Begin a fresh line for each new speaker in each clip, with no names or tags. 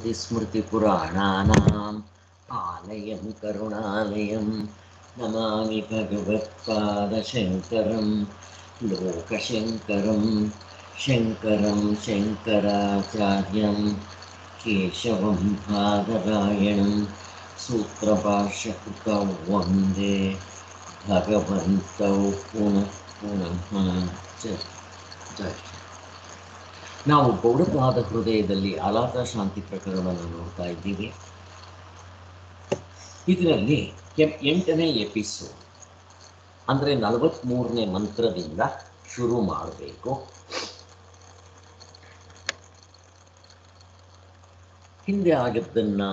श्रुतिस्मृतिपुराणानाम् आलयं करुणालयं नमामि भगवत्पादशङ्करं लोकशङ्करं शङ्करं शङ्कराचार्यं केशवं बादरायणं सूत्रभाष्यकृतौ वन्दे भगवन्तौ पुनः पुनः जय. ನಾವು ಗೌಡಪಾದ ಹೃದಯದಲ್ಲಿ ಆಲಾತ ಶಾಂತಿ ಪ್ರಕರಣವನ್ನು ನೋಡ್ತಾ ಇದ್ದೀವಿ. ಇದರಲ್ಲಿ 8ನೇ ಎಪಿಸೋಡ್ ಅಂದರೆ 43ನೇ ಮಂತ್ರದಿಂದ ಶುರು ಮಾಡಬೇಕು. ಹಿಂದೆ ಆಗಿದ್ದನ್ನು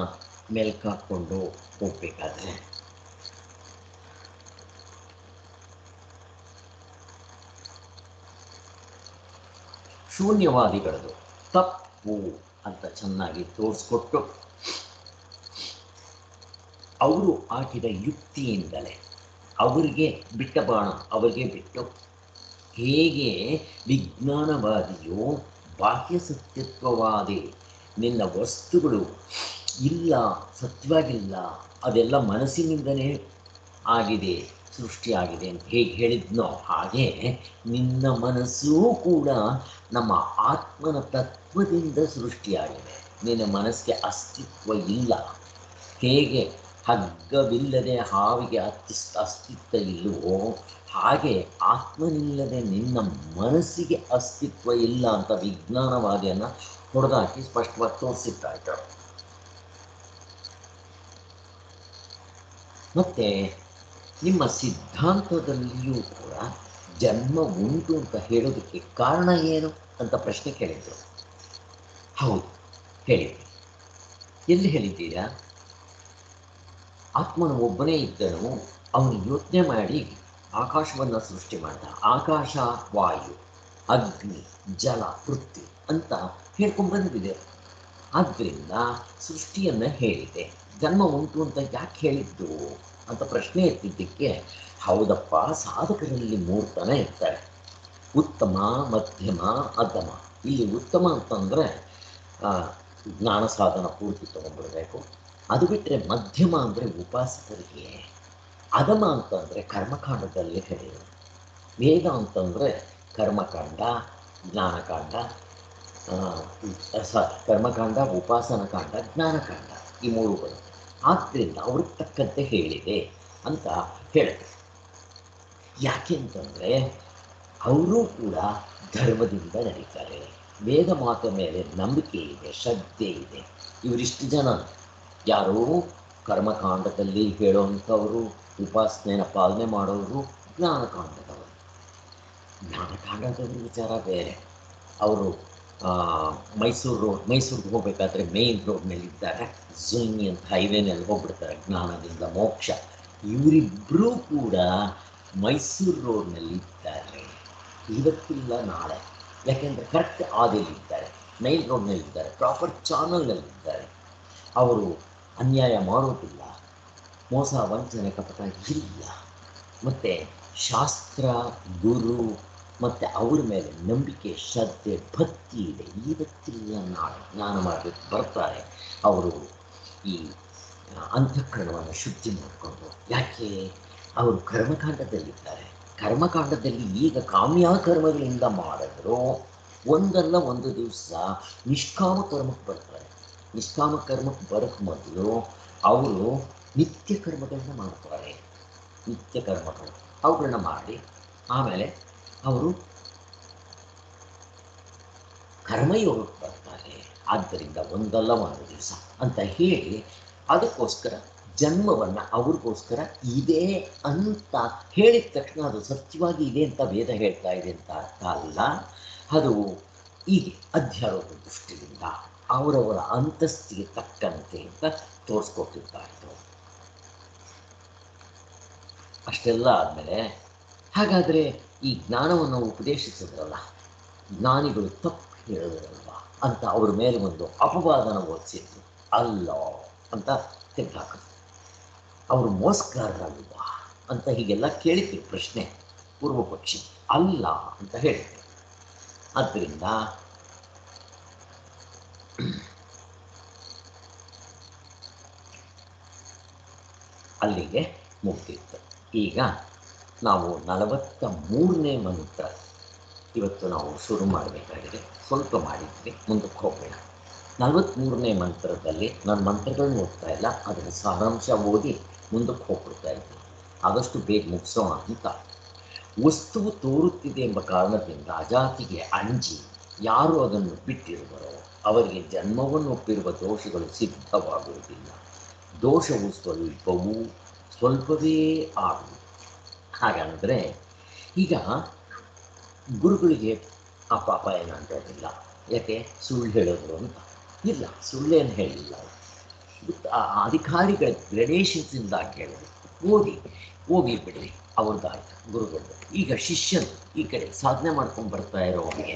ಮೆಲ್ಕಾಕೊಂಡು ಹೋಗ್ಬೇಕಾದ್ರೆ ಶೂನ್ಯವಾದಿಗಳದು ತಪ್ಪು ಅಂತ ಚೆನ್ನಾಗಿ ತೋರಿಸ್ಕೊಟ್ಟು ಅವರು ಹಾಕಿದ ಯುಕ್ತಿಯಿಂದಲೇ ಅವರಿಗೆ ಬಿಟ್ಟ ಬಾಣ ಅವರಿಗೆ ಬಿಟ್ಟು ಹೇಗೆ ವಿಜ್ಞಾನವಾದಿಯೋ ಬಾಹ್ಯ ಸತ್ಯತ್ವವಾದಿ ನಿನ್ನ ವಸ್ತುಗಳು ಇಲ್ಲ, ಸತ್ಯವಾಗಿಲ್ಲ, ಅದೆಲ್ಲ ಮನಸ್ಸಿನಿಂದಲೇ ಆಗಿದೆ, ಸೃಷ್ಟಿಯಾಗಿದೆ ಅಂತ ಹೇಗೆ ಹೇಳಿದ್ನೋ ಹಾಗೆ ನಿನ್ನ ಮನಸ್ಸೂ ಕೂಡ ನಮ್ಮ ಆತ್ಮನ ತತ್ವದಿಂದ ಸೃಷ್ಟಿಯಾಗಿದೆ. ನಿನ್ನ ಮನಸ್ಸಿಗೆ ಅಸ್ತಿತ್ವ ಇಲ್ಲ. ಹೇಗೆ ಹಗ್ಗವಿಲ್ಲದೆ ಹಾವಿಗೆ ಅಸ್ತಿತ್ವ ಇಲ್ಲವೋ ಹಾಗೆ ಆತ್ಮನಿಲ್ಲದೆ ನಿನ್ನ ಮನಸ್ಸಿಗೆ ಅಸ್ತಿತ್ವ ಇಲ್ಲ ಅಂತ ವಿಜ್ಞಾನವಾದಿಯನ್ನು ಹೊಡೆದಾಕಿ ಸ್ಪಷ್ಟವಾಗಿ ತೋರಿಸಿದ್ದಾಯ್ತು. ಮತ್ತೆ ನಿಮ್ಮ ಸಿದ್ಧಾಂತದಲ್ಲಿಯೂ ಕೂಡ ಜನ್ಮ ಉಂಟು ಅಂತ ಹೇಳೋದಕ್ಕೆ ಕಾರಣ ಏನು ಅಂತ ಪ್ರಶ್ನೆ ಕೇಳಿದ್ರು. ಹೌದು, ಹೇಳಿದ್ವಿ. ಎಲ್ಲಿ ಹೇಳಿದ್ದೀರಾ? ಆತ್ಮನು ಒಬ್ಬನೇ ಇದ್ದನು, ಅವನು ಯೋಚನೆ ಮಾಡಿ ಆಕಾಶವನ್ನು ಸೃಷ್ಟಿ ಮಾಡಿದ. ಆಕಾಶ, ವಾಯು, ಅಗ್ನಿ, ಜಲ, ಪೃಥ್ವಿ ಅಂತ ಹೇಳ್ಕೊಂಡ್ಬಂದಿದೆ. ಆದ್ದರಿಂದ ಸೃಷ್ಟಿಯನ್ನು ಹೇಳಿದೆ. ಜನ್ಮ ಉಂಟು ಅಂತ ಯಾಕೆ ಹೇಳಿದ್ದು ಅಂತ ಪ್ರಶ್ನೆ ಎತ್ತಿದ್ದಕ್ಕೆ, ಹೌದಪ್ಪ, ಸಾಧಕರಲ್ಲಿ 3 ತನ ಇರ್ತಾರೆ, ಉತ್ತಮ, ಮಧ್ಯಮ, ಅಧಮ. ಇಲ್ಲಿ ಉತ್ತಮ ಅಂತಂದರೆ ಜ್ಞಾನ ಸಾಧನ ಪೂರ್ತಿ ತೊಗೊಂಡ್ಬಿಡ್ಬೇಕು. ಅದು ಬಿಟ್ಟರೆ ಮಧ್ಯಮ ಅಂದರೆ ಉಪಾಸಕರಿಗೆ, ಅಧಮ ಅಂತಂದರೆ ಕರ್ಮಕಾಂಡದಲ್ಲಿ ಹೇಳಿದರು. ವೇದ ಅಂತಂದರೆ ಕರ್ಮಕಾಂಡ, ಜ್ಞಾನಕಾಂಡ, ಕರ್ಮಕಾಂಡ, ಉಪಾಸನಕಾಂಡ, ಜ್ಞಾನಕಾಂಡ, ಈ 3 ಬರುತ್ತೆ. ಆದ್ದರಿಂದ ಅವ್ರಿಗೆ ತಕ್ಕಂತೆ ಹೇಳಿದೆ ಅಂತ ಹೇಳಿದ್ರು. ಯಾಕೆ ಅಂತಂದರೆ ಅವರೂ ಕೂಡ ಧರ್ಮದಿಂದ ನಡೀತಾರೆ, ವೇದ ಮಾತು ಮೇಲೆ ನಂಬಿಕೆ ಇದೆ, ಶ್ರದ್ಧೆ ಇದೆ. ಇವರಿಷ್ಟು ಜನ ಯಾರು ಕರ್ಮಕಾಂಡದಲ್ಲಿ ಹೇಳೋವಂಥವರು, ಉಪಾಸನೆಯನ್ನು ಪಾಲನೆ ಮಾಡೋರು, ಜ್ಞಾನಕಾಂಡದವರು. ಜ್ಞಾನಕಾಂಡದವ್ರ ವಿಚಾರ ಬೇರೆ. ಅವರು ಮೈಸೂರಿಗೆ ಹೋಗಬೇಕಾದ್ರೆ ಮೇನ್ ರೋಡ್ನಲ್ಲಿದ್ದಾರೆ, ಝುನ್ನಿ ಅಂತ ಹೈವೇನಲ್ಲಿ ಹೋಗ್ಬಿಡ್ತಾರೆ, ಜ್ಞಾನದಿಂದ ಮೋಕ್ಷ. ಇವರಿಬ್ಬರೂ ಕೂಡ ಮೈಸೂರು ರೋಡ್ನಲ್ಲಿದ್ದಾರೆ, ಇವತ್ತಿಲ್ಲ ನಾಳೆ. ಯಾಕೆಂದರೆ ಕರೆಕ್ಟ್ ಹಾದಿಯಲ್ಲಿದ್ದಾರೆ, ಮೇನ್ ರೋಡ್ನಲ್ಲಿದ್ದಾರೆ, ಪ್ರಾಪರ್ ಚಾನಲ್ನಲ್ಲಿದ್ದಾರೆ. ಅವರು ಅನ್ಯಾಯ ಮಾಡೋದಿಲ್ಲ, ಮೋಸ ವಂಚನೆ ಕಪಟ ಇಲ್ಲ. ಮತ್ತು ಶಾಸ್ತ್ರ, ಗುರು ಮತ್ತು ಅವ್ರ ಮೇಲೆ ನಂಬಿಕೆ, ಶ್ರದ್ಧೆ, ಭಕ್ತಿ ಇದೆ. ಇವತ್ತಿಲ್ಲ ನಾಳೆ ಜ್ಞಾನ ಮಾಡಬೇಕು ಬರ್ತಾರೆ. ಅವರು ಈ ಅಂತಃಕರಣವನ್ನು ಶುದ್ಧಿ ಮಾಡಿಕೊಂಡು, ಯಾಕೆ ಅವರು ಕರ್ಮಕಾಂಡದಲ್ಲಿದ್ದಾರೆ. ಕರ್ಮಕಾಂಡದಲ್ಲಿ ಈಗ ಕಾಮ್ಯಕರ್ಮಗಳಿಂದ ಮಾಡಿದ್ರು ಒಂದಲ್ಲ ಒಂದು ದಿವಸ ನಿಷ್ಕಾಮ ಕರ್ಮಕ್ಕೆ ಬರ್ತಾರೆ. ನಿಷ್ಕಾಮ ಕರ್ಮಕ್ಕೆ ಬರೋಕ್ಕೆ ಮೊದಲು ಅವರು ನಿತ್ಯ ಕರ್ಮಗಳನ್ನ ಮಾಡ್ತಾರೆ. ನಿತ್ಯ ಕರ್ಮಗಳು ಅವುಗಳನ್ನ ಮಾಡಿ ಆಮೇಲೆ ಅವರು ಕರ್ಮಯೋಗಕ್ಕೆ ಬರ್ತಾರೆ. ಆದ್ದರಿಂದ ಒಂದಲ್ಲ ಒಂದು ದಿವಸ ಅಂತ ಹೇಳಿ, ಅದಕ್ಕೋಸ್ಕರ ಜನ್ಮವನ್ನು ಅವ್ರಿಗೋಸ್ಕರ ಇದೆ ಅಂತ ಹೇಳಿದ ತಕ್ಷಣ ಅದು ಸತ್ಯವಾಗಿ ಇದೆ ಅಂತ ವೇದ ಹೇಳ್ತಾ ಇದೆ ಅಂತ ಅರ್ಥ ಅಲ್ಲ. ಅದು ಹೀಗೆ ಅಧ್ಯಾರೋಪ ದೃಷ್ಟಿಯಿಂದ ಅವರವರ ಅಂತಸ್ತಿಗೆ ತಕ್ಕಂತೆ ಅಂತ ತೋರಿಸ್ಕೊಟ್ಟಿದ್ದಾಯಿತು. ಅಷ್ಟೆಲ್ಲ ಆದಮೇಲೆ, ಹಾಗಾದರೆ ಈ ಜ್ಞಾನವನ್ನು ಉಪದೇಶಿಸಿದ್ರಲ್ಲ, ಜ್ಞಾನಿಗಳು ತಪ್ಪು ಹೇಳಿದ್ರಲ್ವ ಅಂತ ಅವ್ರ ಮೇಲೆ ಒಂದು ಅಪವಾದನ ಹೊರಿಸಿದ್ರು. ಅಲ್ಲ ಅಂತ ತೆಗೆದುಹಾಕಿದ್ರು. ಅವರು ಮೋಸಗಾರರಲ್ವಾ ಅಂತ ಹೀಗೆಲ್ಲ ಕೇಳಿದ್ರು ಪ್ರಶ್ನೆ ಪೂರ್ವ ಪಕ್ಷಿ. ಅಲ್ಲ ಅಂತ ಹೇಳಿದ್ರು. ಆದ್ದರಿಂದ ಅಲ್ಲಿಗೆ ಮುಗ್ದಿತ್ತು. ಈಗ ನಾವು 43ನೇ ಮಂತ್ರ ಇವತ್ತು ನಾವು ಶುರು ಮಾಡಬೇಕಾಗಿದೆ. ಸ್ವಲ್ಪ ಮಾಡಿದ್ವಿ, ಮುಂದಕ್ಕೆ ಹೋಗೋಣ. 43ನೇ ಮಂತ್ರದಲ್ಲಿ ನಾನು ಮಂತ್ರಗಳನ್ನ ಓದ್ತಾ ಇಲ್ಲ, ಅದರ ಸಾರಾಂಶ ಓದಿ ಮುಂದಕ್ಕೆ ಹೋಗ್ಬಿಡ್ತಾ ಇದ್ದೀನಿ. ಆದಷ್ಟು ಬೇಗ ಮುಗಿಸೋಣ ಅಂತ. ವಸ್ತುವು ತೋರುತ್ತಿದೆ ಎಂಬ ಕಾರಣದಿಂದ ಅಜಾತಿಗೆ ಅಂಜಿ ಯಾರು ಅದನ್ನು ಬಿಟ್ಟಿರುವರೋ ಅವರಿಗೆ ಜನ್ಮವನ್ನು ಒಪ್ಪಿರುವ ದೋಷಗಳು ಸಿದ್ಧವಾಗುವುದಿಲ್ಲ. ದೋಷವು ಸ್ವಲ್ಪವೇ ಆಗುವುದು. ಹಾಗಂದರೆ ಈಗ ಗುರುಗಳಿಗೆ ಆ ಪಾಪ ಏನಂತೋದಿಲ್ಲ, ಯಾಕೆ ಸುಳ್ಳು ಹೇಳಿದ್ರು ಅಂತ. ಇಲ್ಲ, ಸುಳ್ಳೇನು ಹೇಳಿಲ್ಲ. ಆ ಅಧಿಕಾರಿಗಳ ಗ್ರೆಡೇಷನ್ಸಿಂದ ಕೇಳಿದ್ರು, ಹೋಗಿ ಬಿಡ್ರಿ, ಅವ್ರದ್ದಾಯ್ತು ಗುರುಗಳು. ಈಗ ಶಿಷ್ಯನು ಈ ಕಡೆ ಸಾಧನೆ ಮಾಡ್ಕೊಂಡು ಬರ್ತಾ ಇರೋವರಿಗೆ,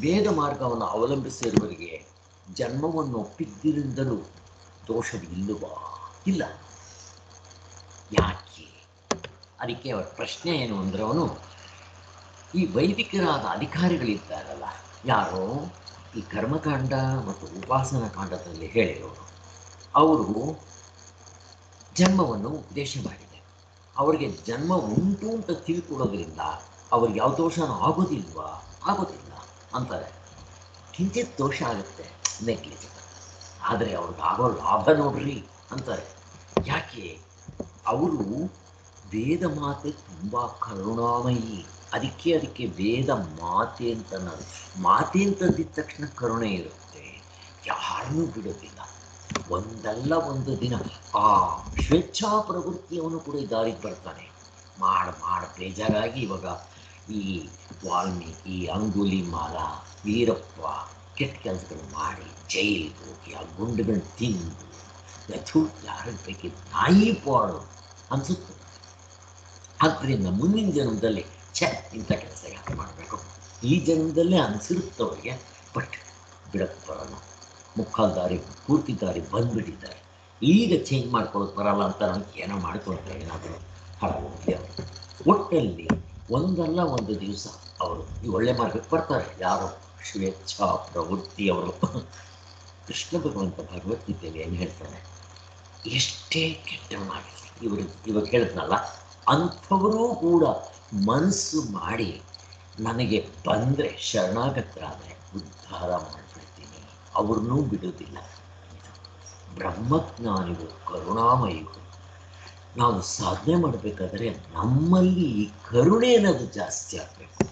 ವೇದ ಮಾರ್ಗವನ್ನು ಅವಲಂಬಿಸಿರುವವರಿಗೆ ಜನ್ಮವನ್ನು ಒಪ್ಪಿದ್ದರಿಂದಲೂ ದೋಷವಿಲ್ಲವಾ? ಇಲ್ಲ. ಯಾಕೆ? ಅದಕ್ಕೆ ಅವರ ಪ್ರಶ್ನೆ ಏನು ಅಂದರೆ, ಅವನು ಈ ವೈದಿಕರಾದ ಅಧಿಕಾರಿಗಳಿದ್ದಾರಲ್ಲ, ಯಾರೋ ಈ ಕರ್ಮಕಾಂಡ ಮತ್ತು ಉಪಾಸನಾ ಕಾಂಡದಲ್ಲಿ ಹೇಳಿರೋರು, ಅವರು ಜನ್ಮವನ್ನು ಉಪದೇಶ ಮಾಡಿದೆ. ಅವರಿಗೆ ಜನ್ಮ ಉಂಟು ಅಂತ ತಿಳ್ಕೊಡೋದ್ರಿಂದ ಅವ್ರಿಗೆ ಯಾವ ದೋಷನೂ ಆಗೋದಿಲ್ವಾ? ಆಗೋದಿಲ್ಲ ಅಂತಾರೆ. ಕಿಂಚಿತ್ ದೋಷ ಆಗುತ್ತೆ, ನೆಗ್ಲಿಜಿಬಲ್, ಆದರೆ ಅವ್ರಿಗೆ ಆಗೋ ಲಾಭ ನೋಡ್ರಿ ಅಂತಾರೆ. ಯಾಕೆ? ಅವರು ವೇದ ಮಾತೆ ತುಂಬ ಕರುಣಾಮಯಿ. ಅದಕ್ಕೆ ವೇದ ಮಾತೆ ಅಂತ, ನಾನು ಮಾತೆ ಅಂತಂದಿದ ತಕ್ಷಣ ಕರುಣೆ ಇರುತ್ತೆ, ಯಾರನ್ನೂ ಬಿಡೋದಿಲ್ಲ. ಒಂದಲ್ಲ ಒಂದು ದಿನ ಆ ಸ್ವೇಚ್ಛಾ ಪ್ರವೃತ್ತಿಯವನು ಕೂಡ ಈ ದಾರಿಗೆ ಬರ್ತಾನೆ. ಮಾಡಿ ಬೇಜಾರಾಗಿ ಇವಾಗ ಈ ವಾಲ್ಮೀಕಿ, ಅಂಗುಲಿ ಮಾಲ, ವೀರಪ್ಪ ಕೆಟ್ಟ ಕೆಲಸಗಳು ಮಾಡಿ ಜೈಲಿಗೆ ಹೋಗಿ ಆ ಗುಂಡುಗಳನ್ನ ತಿಂದು ಯಾರಿಗೆ ಬೇಕಿದ್ದು ನಾಯಿ ಪಾಡು ಅನ್ಸುತ್ತೆ. ಆದ್ದರಿಂದ ಮುಂದಿನ ಜನ್ಮದಲ್ಲಿ ಇಂಥ ಕೆಲಸ ಯಾಕೆ ಮಾಡಬೇಕು, ಈ ಜನ್ಮದಲ್ಲೇ ಅನಿಸಿರುತ್ತವರಿಗೆ, ಬಟ್ ಬಿಡಕ್ಕೆ ಬರೋಲ್ಲ. ಮುಕ್ಕಾಲು ದಾರಿ ಪೂರ್ತಿ ದಾರಿ ಬಂದ್ಬಿಟ್ಟಿದ್ದಾರೆ. ಈಗ ಚೇಂಜ್ ಮಾಡ್ಕೊಳ್ಳೋದು ಬರಲ್ಲ ಅಂತ ನನಗೆ ಏನೋ ಮಾಡ್ಕೊಳ್ತಾರೆ, ಏನಾದರೂ ಹಾಳಾಗೋಗ್ಲಿ ಅವರು. ಒಟ್ಟಲ್ಲಿ ಒಂದಲ್ಲ ಒಂದು ದಿವಸ ಅವರು ಈ ಒಳ್ಳೆ ಮಾರ್ಗಕ್ಕೆ ಬರ್ತಾರೆ. ಯಾರು? ಸ್ವೇಚ್ಛಾ ಪ್ರವೃತ್ತಿಯವರು. ಕೃಷ್ಣ ಭಗವಂತ ಭಗವದ್ಗೀತೆಯಲ್ಲಿ ಏನು ಹೇಳ್ತಾನೆ, ಎಷ್ಟೇ ಕೆಟ್ಟವನಾಗಿರಲಿ, ಇವಾಗ ಹೇಳಿದ್ನಲ್ಲ, ಅಂಥವರೂ ಕೂಡ ಮನಸ್ಸು ಮಾಡಿ ನನಗೆ ಬಂದರೆ, ಶರಣಾಗತರಾದರೆ ಉದ್ಧಾರ ಮಾಡಿಬಿಡ್ತೀನಿ, ಅವ್ರನ್ನೂ ಬಿಡೋದಿಲ್ಲ. ಬ್ರಹ್ಮಜ್ಞಾನಿಗೂ ಕರುಣಾಮಯಿಗೂ ನಾವು ಸಾಧನೆ ಮಾಡಬೇಕಾದ್ರೆ ನಮ್ಮಲ್ಲಿ ಈ ಕರುಣೆ ಅನ್ನೋದು ಜಾಸ್ತಿ ಆಗಬೇಕು.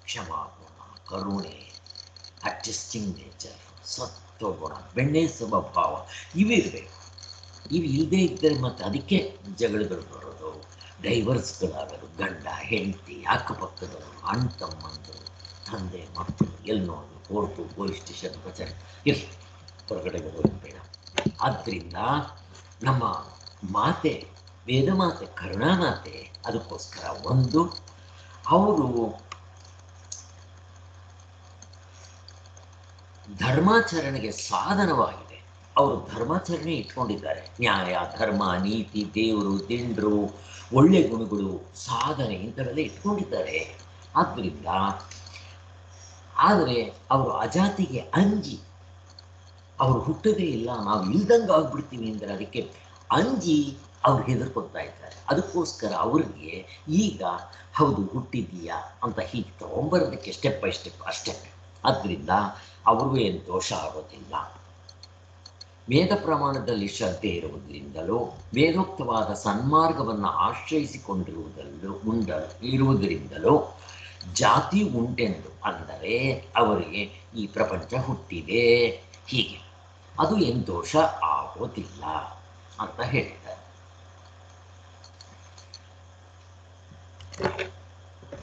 ಕ್ಷಮಾಗುಣ, ಕರುಣೆ, ಅಡ್ಜಸ್ಟಿಂಗ್ ನೇಚರ್, ಸತ್ವಗುಣ, ಬೆಣ್ಣೆ ಸ್ವಭಾವ ಇವಿರಬೇಕು. ಇವು ಇಲ್ಲದೇ ಇದ್ದರೆ ಮತ್ತೆ ಅದಕ್ಕೆ ಜಗಳಗಳು ಬರೋದು, ಡೈವರ್ಸ್ಗಳಾಗೋದು, ಗಂಡ ಹೆಂಡತಿ, ಅಕ್ಕಪಕ್ಕದವರು, ಅಣ್ಣ ತಮ್ಮಂದರು, ತಂದೆ ಮಕ್ಕಳು, ಎಲ್ಲಿ ನೋಡೋದು, ಕೋರ್ಟು, ಪೊಲೀಸ್ ಸ್ಟೇಷನ್, ಕಚೇರಿ, ಇರಲಿ, ಹೊರಗಡೆ ಬರೋದು ಬೇಡ. ಆದ್ದರಿಂದ ನಮ್ಮ ಮಾತೆ, ವೇದ ಮಾತೆ, ಕರುಣಾಮಾತೆ, ಅದಕ್ಕೋಸ್ಕರ ಒಂದು ಅವರು ಧರ್ಮಾಚರಣೆಗೆ ಸಾಧನವಾಗಿದೆ. ಅವರು ಧರ್ಮಾಚರಣೆ ಇಟ್ಕೊಂಡಿದ್ದಾರೆ. ನ್ಯಾಯ, ಧರ್ಮ, ನೀತಿ, ದೇವರು, ದಿಂಡ್ರು, ಒಳ್ಳೆ ಗುಣಗಳು, ಸಾಧನೆ ಇಂಥವೆಲ್ಲ ಇಟ್ಕೊಂಡಿದ್ದಾರೆ. ಆದ್ದರಿಂದ ಆದರೆ ಅವರು ಅಜಾತಿಗೆ ಅಂಜಿ, ಅವರು ಹುಟ್ಟದೇ ಇಲ್ಲ, ನಾವು ಇಲ್ದಂಗೆ ಆಗ್ಬಿಡ್ತೀವಿ ಅಂದರೆ ಅದಕ್ಕೆ ಅಂಜಿ ಅವ್ರು ಹೆದರ್ಕೊಳ್ತಾ ಇದ್ದಾರೆ. ಅದಕ್ಕೋಸ್ಕರ ಅವ್ರಿಗೆ ಈಗ ಹೌದು ಹುಟ್ಟಿದೀಯಾ ಅಂತ ಹೀಗೆ ತಗೊಂಬರೋದಕ್ಕೆ ಸ್ಟೆಪ್ ಬೈ ಸ್ಟೆಪ್ ಅಷ್ಟೇ. ಆದ್ದರಿಂದ ಅವ್ರಿಗೂ ಏನು ದೋಷ ಆಗೋದಿಲ್ಲ. ವೇದ ಪ್ರಮಾಣದಲ್ಲಿ ಶ್ರದ್ಧೆ ಇರುವುದರಿಂದಲೂ ವೇದೋಕ್ತವಾದ ಸನ್ಮಾರ್ಗವನ್ನು ಇರುವುದರಿಂದಲೂ ಜಾತಿ ಉಂಟೆಂದು ಅಂದರೆ ಅವರಿಗೆ ಈ ಪ್ರಪಂಚ ಹುಟ್ಟಿದೆ, ಹೀಗೆ ಅದು ಏನು ದೋಷ ಆಗೋದಿಲ್ಲ ಅಂತ ಹೇಳಿದ್ದಾರೆ.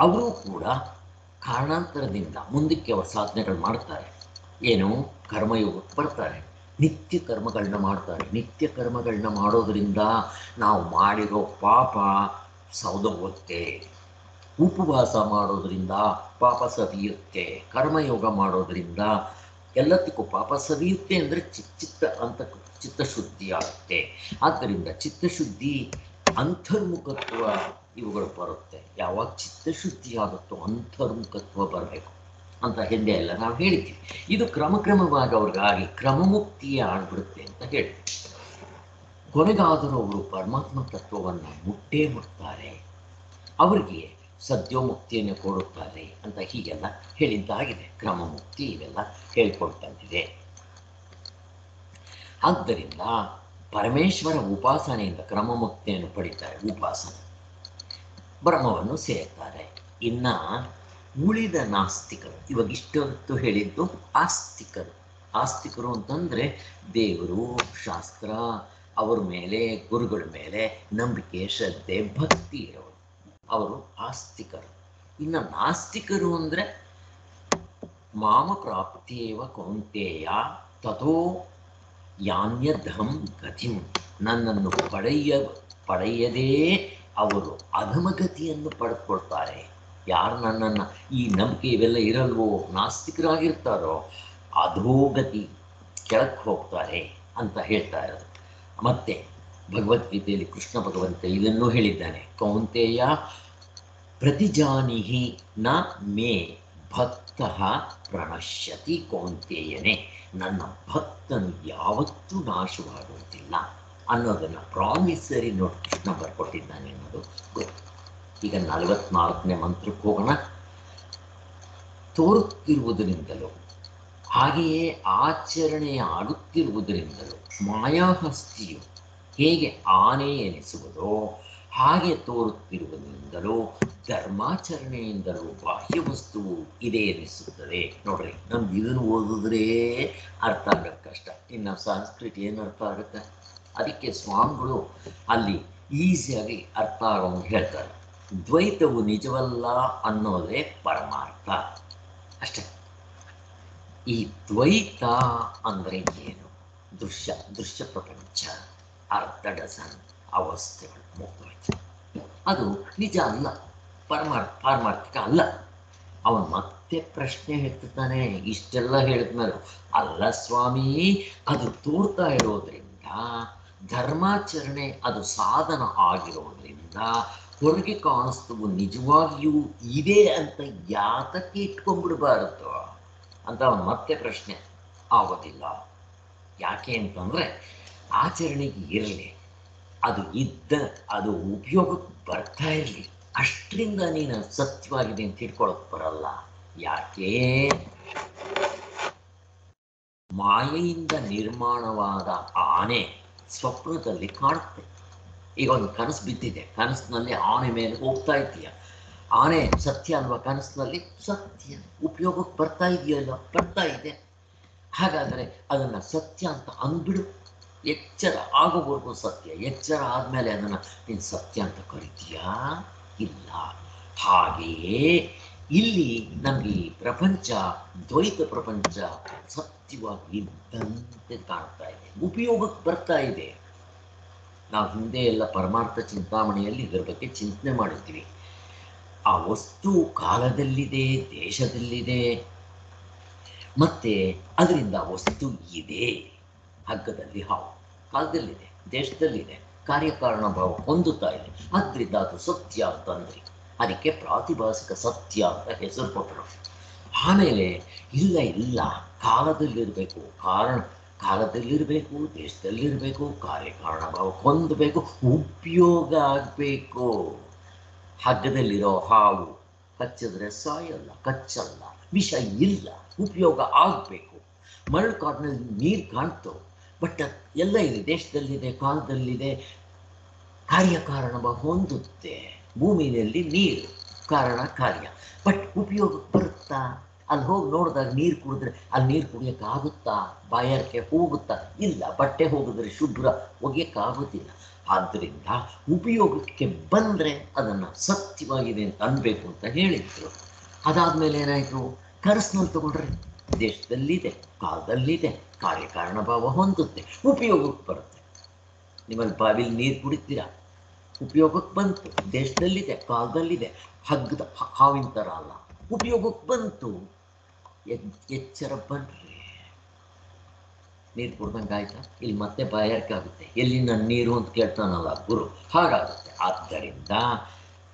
ಅವರು ಕೂಡ ಕಾರಣಾಂತರದಿಂದ ಮುಂದಕ್ಕೆ ಅವರ ಸಾಧನೆಗಳು ಮಾಡ್ತಾರೆ. ಏನು? ಕರ್ಮಯೋಗಕ್ಕೆ ಬರ್ತಾರೆ, ನಿತ್ಯ ಕರ್ಮಗಳನ್ನ ಮಾಡ್ತಾರೆ. ನಿತ್ಯ ಕರ್ಮಗಳನ್ನ ಮಾಡೋದ್ರಿಂದ ನಾವು ಮಾಡಿರೋ ಪಾಪ ಸೌದೋಗುತ್ತೆ. ಉಪವಾಸ ಮಾಡೋದ್ರಿಂದ ಪಾಪ ಸವಿಯುತ್ತೆ. ಕರ್ಮಯೋಗ ಮಾಡೋದ್ರಿಂದ ಎಲ್ಲದಕ್ಕೂ ಪಾಪ ಸವಿಯುತ್ತೆ ಅಂದರೆ ಚಿತ್ತಶುದ್ಧಿ ಆಗುತ್ತೆ. ಆದ್ದರಿಂದ ಚಿತ್ತಶುದ್ಧಿ, ಅಂತರ್ಮುಖತ್ವ ಇವುಗಳು ಬರುತ್ತೆ. ಯಾವಾಗ ಚಿತ್ತಶುದ್ಧಿ ಆಗುತ್ತೋ ಅಂತರ್ಮುಖತ್ವ ಬರಬೇಕು ಅಂತ ಹಿಂದೆ ಎಲ್ಲ ನಾವು ಹೇಳ್ತೀವಿ. ಇದು ಕ್ರಮಕ್ರಮವಾಗಿ ಅವ್ರಿಗಾಗಿ ಕ್ರಮಮುಕ್ತಿಯೇ ಆಗ್ಬಿಡುತ್ತೆ ಅಂತ ಹೇಳ್ತೀವಿ. ಕೊನೆಗಾದರೂ ಅವರು ಪರಮಾತ್ಮ ತತ್ವವನ್ನು ಮುಟ್ಟೇ ಮುಟ್ತಾರೆ, ಅವರಿಗೆ ಸದ್ಯೋಮುಕ್ತಿಯನ್ನು ಕೊಡುತ್ತಾರೆ ಅಂತ ಹೀಗೆಲ್ಲ ಹೇಳಿದ್ದಾಗಿದೆ. ಕ್ರಮಮುಕ್ತಿ ಇವೆಲ್ಲ ಹೇಳ್ಕೊಳ್ತಂತಿದೆ. ಆದ್ದರಿಂದ ಪರಮೇಶ್ವರ ಉಪಾಸನೆಯಿಂದ ಕ್ರಮಮುಕ್ತಿಯನ್ನು ಪಡಿತಾರೆ, ಉಪಾಸನೆ ಬ್ರಹ್ಮವನ್ನು ಸೇರ್ತಾರೆ. ಇನ್ನ ಉಳಿದ ನಾಸ್ತಿಕರು, ಇವಾಗ ಇಷ್ಟೊತ್ತು ಹೇಳಿದ್ದು ಆಸ್ತಿಕರು. ಆಸ್ತಿಕರು ಅಂತಂದ್ರೆ ದೇವರು, ಶಾಸ್ತ್ರ, ಅವ್ರ ಮೇಲೆ, ಗುರುಗಳ ಮೇಲೆ ನಂಬಿಕೆ, ಶ್ರದ್ಧೆ, ಭಕ್ತಿ ಇರೋರು, ಅವರು ಆಸ್ತಿಕರು. ಇನ್ನು ನಾಸ್ತಿಕರು ಅಂದ್ರೆ ಮಾಮ ಪ್ರಾಪ್ತಿಯೇವ ಕೌಂತೆಯ ತಥೋ ಯಾನ್ಯಧಂ ಗತಿಂ, ನನ್ನನ್ನು ಪಡೆಯದೇ ಅವರು ಅಧಮಗತಿಯನ್ನು ಪಡೆದುಕೊಳ್ತಾರೆ. ಯಾರು ನನ್ನನ್ನು ಈ ನಂಬಿಕೆ ಇವೆಲ್ಲ ಇರಲ್ವೋ, ನಾಸ್ತಿಕರಾಗಿರ್ತಾರೋ, ಅಧೋಗತಿ, ಕೆಳಕ್ಕೆ ಹೋಗ್ತಾರೆ ಅಂತ ಹೇಳ್ತಾ ಇರೋದು. ಮತ್ತೆ ಭಗವದ್ಗೀತೆಯಲ್ಲಿ ಕೃಷ್ಣ ಭಗವಂತ ಇದನ್ನು ಹೇಳಿದ್ದಾನೆ, ಕೌಂತೆಯ ಪ್ರತಿಜಾನಿಹಿ ನ ಮೇ ಭಕ್ತ ಪ್ರಣಶ್ಯತಿ ಕೌಂತೆಯನೇ, ನನ್ನ ಭಕ್ತನು ಯಾವತ್ತೂ ನಾಶವಾಗುವುದಿಲ್ಲ ಅನ್ನೋದನ್ನು ಪ್ರಾಮಿಸರಿ ನೋಡಿ ಕೃಷ್ಣ ಬರ್ಕೊಟ್ಟಿದ್ದಾನೆ ಅನ್ನೋದು ಗೊತ್ತು. ಈಗ 44ನೇ ಮಂತ್ರಕ್ಕೆ ಹೋಗೋಣ. ತೋರುತ್ತಿರುವುದರಿಂದಲೂ ಹಾಗೆಯೇ ಆಚರಣೆ ಆಡುತ್ತಿರುವುದರಿಂದಲೂ ಮಾಯಾಹಸ್ತಿಯು ಹೇಗೆ ಆನೆ ಎನಿಸುವುದೋ ಹಾಗೆ ತೋರುತ್ತಿರುವುದರಿಂದಲೂ ಧರ್ಮಾಚರಣೆಯಿಂದಲೂ ಬಾಹ್ಯ ವಸ್ತುವು ಇದೆ ಎನಿಸುತ್ತದೆ. ನೋಡ್ರಿ, ನಮ್ಗೆ ಇದನ್ನು ಓದಿದ್ರೆ ಅರ್ಥ ಆಗೋದು ಕಷ್ಟ, ಇನ್ನು ಸಂಸ್ಕೃತ ಏನು ಅರ್ಥ ಆಗುತ್ತೆ? ಅದಕ್ಕೆ ಸ್ವಾಮಿಗಳು ಅಲ್ಲಿ ಈಸಿಯಾಗಿ ಅರ್ಥ ಆಗೋಂಗೆ ಹೇಳ್ತಾರೆ. ದ್ವೈತವು ನಿಜವಲ್ಲ ಅನ್ನೋದೇ ಪರಮಾರ್ಥ ಅಷ್ಟೇ. ಈ ದ್ವೈತ ಅಂದರೆ ಏನು? ದೃಶ್ಯ ಪ್ರಪಂಚ, ಅರ್ಥ ಡಸನ್ ಅವಸ್ಥೆಗಳು ಮುಖ್ಯವಾಗಿ, ಅದು ನಿಜ ಅಲ್ಲ, ಪಾರಮಾರ್ಥಿಕ ಅಲ್ಲ. ಅವನು ಮತ್ತೆ ಪ್ರಶ್ನೆ ಹೇಳ್ತಿದ್ದಾನೆ, ಇಷ್ಟೆಲ್ಲ ಹೇಳಿದ್ಮೇಲೆ, ಅಲ್ಲ ಸ್ವಾಮಿ, ಅದು ತೋರ್ತಾ ಇರೋದ್ರಿಂದ, ಧರ್ಮಾಚರಣೆ ಅದು ಸಾಧನ ಆಗಿರೋದ್ರಿಂದ ಹೊರಗೆ ಕಾಣಿಸ್ತವು ನಿಜವಾಗಿಯೂ ಇದೆ ಅಂತ ಯಾತಕ್ಕೆ ಇಟ್ಕೊಂಡ್ಬಿಡಬಾರದು ಅಂತ ಅವನು ಮತ್ತೆ ಪ್ರಶ್ನೆ. ಆಗೋದಿಲ್ಲ. ಯಾಕೆ ಅಂತಂದ್ರೆ ಆಚರಣೆಗೆ ಇರಲಿ, ಅದು ಉಪಯೋಗಕ್ಕೆ ಬರ್ತಾ ಇರಲಿ, ಅಷ್ಟರಿಂದ ನೀನು ಸತ್ಯವಾಗಿದೆ ಅಂತ ತಿಳ್ಕೊಳಕ್ ಬರಲ್ಲ. ಯಾಕೆ? ಮಾಯೆಯಿಂದ ನಿರ್ಮಾಣವಾದ ಆನೆ ಸ್ವಪ್ನದಲ್ಲಿ ಕಾಣುತ್ತೆ. ಈಗ ಒಂದು ಕನಸು ಬಿದ್ದಿದೆ, ಕನಸಿನಲ್ಲಿ ಆನೆ ಮೇಲೆ ಹೋಗ್ತಾ ಇದೆಯಾ, ಆನೆ ಸತ್ಯ ಅಲ್ವಾ? ಕನಸಿನಲ್ಲಿ ಸತ್ಯ, ಉಪಯೋಗಕ್ಕೆ ಬರ್ತಾ ಇದೆಯಲ್ಲ? ಬರ್ತಾ ಇದೆ. ಹಾಗಾದರೆ ಅದನ್ನು ಸತ್ಯ ಅಂತ ಅಂದ್ಬಿಡು. ಎಚ್ಚರ ಆಗೋವರೆಗೂ ಸತ್ಯ, ಎಚ್ಚರ ಆದಮೇಲೆ ಅದನ್ನು ನೀನು ಸತ್ಯ ಅಂತ ಕರಿತೀಯಾ? ಇಲ್ಲ. ಹಾಗೆಯೇ ಇಲ್ಲಿ ನಮಗೆ ಈ ಪ್ರಪಂಚ, ದ್ವೈತ ಪ್ರಪಂಚ ಸತ್ಯವಾಗಿ ಇದ್ದಂತೆ ಕಾಣ್ತಾ ಇದೆ, ಉಪಯೋಗಕ್ಕೆ ಬರ್ತಾ ಇದೆ. ನಾವು ಹಿಂದೆ ಎಲ್ಲ ಪರಮಾರ್ಥ ಚಿಂತಾಮಣಿಯಲ್ಲಿ ಇದರ ಬಗ್ಗೆ ಚಿಂತನೆ ಮಾಡಿರ್ತೀವಿ. ಆ ವಸ್ತು ಕಾಲದಲ್ಲಿದೆ, ದೇಶದಲ್ಲಿದೆ, ಮತ್ತೆ ಅದರಿಂದ ವಸ್ತು ಇದೆ. ಹಗ್ಗದಲ್ಲಿ ಹಾವು ಕಾಲದಲ್ಲಿದೆ, ದೇಶದಲ್ಲಿದೆ, ಕಾರ್ಯಕಾರಣ ಭಾವ ಹೊಂದುತ್ತಾ ಇದೆ. ಅದರಿಂದ ಅದು ಸತ್ಯ ಅಂತಂದ್ರಿ, ಅದಕ್ಕೆ ಪ್ರಾತಿಭಾಸಿಕ ಸತ್ಯ ಅಂತ ಹೆಸರು ಕೊಟ್ಟರು. ಆಮೇಲೆ ಇಲ್ಲ, ಕಾಲದಲ್ಲಿರಬೇಕು, ಕಾಲದಲ್ಲಿರಬೇಕು, ದೇಶದಲ್ಲಿರಬೇಕು, ಕಾರ್ಯಕಾರಣ ಭಾವ ಹೊಂದಬೇಕು, ಉಪಯೋಗ ಆಗಬೇಕು. ಹಗ್ಗದಲ್ಲಿರೋ ಹಾವು ಕಚ್ಚಿದ್ರೆ ಸಾಯಲ್ಲ, ಕಚ್ಚಲ್ಲ, ವಿಷ ಇಲ್ಲ, ಉಪಯೋಗ ಆಗಬೇಕು. ಮರಳು ಕಾಡಿನಲ್ಲಿ ನೀರು ಕಾಣ್ತು, ಬಟ್ ಎಲ್ಲ ಇದೆ, ದೇಶದಲ್ಲಿದೆ, ಕಾಲದಲ್ಲಿದೆ, ಕಾರ್ಯಕಾರಣ ಭಾವ ಹೊಂದುತ್ತೆ. ಭೂಮಿಯಲ್ಲಿ ನೀರು ಕಾರಣ ಕಾರ್ಯ, ಬಟ್ ಉಪಯೋಗಕ್ಕೆ ಬರುತ್ತಾ? ಅಲ್ಲಿ ಹೋಗಿ ನೋಡಿದಾಗ ನೀರು ಕುಡಿದ್ರೆ ಅಲ್ಲಿ ನೀರು ಕುಡಿಯೋಕ್ಕಾಗುತ್ತಾ? ಬಾಯಾರಿಕೆ ಹೋಗುತ್ತಾ? ಇಲ್ಲ. ಬಟ್ಟೆ ಹೋಗಿದ್ರೆ ಶುಭ್ರ ಒಗೆಯೋಕ್ಕಾಗೋದಿಲ್ಲ. ಆದ್ದರಿಂದ ಉಪಯೋಗಕ್ಕೆ ಬಂದರೆ ಅದನ್ನು ಸತ್ಯವಾಗಿದೆ ಅಂತ ಅನ್ಬೇಕು ಅಂತ ಹೇಳಿದ್ರು. ಅದಾದಮೇಲೆ ಏನಾಯಿತು? ಕನಸಿನಲ್ಲಿ ತಗೊಂಡ್ರೆ ದೇಶದಲ್ಲಿದೆ, ಕಾಲದಲ್ಲಿದೆ, ಕಾರ್ಯಕಾರಣ ಭಾವ ಹೊಂದುತ್ತೆ, ಉಪಯೋಗಕ್ಕೆ ಬರುತ್ತೆ. ನಿಮ್ಮಲ್ಲಿ ಬಾವಿಲಿ ನೀರು ಕುಡಿತೀರಾ, ಉಪಯೋಗಕ್ಕೆ ಬಂತು, ದೇಶದಲ್ಲಿದೆ, ಕಾಲದಲ್ಲಿದೆ, ಹಗ್ಗದ ಹಾವಿನ ಥರ ಅಲ್ಲ, ಉಪಯೋಗಕ್ಕೆ ಬಂತು. ಎಚ್ಚರ ಬನ್ರಿ. ನೀರು ಕುಡ್ದಂಗೆ ಆಯ್ತಾ? ಇಲ್ಲಿ ಮತ್ತೆ ಬಾಯಾರಿಕೆ ಆಗುತ್ತೆ. ಎಲ್ಲಿ ನನ್ನ ನೀರು ಅಂತ ಕೇಳ್ತಾನಲ್ಲ ಗುರು, ಹಾಗಾಗುತ್ತೆ. ಆದ್ದರಿಂದ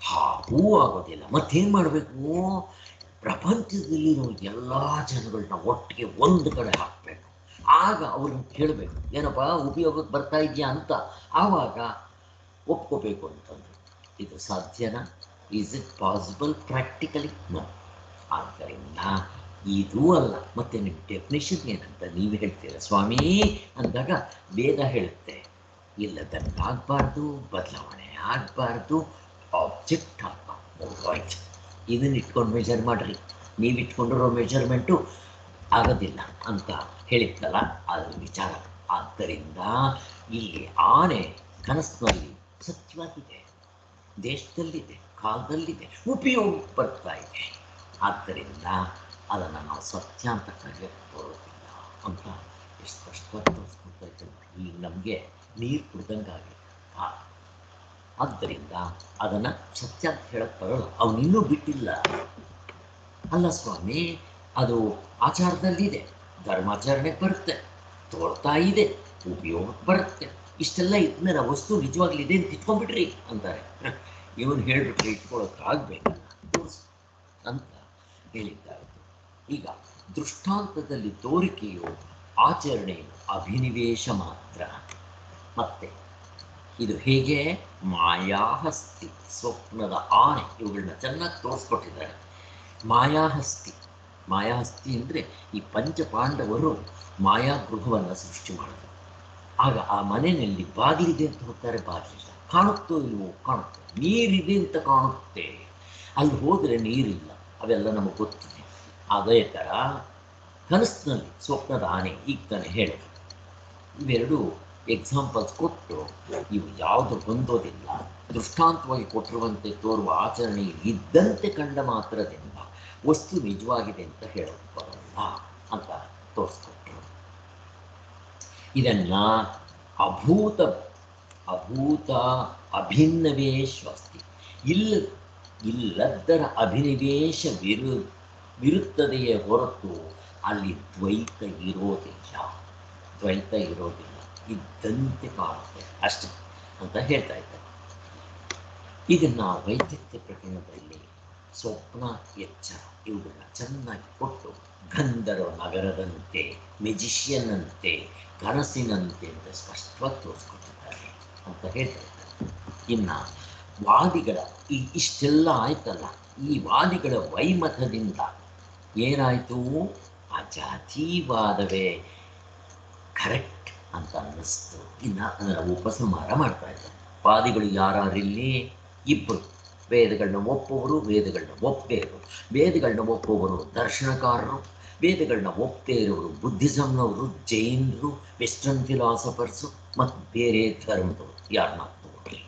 ಹಾಗೂ ಆಗೋದಿಲ್ಲ. ಮತ್ತೇನು ಮಾಡಬೇಕು? ಪ್ರಪಂಚದಲ್ಲಿರೋ ಎಲ್ಲ ಜನಗಳನ್ನ ಒಟ್ಟಿಗೆ ಒಂದು ಕಡೆ ಹಾಕಬೇಕು. ಆಗ ಅವ್ರನ್ನ ಕೇಳಬೇಕು, ಏನಪ್ಪ ಉಪಯೋಗಕ್ಕೆ ಬರ್ತಾ ಇದೆಯಾ ಅಂತ. ಆವಾಗ ಒಪ್ಕೋಬೇಕು ಅಂತಂದು. ಇದು ಸಾಧ್ಯನಾ? Is it possible practically? No. ಆದ್ದರಿಂದ ಇದೂ ಅಲ್ಲ. ಮತ್ತೆ ನಿಮ್ಮ ಡೆಫಿನೇಷನ್ ಏನಂತ ನೀವು ಹೇಳ್ತೀರಾ ಸ್ವಾಮಿ ಅಂದಾಗ ವೇದ ಹೇಳುತ್ತೆ, ಇಲ್ಲದನ್ನಾಗಬಾರ್ದು, ಬದಲಾವಣೆ ಆಗಬಾರ್ದು, ಆಬ್ಜೆಕ್ಟ್ ಆಗಬಾರ್ದು. ರೈಟ್. ಇದನ್ನ ಇಟ್ಕೊಂಡು ಮೆಜರ್ ಮಾಡಿರಿ, ನೀವು ಇಟ್ಕೊಂಡಿರೋ ಮೆಜರ್ಮೆಂಟು ಆಗೋದಿಲ್ಲ ಅಂತ ಹೇಳಿದ್ದಲ್ಲ, ಅದು ವಿಚಾರ. ಆದ್ದರಿಂದ ಇಲ್ಲಿ ಆನೆ ಕನಸಿನಲ್ಲಿ ಸತ್ಯವಾಗಿದೆ, ದೇಶದಲ್ಲಿದೆ, ಕಾಲದಲ್ಲಿದೆ, ಉಪಯೋಗ ಬರ್ತಾ ಇದೆ. ಆದ್ದರಿಂದ ಅದನ್ನು ನಾವು ಸತ್ಯ ಅಂತ ಕರೆಯೋಕ್ಕೆ ಬರೋದಿಲ್ಲ ಅಂತ ಎಷ್ಟು ಸ್ಪಷ್ಟವಾಗಿ ತೋರಿಸ್ಕೊಡ್ತಾ ಇದ್ದೇನೆ. ಈಗ ನಮಗೆ ನೀರು ಕುಡ್ದಂಗಾಗಿ. ಆದ್ದರಿಂದ ಅದನ್ನು ಸತ್ಯ ಅಂತ ಹೇಳಕ್ಕೆ ಬರೋಲ್ಲ. ಅವನಿನ್ನೂ ಬಿಟ್ಟಿಲ್ಲ. ಅಲ್ಲ ಸ್ವಾಮಿ, ಅದು ಆಚಾರದಲ್ಲಿದೆ, ಧರ್ಮಾಚರಣೆಗೆ ಬರುತ್ತೆ, ತೋರ್ತಾ ಇದೆ, ಉಪಯೋಗಕ್ಕೆ ಬರುತ್ತೆ, ಇಷ್ಟೆಲ್ಲ ಇದ್ಮೇಲೆ ವಸ್ತು ನಿಜವಾಗ್ಲಿದೆ ಅಂತ ಇಟ್ಕೊಂಡ್ಬಿಟ್ರಿ ಅಂತಾರೆ. ಇವನು ಹೇಳ್ಬಿಟ್ರೆ ಇಟ್ಕೊಳ್ಳೋಕ್ಕಾಗಬೇಕಲ್ಲ ಅಂತ ಹೇಳಿದ್ದಾಯಿತು. ಈಗ ದೃಷ್ಟಾಂತದಲ್ಲಿ ತೋರಿಕೆಯು ಆಚರಣೆಯು ಅಭಿನಿವೇಶ ಮಾತ್ರ. ಮತ್ತೆ ಇದು ಹೇಗೆ? ಮಾಯಾಹಸ್ತಿ, ಸ್ವಪ್ನದ ಆನೆ, ಇವುಗಳನ್ನ ಚೆನ್ನಾಗಿ ತೋರಿಸ್ಕೊಟ್ಟಿದ್ದಾರೆ. ಮಾಯಾಹಸ್ತಿ, ಮಾಯಾಹಸ್ತಿ ಅಂದರೆ ಈ ಪಂಚಪಾಂಡವರು ಮಾಯಾಗೃಹವನ್ನು ಸೃಷ್ಟಿ ಮಾಡಿದ್ರು. ಆಗ ಆ ಮನೆಯಲ್ಲಿ ಬಾಗಿಲಿದೆ ಅಂತ ಹೋಗ್ತಾರೆ, ಬಾಗಿಲಿಲ್ಲ. ಕಾಣುತ್ತೋ ಇಲ್ವೋ? ಕಾಣುತ್ತೆ. ನೀರಿದೆ ಅಂತ ಕಾಣುತ್ತೆ, ಅಲ್ಲಿ ಹೋದರೆ ನೀರಿಲ್ಲ. ಅವೆಲ್ಲ ನಮಗೆ ಗೊತ್ತಿದೆ. ಅದೇ ಥರ ಕನಸಿನಲ್ಲಿ ಸ್ವಪ್ನದ ಆನೆ ಈಗ ತಾನೇ ಹೇಳಿದ್ರು. ಇವೆರಡು ಎಕ್ಸಾಂಪಲ್ಸ್ ಕೊಟ್ಟು ಇವು ಯಾವುದು ಹೊಂದೋದಿಲ್ಲ. ದೃಷ್ಟಾಂತವಾಗಿ ಕೊಟ್ಟಿರುವಂತೆ ತೋರುವ ಆಚರಣೆ ಇದ್ದಂತೆ ಕಂಡ ಮಾತ್ರದಿಂದ ವಸ್ತು ನಿಜವಾಗಿದೆ ಅಂತ ಹೇಳೋಕ್ಕೆ ಬರೋಲ್ಲ ಅಂತ ತೋರಿಸ್ಕೊಟ್ರು. ಇದನ್ನು ಅಭೂತ ಅಭೂತ ಅಭಿನವೇಶ್ವಸ್ತಿ, ಇಲ್ಲದ್ದರ ಅಭಿನಿವೇಶ ವಿರುತ್ತದೆಯೇ ಹೊರತು ಅಲ್ಲಿ ದ್ವೈತ ಇರೋದಿಲ್ಲ. ದ್ವೈತ ಇರೋದಿಲ್ಲ, ಇದ್ದಂತೆ ಕಾಣುತ್ತೆ ಅಷ್ಟೇ ಅಂತ ಹೇಳ್ತಾ ಇದ್ದಾರೆ. ಇದನ್ನು ವೈದ್ಯಕೀಯ ಪ್ರಕರಣದಲ್ಲಿ ಸ್ವಪ್ನ, ಎಚ್ಚರ ಇವುಗಳನ್ನ ಚೆನ್ನಾಗಿ ಕೊಟ್ಟು ಗಂಧರ್ವ ನಗರದಂತೆ, ಮೆಜಿಷಿಯನ್ ಅಂತೆ, ಕನಸಿನಂತೆ ಅಂತ ಸ್ಪಷ್ಟವಾಗಿ ತೋರಿಸ್ಕೊಟ್ಟಿದ್ದಾರೆ ಅಂತ ಹೇಳ್ತಾ ಇದ್ದಾರೆ. ಇನ್ನು ವಾದಿಗಳ ಇಷ್ಟೆಲ್ಲ ಆಯ್ತಲ್ಲ, ಈ ವಾದಿಗಳ ವೈಮತದಿಂದ ಏನಾಯಿತು? ಆ ಜಾತಿವಾದವೇ ಕರೆಕ್ಟ್ ಅಂತ ಅನ್ನಿಸ್ತು. ಇನ್ನು ಅದರ ಉಪಸಂಹಾರ ಮಾಡ್ತಾ ಇದ್ದಾರೆ. ವಾದಿಗಳು ಯಾರಿಲ್ಲಿ? ಇಬ್ಬರು. ವೇದಗಳನ್ನ ಒಪ್ಪುವವರು, ವೇದಗಳನ್ನ ಒಪ್ಪದೇ ಇರೋರು. ವೇದಗಳನ್ನ ಒಪ್ಪುವವರು ದರ್ಶನಕಾರರು, ವೇದಗಳನ್ನ ಒಪ್ಪದೇ ಇರೋರು ಬುದ್ಧಿಸಮ್ನವರು, ಜೈನರು, ವೆಸ್ಟರ್ನ್ ಫಿಲಾಸಫರ್ಸು ಮತ್ತು ಬೇರೆ ಧರ್ಮದವರು. ಯಾರನ್ನ ತಗೊಳ್ಳಿ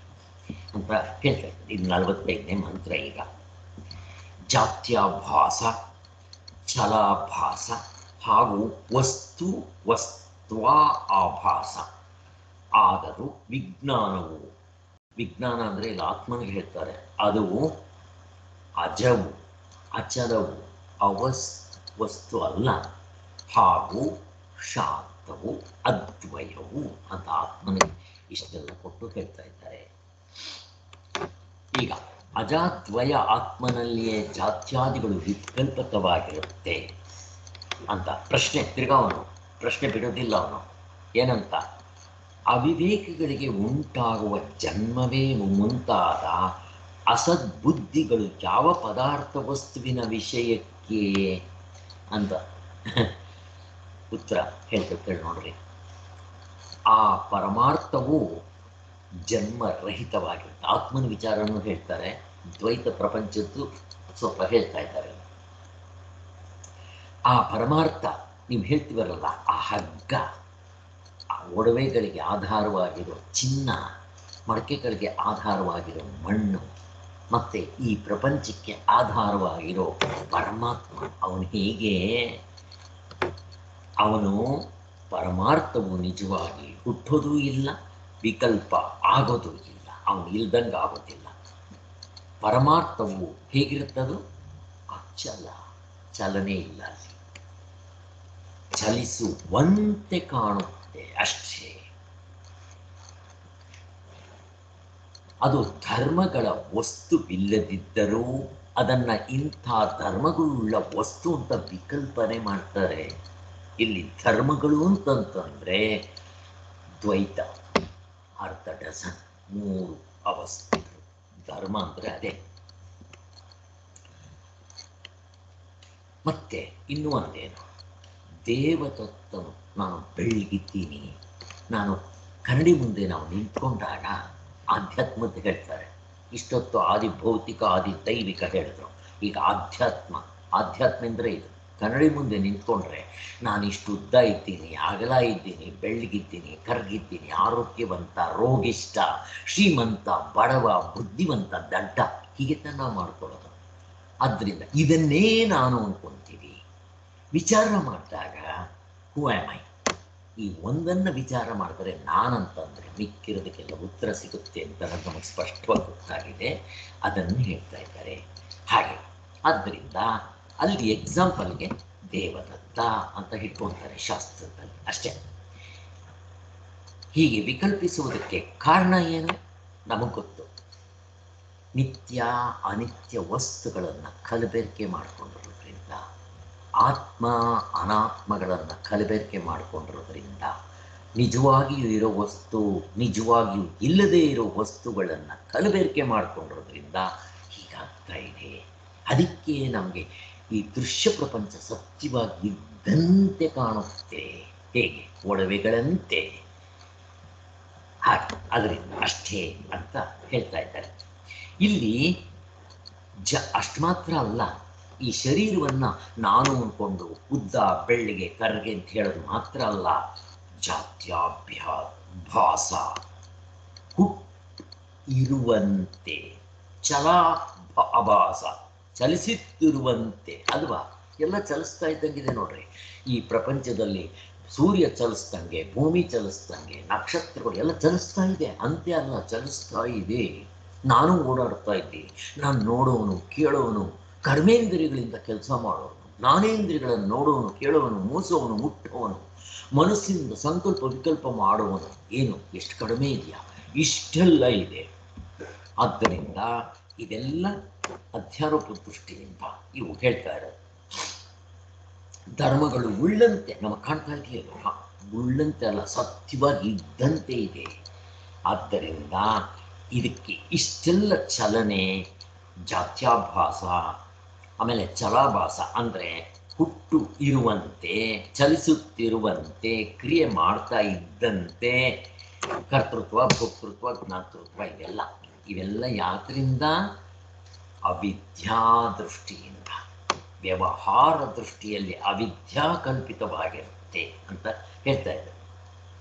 ಅಂತ ಹೇಳ್ತಾ ಇದ್ದಾರೆ. ಇದು 45ನೇ ಮಂತ್ರ. ಈಗ ಜಾತ್ಯಾಭಾಸ, ಛಲಾಭಾಸ ಹಾಗೂ ವಸ್ತು ವಸ್ತ್ವಾ ಆಭಾಸ ಆದರೂ ವಿಜ್ಞಾನವು, ವಿಜ್ಞಾನ ಅಂದರೆ ಇಲ್ಲಿ ಆತ್ಮನಿಗೆ ಹೇಳ್ತಾರೆ, ಅದು ಅಜವು, ಅಚಲವು, ವಸ್ತು ಅಲ್ಲ, ಹಾಗೂ ಶಾಂತವು, ಅದ್ವಯವು ಅಂತ ಆತ್ಮನಿಗೆ ಇಷ್ಟೆಲ್ಲ ಕೊಟ್ಟು ಹೇಳ್ತಾ ಇದ್ದಾರೆ. ಈಗ ಅಜಾದ್ವಯ ಆತ್ಮನಲ್ಲಿಯೇ ಜಾತ್ಯಾದಿಗಳು ವಿಕಲ್ಪಕವಾಗಿರುತ್ತೆ ಅಂತ ಪ್ರಶ್ನೆ. ತಿರ್ಗಾ ಅವನು ಪ್ರಶ್ನೆ ಬಿಡೋದಿಲ್ಲ. ಅವನು ಏನಂತ? ಅವಿವೇಕಿಗಳಿಗೆ ಉಂಟಾಗುವ ಜನ್ಮವೇ ಮುಂತಾದ ಅಸದ್ಬುದ್ಧಿಗಳು ಯಾವ ಪದಾರ್ಥ ವಸ್ತುವಿನ ವಿಷಯಕ್ಕೆ ಅಂತ ಉತ್ತರ ಹೇಳ್ತಾರೆ ನೋಡ್ರಿ. ಆ ಪರಮಾರ್ಥವು ಜನ್ಮರಹಿತವಾಗಿರುತ್ತೆ. ಆತ್ಮನ ವಿಚಾರನೂ ಹೇಳ್ತಾರೆ, ದ್ವೈತ ಪ್ರಪಂಚದ್ದು ಸ್ವಲ್ಪ ಹೇಳ್ತಾ ಇದ್ದಾರೆ. ಆ ಪರಮಾರ್ಥ ನೀವು ಹೇಳ್ತೀವರಲ್ಲ, ಆ ಹಗ್ಗ, ಆ ಒಡವೆಗಳಿಗೆ ಆಧಾರವಾಗಿರೋ ಚಿನ್ನ, ಮಡಕೆಗಳಿಗೆ ಆಧಾರವಾಗಿರೋ ಮಣ್ಣು, ಮತ್ತು ಈ ಪ್ರಪಂಚಕ್ಕೆ ಆಧಾರವಾಗಿರೋ ಪರಮಾತ್ಮ, ಅವನು ಹೇಗೆ? ಅವನು ಪರಮಾರ್ಥವು ನಿಜವಾಗಿ ಹುಟ್ಟೋದೂ ಇಲ್ಲ, ವಿಕಲ್ಪ ಆಗೋದೂ ಇಲ್ಲ, ಅವನು ಇಲ್ದಂಗೆ ಆಗೋದಿಲ್ಲ. ಪರಮಾರ್ಥವು ಹೇಗಿರುತ್ತದು? ಅಚಲ, ಚಲನೆ ಇಲ್ಲ, ಅಲ್ಲಿ ಚಲಿಸುವಂತೆ ಕಾಣುತ್ತೆ ಅಷ್ಟೇ. ಅದು ಧರ್ಮಗಳ ವಸ್ತುವಿಲ್ಲದಿದ್ದರೂ ಅದನ್ನು ಇಂಥ ಧರ್ಮಗಳುಳ್ಳ ವಸ್ತು ಅಂತ ವಿಕಲ್ಪನೆ ಮಾಡ್ತಾರೆ. ಇಲ್ಲಿ ಧರ್ಮಗಳು ಅಂತಂತಂದ್ರೆ ದ್ವೈತ, ಅರ್ಧ ಡಜನ್, 3 ಅವಸ್ಥೆ. ಧರ್ಮ ಅಂದ್ರೆ ಅದೇ. ಮತ್ತೆ ಇನ್ನೂ ಒಂದೇನು, ದೇವತತ್ವನು ನಾನು ಬೆಳಗಿದ್ದೀನಿ. ನಾನು ಕನ್ನಡಿ ಮುಂದೆ ನಾವು ನಿಂತ್ಕೊಂಡಾಗ ಆಧ್ಯಾತ್ಮದ ಹೇಳ್ತಾರೆ. ಇಷ್ಟೊತ್ತು ಆದಿ ಭೌತಿಕ ಆದಿ ದೈವಿಕ ಹೇಳಿದ್ರು. ಈಗ ಆಧ್ಯಾತ್ಮ ಅಂದರೆ ಇದು. ಕನ್ನಡಿ ಮುಂದೆ ನಿಂತ್ಕೊಂಡ್ರೆ ನಾನು ಇಷ್ಟು ಉದ್ದ ಇದ್ದೀನಿ, ಅಗಲ ಇದ್ದೀನಿ, ಬೆಳ್ಳಗಿದ್ದೀನಿ, ಕರ್ಗಿದ್ದೀನಿ, ಆರೋಗ್ಯವಂತ, ರೋಗಿಷ್ಠ, ಶ್ರೀಮಂತ, ಬಡವ, ಬುದ್ಧಿವಂತ, ದಡ್ಡ, ಹೀಗೆ ನಾವು ಮಾಡ್ಕೊಳ್ಳೋದು. ಆದ್ದರಿಂದ ಇದನ್ನೇ ನಾನು ಅನ್ಕೊಂತೀವಿ. ವಿಚಾರ ಮಾಡಿದಾಗ ಹೂ ಆಮ್ ಐ, ಈ ಒಂದನ್ನು ವಿಚಾರ ಮಾಡಿದ್ರೆ ನಾನಂತಂದರೆ ಮಿಕ್ಕಿರೋದಕ್ಕೆಲ್ಲ ಉತ್ತರ ಸಿಗುತ್ತೆ ಅಂತ ನಮಗೆ ಸ್ಪಷ್ಟವಾಗಿ ಗೊತ್ತಾಗಿದೆ. ಅದನ್ನು ಹೇಳ್ತಾ ಇದ್ದಾರೆ ಹಾಗೆ. ಆದ್ದರಿಂದ ಅಲ್ಲಿ ಎಕ್ಸಾಂಪಲ್ಗೆ ದೇವದತ್ತ ಅಂತ ಇಟ್ಕೊಳ್ತಾರೆ ಶಾಸ್ತ್ರದಲ್ಲಿ ಅಷ್ಟೇ. ಹೀಗೆ ವಿಕಲ್ಪಿಸುವುದಕ್ಕೆ ಕಾರಣ ಏನು ನಮಗೆ ಗೊತ್ತು. ನಿತ್ಯ ಅನಿತ್ಯ ವಸ್ತುಗಳನ್ನು ಕಲಬೆರಕೆ ಮಾಡಿಕೊಂಡಿರೋದ್ರಿಂದ, ಆತ್ಮ ಅನಾತ್ಮಗಳನ್ನು ಕಲಬೆರಕೆ ಮಾಡಿಕೊಂಡಿರೋದ್ರಿಂದ, ನಿಜವಾಗಿಯೂ ಇರೋ ವಸ್ತು ನಿಜವಾಗಿಯೂ ಇಲ್ಲದೇ ಇರೋ ವಸ್ತುಗಳನ್ನು ಕಲಬೆರಕೆ ಮಾಡಿಕೊಂಡಿರೋದ್ರಿಂದ ಹೀಗಾಗ್ತಾ ಇದೆ. ಅದಕ್ಕೆ ನಮಗೆ ಈ ದೃಶ್ಯ ಪ್ರಪಂಚ ಸತ್ಯವಾಗಿ ಇದ್ದಂತೆ ಕಾಣುತ್ತೆ, ಹೇಗೆ ಒಡವೆಗಳಂತೆ. ಹಾಗೆ ಅದರಿಂದ ಅಷ್ಟೇ ಅಂತ ಹೇಳ್ತಾ ಇದ್ದಾರೆ ಇಲ್ಲಿ. ಅಷ್ಟು ಮಾತ್ರ ಅಲ್ಲ, ಈ ಶರೀರವನ್ನು ನಾನು ಅಂದ್ಕೊಂಡು ಉದ್ದ ಬೆಳ್ಳಿಗೆ ಕರ್ಗೆ ಅಂತ ಹೇಳೋದು ಮಾತ್ರ ಅಲ್ಲ, ಜಾತ್ಯಾಭ್ಯಾಸ ಇರುವಂತೆ, ಆಭಾಸ ಚಲಿಸುತ್ತಿರುವಂತೆ ಅಲ್ವಾ. ಎಲ್ಲ ಚಲಿಸ್ತಾ ಇದ್ದಂಗಿದೆ ನೋಡ್ರಿ ಈ ಪ್ರಪಂಚದಲ್ಲಿ. ಸೂರ್ಯ ಚಲಿಸ್ದಂಗೆ, ಭೂಮಿ ಚಲಿಸ್ದಂಗೆ, ನಕ್ಷತ್ರಗಳು ಎಲ್ಲ ಚಲಿಸ್ತಾ ಇದೆ. ಅಂತೆ ಅಲ್ಲ, ಚಲಿಸ್ತಾ ಇದೆ. ನಾನು ಓಡಾಡ್ತಾ ಇದ್ದೀನಿ. ನಾನು ನೋಡೋನು, ಕೇಳೋನು, ಕರ್ಮೇಂದ್ರಿಯಗಳಿಂದ ಕೆಲಸ ಮಾಡೋನು, ಜ್ಞಾನೇಂದ್ರಿಯಗಳನ್ನು ನೋಡೋನು, ಕೇಳೋನು, ಮೂಸೋವನು, ಮುಟ್ಟೋವನು, ಮನಸ್ಸಿನಿಂದ ಸಂಕಲ್ಪ ವಿಕಲ್ಪ ಮಾಡುವನು. ಏನು ಎಷ್ಟು ಕಡಿಮೆ ಇದೆಯಾ, ಇಷ್ಟೆಲ್ಲ ಇದೆ. ಆದ್ದರಿಂದ ಇದೆಲ್ಲ ಅಧ್ಯಾರೋಪ ದೃಷ್ಟಿಯಿಂದ ಇವು ಹೇಳ್ತಾ ಇರೋದು. ಧರ್ಮಗಳು ಉಳ್ಳಂತೆ ನಮಗೆ ಕಾಣ್ತಾ ಇದೆಯಲ್ಲ, ಉಳ್ಳಂತೆ ಅಲ್ಲ, ಸತ್ಯವಾಗಿ ಇದ್ದಂತೆ ಇದೆ. ಆದ್ದರಿಂದ ಇದಕ್ಕೆ ಇಷ್ಟೆಲ್ಲ ಚಲನೆ, ಜಾತ್ಯಾಭಾಸ, ಆಮೇಲೆ ಚಲಾಭಾಸ ಅಂದರೆ ಹುಟ್ಟು ಇರುವಂತೆ, ಚಲಿಸುತ್ತಿರುವಂತೆ, ಕ್ರಿಯೆ ಮಾಡ್ತಾ ಇದ್ದಂತೆ, ಕರ್ತೃತ್ವ, ಭೋಕ್ತೃತ್ವ, ಜ್ಞಾತೃತ್ವ, ಇವೆಲ್ಲ ಯಾತ್ರಿಂದ ಅವಿದ್ಯಾ ದೃಷ್ಟಿಯಿಂದ, ವ್ಯವಹಾರ ದೃಷ್ಟಿಯಲ್ಲಿ ಅವಿದ್ಯಾ ಕಲ್ಪಿತವಾಗಿರುತ್ತೆ ಅಂತ ಹೇಳ್ತಾ ಇದ್ದಾರೆ.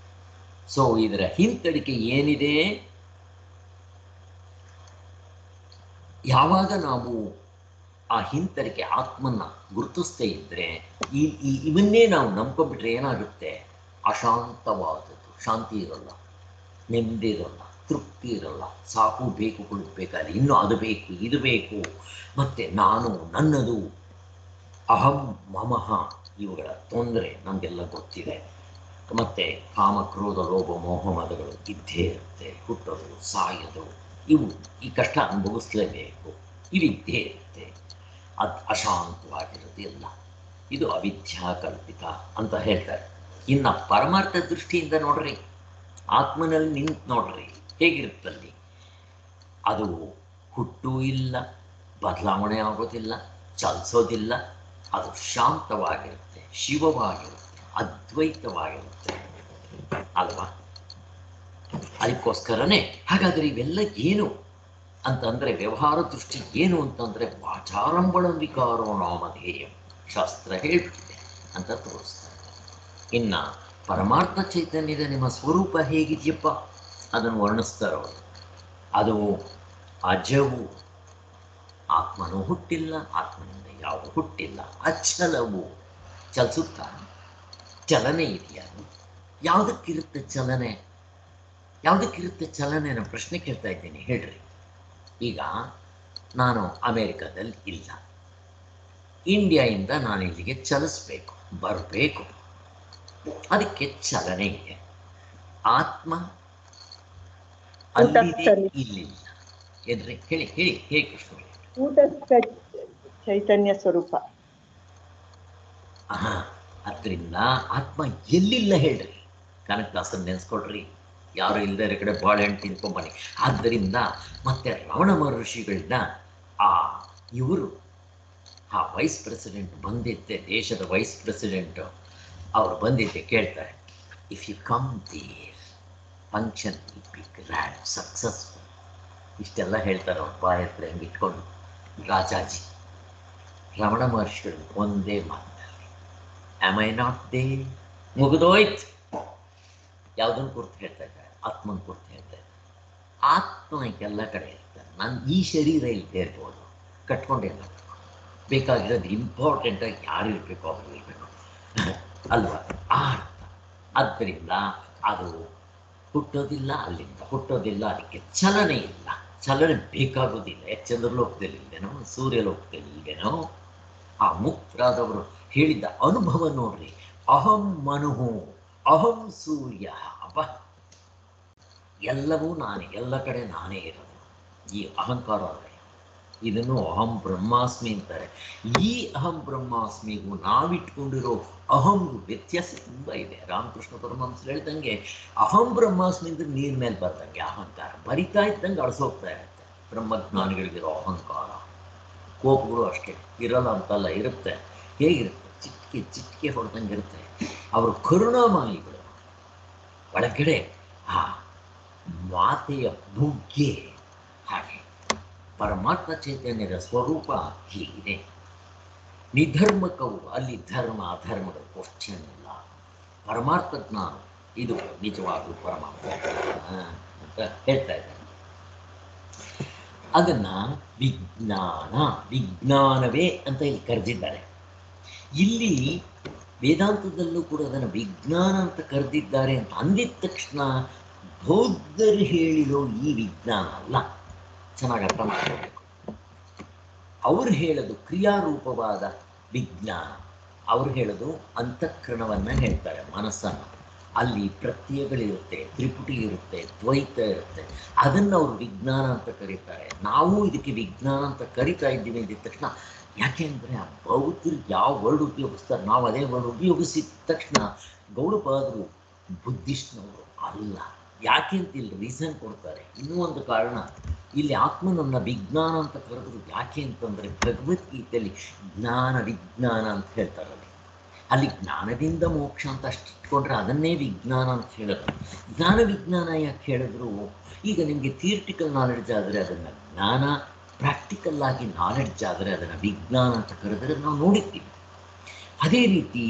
ಸೊ ಇದರ ಹಿಂತಡಿಕೆ ಏನಿದೆ, ಯಾವಾಗ ನಾವು ಆ ಹಿಂತಡಿಕೆ ಆತ್ಮನ್ನ ಗುರುತಿಸ್ತೇ ಇದ್ರೆ, ಇವನ್ನೇ ನಾವು ನಂಬ್ಕೊಂಡ್ಬಿಟ್ರೆ ಏನಾಗುತ್ತೆ, ಅಶಾಂತವಾದದ್ದು, ಶಾಂತಿ ಇರಲ್ಲ, ನೆಮ್ಮದಿ ಇರಲ್ಲ, ತೃಪ್ತಿ ಇರಲ್ಲ, ಸಾಕು ಬೇಕುಗಳು ಬೇಕಾದ್ರೆ ಇನ್ನೂ ಅದು ಬೇಕು, ಇದು ಬೇಕು, ಮತ್ತೆ ನಾನು, ನನ್ನದು, ಅಹಂ ಮಮಃ, ಇವುಗಳ ತೊಂದರೆ ನಮಗೆಲ್ಲ ಗೊತ್ತಿದೆ. ಮತ್ತೆ ಕಾಮ ಕ್ರೋಧ ಲೋಭ ಮೋಹ ಮದಗಳು ಇದ್ದೇ ಇರುತ್ತೆ. ಹುಟ್ಟೋದು, ಸಾಯೋದು, ಇವು ಈ ಕಷ್ಟ ಅನುಭವಿಸ್ಲೇಬೇಕು, ಇವಿದ್ದೇ ಇರುತ್ತೆ. ಅದು ಅಶಾಂತವಾಗಿರೋದು ಎಲ್ಲ, ಇದು ಅವಿದ್ಯಾ ಕಲ್ಪಿತ ಅಂತ ಹೇಳ್ತಾರೆ. ಇನ್ನು ಪರಮಾರ್ಥ ದೃಷ್ಟಿಯಿಂದ ನೋಡ್ರಿ, ಆತ್ಮನಲ್ಲಿ ನಿಂತು ನೋಡ್ರಿ ಹೇಗಿರುತ್ತಲ್ಲಿ. ಅದು ಹುಟ್ಟು ಇಲ್ಲ, ಬದಲಾವಣೆ ಆಗೋದಿಲ್ಲ, ಚಲಿಸೋದಿಲ್ಲ, ಅದು ಶಾಂತವಾಗಿರುತ್ತೆ, ಶಿವವಾಗಿರುತ್ತೆ, ಅದ್ವೈತವಾಗಿರುತ್ತೆ ಅಲ್ವಾ. ಅದಕ್ಕೋಸ್ಕರನೇ ಹಾಗಾದರೆ ಇವೆಲ್ಲ ಏನು ಅಂತಂದರೆ, ವ್ಯವಹಾರ ದೃಷ್ಟಿ ಏನು ಅಂತಂದರೆ, ವಾಚಾರಂಭಣ ವಿಕಾರೋ ನಾಮಧೇಯ ಶಾಸ್ತ್ರ ಹೇಳ್ತಿದೆ ಅಂತ ತೋರಿಸ್ತಾರೆ. ಇನ್ನು ಪರಮಾರ್ಥ ಚೈತನ್ಯದ ನಿಮ್ಮ ಸ್ವರೂಪ ಹೇಗಿದೆಯಪ್ಪ ಅದನ್ನು ವರ್ಣಿಸ್ತಾರವರು. ಅದು ಅಜವು, ಆತ್ಮನೂ ಹುಟ್ಟಿಲ್ಲ, ಆತ್ಮನಿಂದ ಯಾವುದು ಹುಟ್ಟಿಲ್ಲ, ಅಚಲವು, ಚಲಿಸುತ್ತಾ, ಚಲನೆ ಇದೆಯಾ, ಯಾವುದಕ್ಕಿರುತ್ತೆ ಚಲನೆ, ಯಾವುದಕ್ಕಿರುತ್ತೆ ಚಲನೆ? ನಾನು ಪ್ರಶ್ನೆ ಕೇಳ್ತಾ ಇದ್ದೀನಿ, ಹೇಳ್ರಿ. ಈಗ ನಾನು ಅಮೇರಿಕಾದಲ್ಲಿ ಇಲ್ಲ, ಇಂಡಿಯಾದಿಂದ ನಾನು ಇಲ್ಲಿಗೆ ಚಲಿಸ್ಬೇಕು, ಬರಬೇಕು, ಅದಕ್ಕೆ ಚಲನೆ ಇದೆ. ಆತ್ಮ ಅಲ್ಲಿದೆ, ಇಲ್ಲಿಲ್ಲ. ಏನ್ರಿ ಹೇಳಿ ಹೇಳಿ ಹೇಳಿ ಕೃಷ್ಣ.
ಚೈತನ್ಯ ಸ್ವರೂಪ.
ಅದರಿಂದ ಆತ್ಮ ಎಲ್ಲಿಲ್ಲ ಹೇಳ್ರಿ, ಕನಕದಾಸನ್ ನೆನೆಸ್ಕೊಳ್ರಿ, ಯಾರು ಇಲ್ಲದೆ ಕಡೆ ಬಾಳೆಹಣ್ಣು ತಿನ್ಕೊಂಬನ್ನಿ. ಆದ್ದರಿಂದ ಮತ್ತೆ ರಮಣ ಮಹರ್ಷಿಗಳನ್ನ ಆ ಇವರು ಆ ವೈಸ್ ಪ್ರೆಸಿಡೆಂಟ್ ಬಂದಿದ್ದೆ, ದೇಶದ ವೈಸ್ ಪ್ರೆಸಿಡೆಂಟು ಅವರು ಬಂದಿದ್ದೆ ಕೇಳ್ತಾರೆ, if you come there function will be grand successful. ಇಷ್ಟೆಲ್ಲ ಹೇಳ್ತಾರೆ ಅವ್ರ ಬಾಯ ಹತ್ರ ಹೆಂಗೆ ಇಟ್ಕೊಂಡು ರಾಜಾಜಿ. ರಮಣ ಮಹರ್ಷಿಗಳು ಒಂದೇ ಮಾತಿನಲ್ಲಿ ಆಮ್ ಐ ನಾಟ್ ದೇ, ಮುಗಿದೋಯ್ತು. ಯಾವುದನ್ನು ಕುರಿತು ಹೇಳ್ತಾ ಇದ್ದಾರೆ? ಆತ್ಮನ ಕುರಿತು ಹೇಳ್ತಾ ಇದ್ದಾರೆ. ಆತ್ಮ ಎಲ್ಲ ಕಡೆ ಇರ್ತಾರೆ. ನಾನು ಈ ಶರೀರ ಇಲ್ಲದೆ ಇರ್ಬೋದು, ಕಟ್ಕೊಂಡೇಲ್ಲ ಬೇಕಾಗಿರೋದು ಇಂಪಾರ್ಟೆಂಟಾಗಿ ಯಾರು ಇರಬೇಕು ಅವ್ರು ಇರಬೇಕು ಅಲ್ವಾ, ಆ ಅರ್ಥ. ಆದ್ದರಿಂದ ಅದು ಹುಟ್ಟೋದಿಲ್ಲ, ಅಲ್ಲಿಂದ ಹುಟ್ಟೋದಿಲ್ಲ, ಅದಕ್ಕೆ ಚಲನೆ ಇಲ್ಲ, ಚಲನೆ ಬೇಕಾಗೋದಿಲ್ಲ. ಚಂದ್ರಲೋಕದಲ್ಲಿಲ್ವೇನೋ, ಸೂರ್ಯಲೋಕದಲ್ಲಿಲ್ವೇನೋ, ಆ ಮುಕ್ತರಾದವರು ಹೇಳಿದ್ದ ಅನುಭವ ನೋಡ್ರಿ. ಅಹಂ ಮನುಹು ಅಹಂ ಸೂರ್ಯ. ಅಪ್ಪ, ಎಲ್ಲವೂ ನಾನೇ, ಎಲ್ಲ ಕಡೆ ನಾನೇ ಇರೋದು. ಈ ಅಹಂಕಾರ ಅಲ್ಲ, ಇದನ್ನು ಅಹಂ ಬ್ರಹ್ಮಾಸ್ಮಿ ಅಂತಾರೆ. ಈ ಅಹಂ ಬ್ರಹ್ಮಾಸ್ಮಿಗೂ ನಾವಿಟ್ಕೊಂಡಿರೋ ಅಹಂಗೂ ವ್ಯತ್ಯಾಸ ತುಂಬ ಇದೆ. ರಾಮಕೃಷ್ಣ ಪರಮಹಂಸರು ಹೇಳ್ದಂಗೆ ಅಹಂ ಬ್ರಹ್ಮಾಸ್ಮಿ ಅಂದ್ರೆ ನೀರ್ ಮೇಲೆ ಬರ್ದಂಗೆ ಅಹಂಕಾರ ಬರಿತಾ ಇದ್ದಂಗೆ ಅಳಿಸೋಗ್ತಾ ಇರುತ್ತೆ. ಬ್ರಹ್ಮಜ್ಞಾನಿಗಳಿಗಿರೋ ಅಹಂಕಾರ, ಕೋಪಗಳು ಅಷ್ಟೇ ಇರಲ್ಲ ಅಂತಲ್ಲ, ಇರುತ್ತೆ. ಹೇಗಿರುತ್ತೆ? ಚಿಟಿಕೆ ಚಿಟಿಕೆ ಹೊಡೆದಂಗೆ ಇರುತ್ತೆ. ಅವರು ಕರುಣಾಮಯಿಗಳು. ಒಳಗಡೆ ಆ ಮಾತೆಯ ಬುಗ್ಗೆ ಹಾಗೆ. ಪರಮಾತ್ಮ ಚೈತನ್ಯದ ಸ್ವರೂಪ ಹೀಗಿದೆ. ನಿಧರ್ಮಕವು, ಅಲ್ಲಿ ಧರ್ಮ ಅಧರ್ಮದ ಕ್ವಶ್ಚನ್ ಇಲ್ಲ. ಪರಮಾರ್ಥ ಜ್ಞಾನ ಇದು ನಿಜವಾಗ್ಲೂ ಪರಮಾರ್ಥ ಅಂತ ಹೇಳ್ತಾ ಇದ್ದಾರೆ. ಅದನ್ನ ವಿಜ್ಞಾನ, ವಿಜ್ಞಾನವೇ ಅಂತ ಇಲ್ಲಿ ಕರೆದಿದ್ದಾರೆ. ಇಲ್ಲಿ ವೇದಾಂತದಲ್ಲೂ ಕೂಡ ಅದನ್ನು ವಿಜ್ಞಾನ ಅಂತ ಕರೆದಿದ್ದಾರೆ ಅಂತ ಅಂದಿದ ತಕ್ಷಣ ಬೌದ್ಧರು ಹೇಳಿರೋ ಈ ವಿಜ್ಞಾನ ಅಲ್ಲ. ಚೆನ್ನಾಗಿ ಅರ್ಥ ಮಾಡ್ಕೋಬೇಕು. ಅವ್ರು ಹೇಳೋದು ಕ್ರಿಯಾರೂಪವಾದ ವಿಜ್ಞಾನ. ಅವ್ರು ಹೇಳೋದು ಅಂತಃಕರಣವನ್ನು ಹೇಳ್ತಾರೆ, ಮನಸ್ಸನ್ನು. ಅಲ್ಲಿ ಪ್ರತ್ಯಯಗಳಿರುತ್ತೆ, ತ್ರಿಪುಟಿ ಇರುತ್ತೆ, ದ್ವೈತ ಇರುತ್ತೆ. ಅದನ್ನು ಅವರು ವಿಜ್ಞಾನ ಅಂತ ಕರೀತಾರೆ. ನಾವು ಇದಕ್ಕೆ ವಿಜ್ಞಾನ ಅಂತ ಕರಿತಾ ಇದ್ದೀವಿ ಅಂದಿದ ತಕ್ಷಣ, ಯಾಕೆಂದರೆ ಆ ಬೌದ್ಧರು ಯಾವ ವರ್ಡ್ ಉಪಯೋಗಿಸ್ತಾರೆ, ನಾವು ಅದೇ ವರ್ಡ್ ಉಪಯೋಗಿಸಿದ ತಕ್ಷಣ ಗೌಡಪಾದರು ಬುದ್ಧಿಸ್ಟ್ನವರು ಅಲ್ಲ. ಯಾಕೆ ಅಂತ ಇಲ್ಲಿ ರೀಸನ್ ಕೊಡ್ತಾರೆ. ಇನ್ನೂ ಒಂದು ಕಾರಣ, ಇಲ್ಲಿ ಆತ್ಮನನ್ನ ವಿಜ್ಞಾನ ಅಂತ ಕರೆದ್ರು ಯಾಕೆ ಅಂತಂದರೆ ಭಗವದ್ಗೀತೆಯಲ್ಲಿ ಜ್ಞಾನ ವಿಜ್ಞಾನ ಅಂತ ಹೇಳ್ತಾರೆ. ಅಲ್ಲಿ ಜ್ಞಾನದಿಂದ ಮೋಕ್ಷ ಅಂತ ಅಷ್ಟು ಇಟ್ಕೊಂಡ್ರೆ ಅದನ್ನೇ ವಿಜ್ಞಾನ ಅಂತ ಹೇಳೋದು. ಜ್ಞಾನ ವಿಜ್ಞಾನ ಯಾಕೆ ಹೇಳಿದ್ರು? ಈಗ ನಿಮಗೆ ಥಿಯರಿಟಿಕಲ್ ನಾಲೆಡ್ಜ್ ಆದರೆ ಅದನ್ನು ಜ್ಞಾನ, ಪ್ರಾಕ್ಟಿಕಲ್ ಆಗಿ ನಾಲೆಡ್ಜ್ ಆದರೆ ಅದನ್ನು ವಿಜ್ಞಾನ ಅಂತ ಕರೆದರೆ ನಾವು ನೋಡಿರ್ತೀವಿ. ಅದೇ ರೀತಿ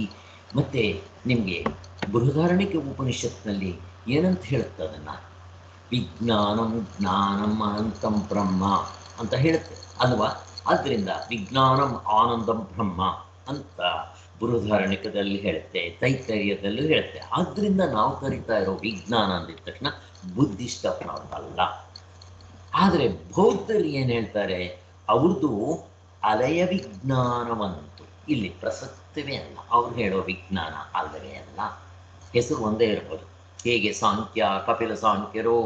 ಮತ್ತೆ ನಿಮಗೆ ಬೃಹದಾರಣ್ಯಕ ಉಪನಿಷತ್ನಲ್ಲಿ ಏನಂತ ಹೇಳುತ್ತೆ? ಅದನ್ನು ವಿಜ್ಞಾನಂ ಜ್ಞಾನಂ ಅನಂತಂ ಬ್ರಹ್ಮ ಅಂತ ಹೇಳುತ್ತೆ ಅಲ್ವಾ. ಆದ್ದರಿಂದ ವಿಜ್ಞಾನಂ ಆನಂದಂ ಬ್ರಹ್ಮ ಅಂತ ಬೃಹದಾರಣ್ಯಕದಲ್ಲಿ ಹೇಳುತ್ತೆ, ತೈತರ್ಯದಲ್ಲೂ ಹೇಳುತ್ತೆ. ಆದ್ದರಿಂದ ನಾವು ಕರಿತಾ ಇರೋ ವಿಜ್ಞಾನ ಅಂದಿದ ತಕ್ಷಣ ಬುದ್ಧಿಷ್ಟ ಅಲ್ಲ. ಆದರೆ ಬೌದ್ಧರು ಏನು ಹೇಳ್ತಾರೆ? ಅವ್ರದ್ದು ಅಲಯ ವಿಜ್ಞಾನವಂತೂ ಇಲ್ಲಿ ಪ್ರಸಕ್ತವೇ ಅಲ್ಲ. ಅವ್ರು ಹೇಳೋ ವಿಜ್ಞಾನ ಅಲ್ಲವೇ ಅಲ್ಲ. ಹೆಸರು ಒಂದೇ ಇರ್ಬೋದು. ಹೇಗೆ ಸಾಂಖ್ಯ, ಕಪಿಲ ಸಾಂಖ್ಯರು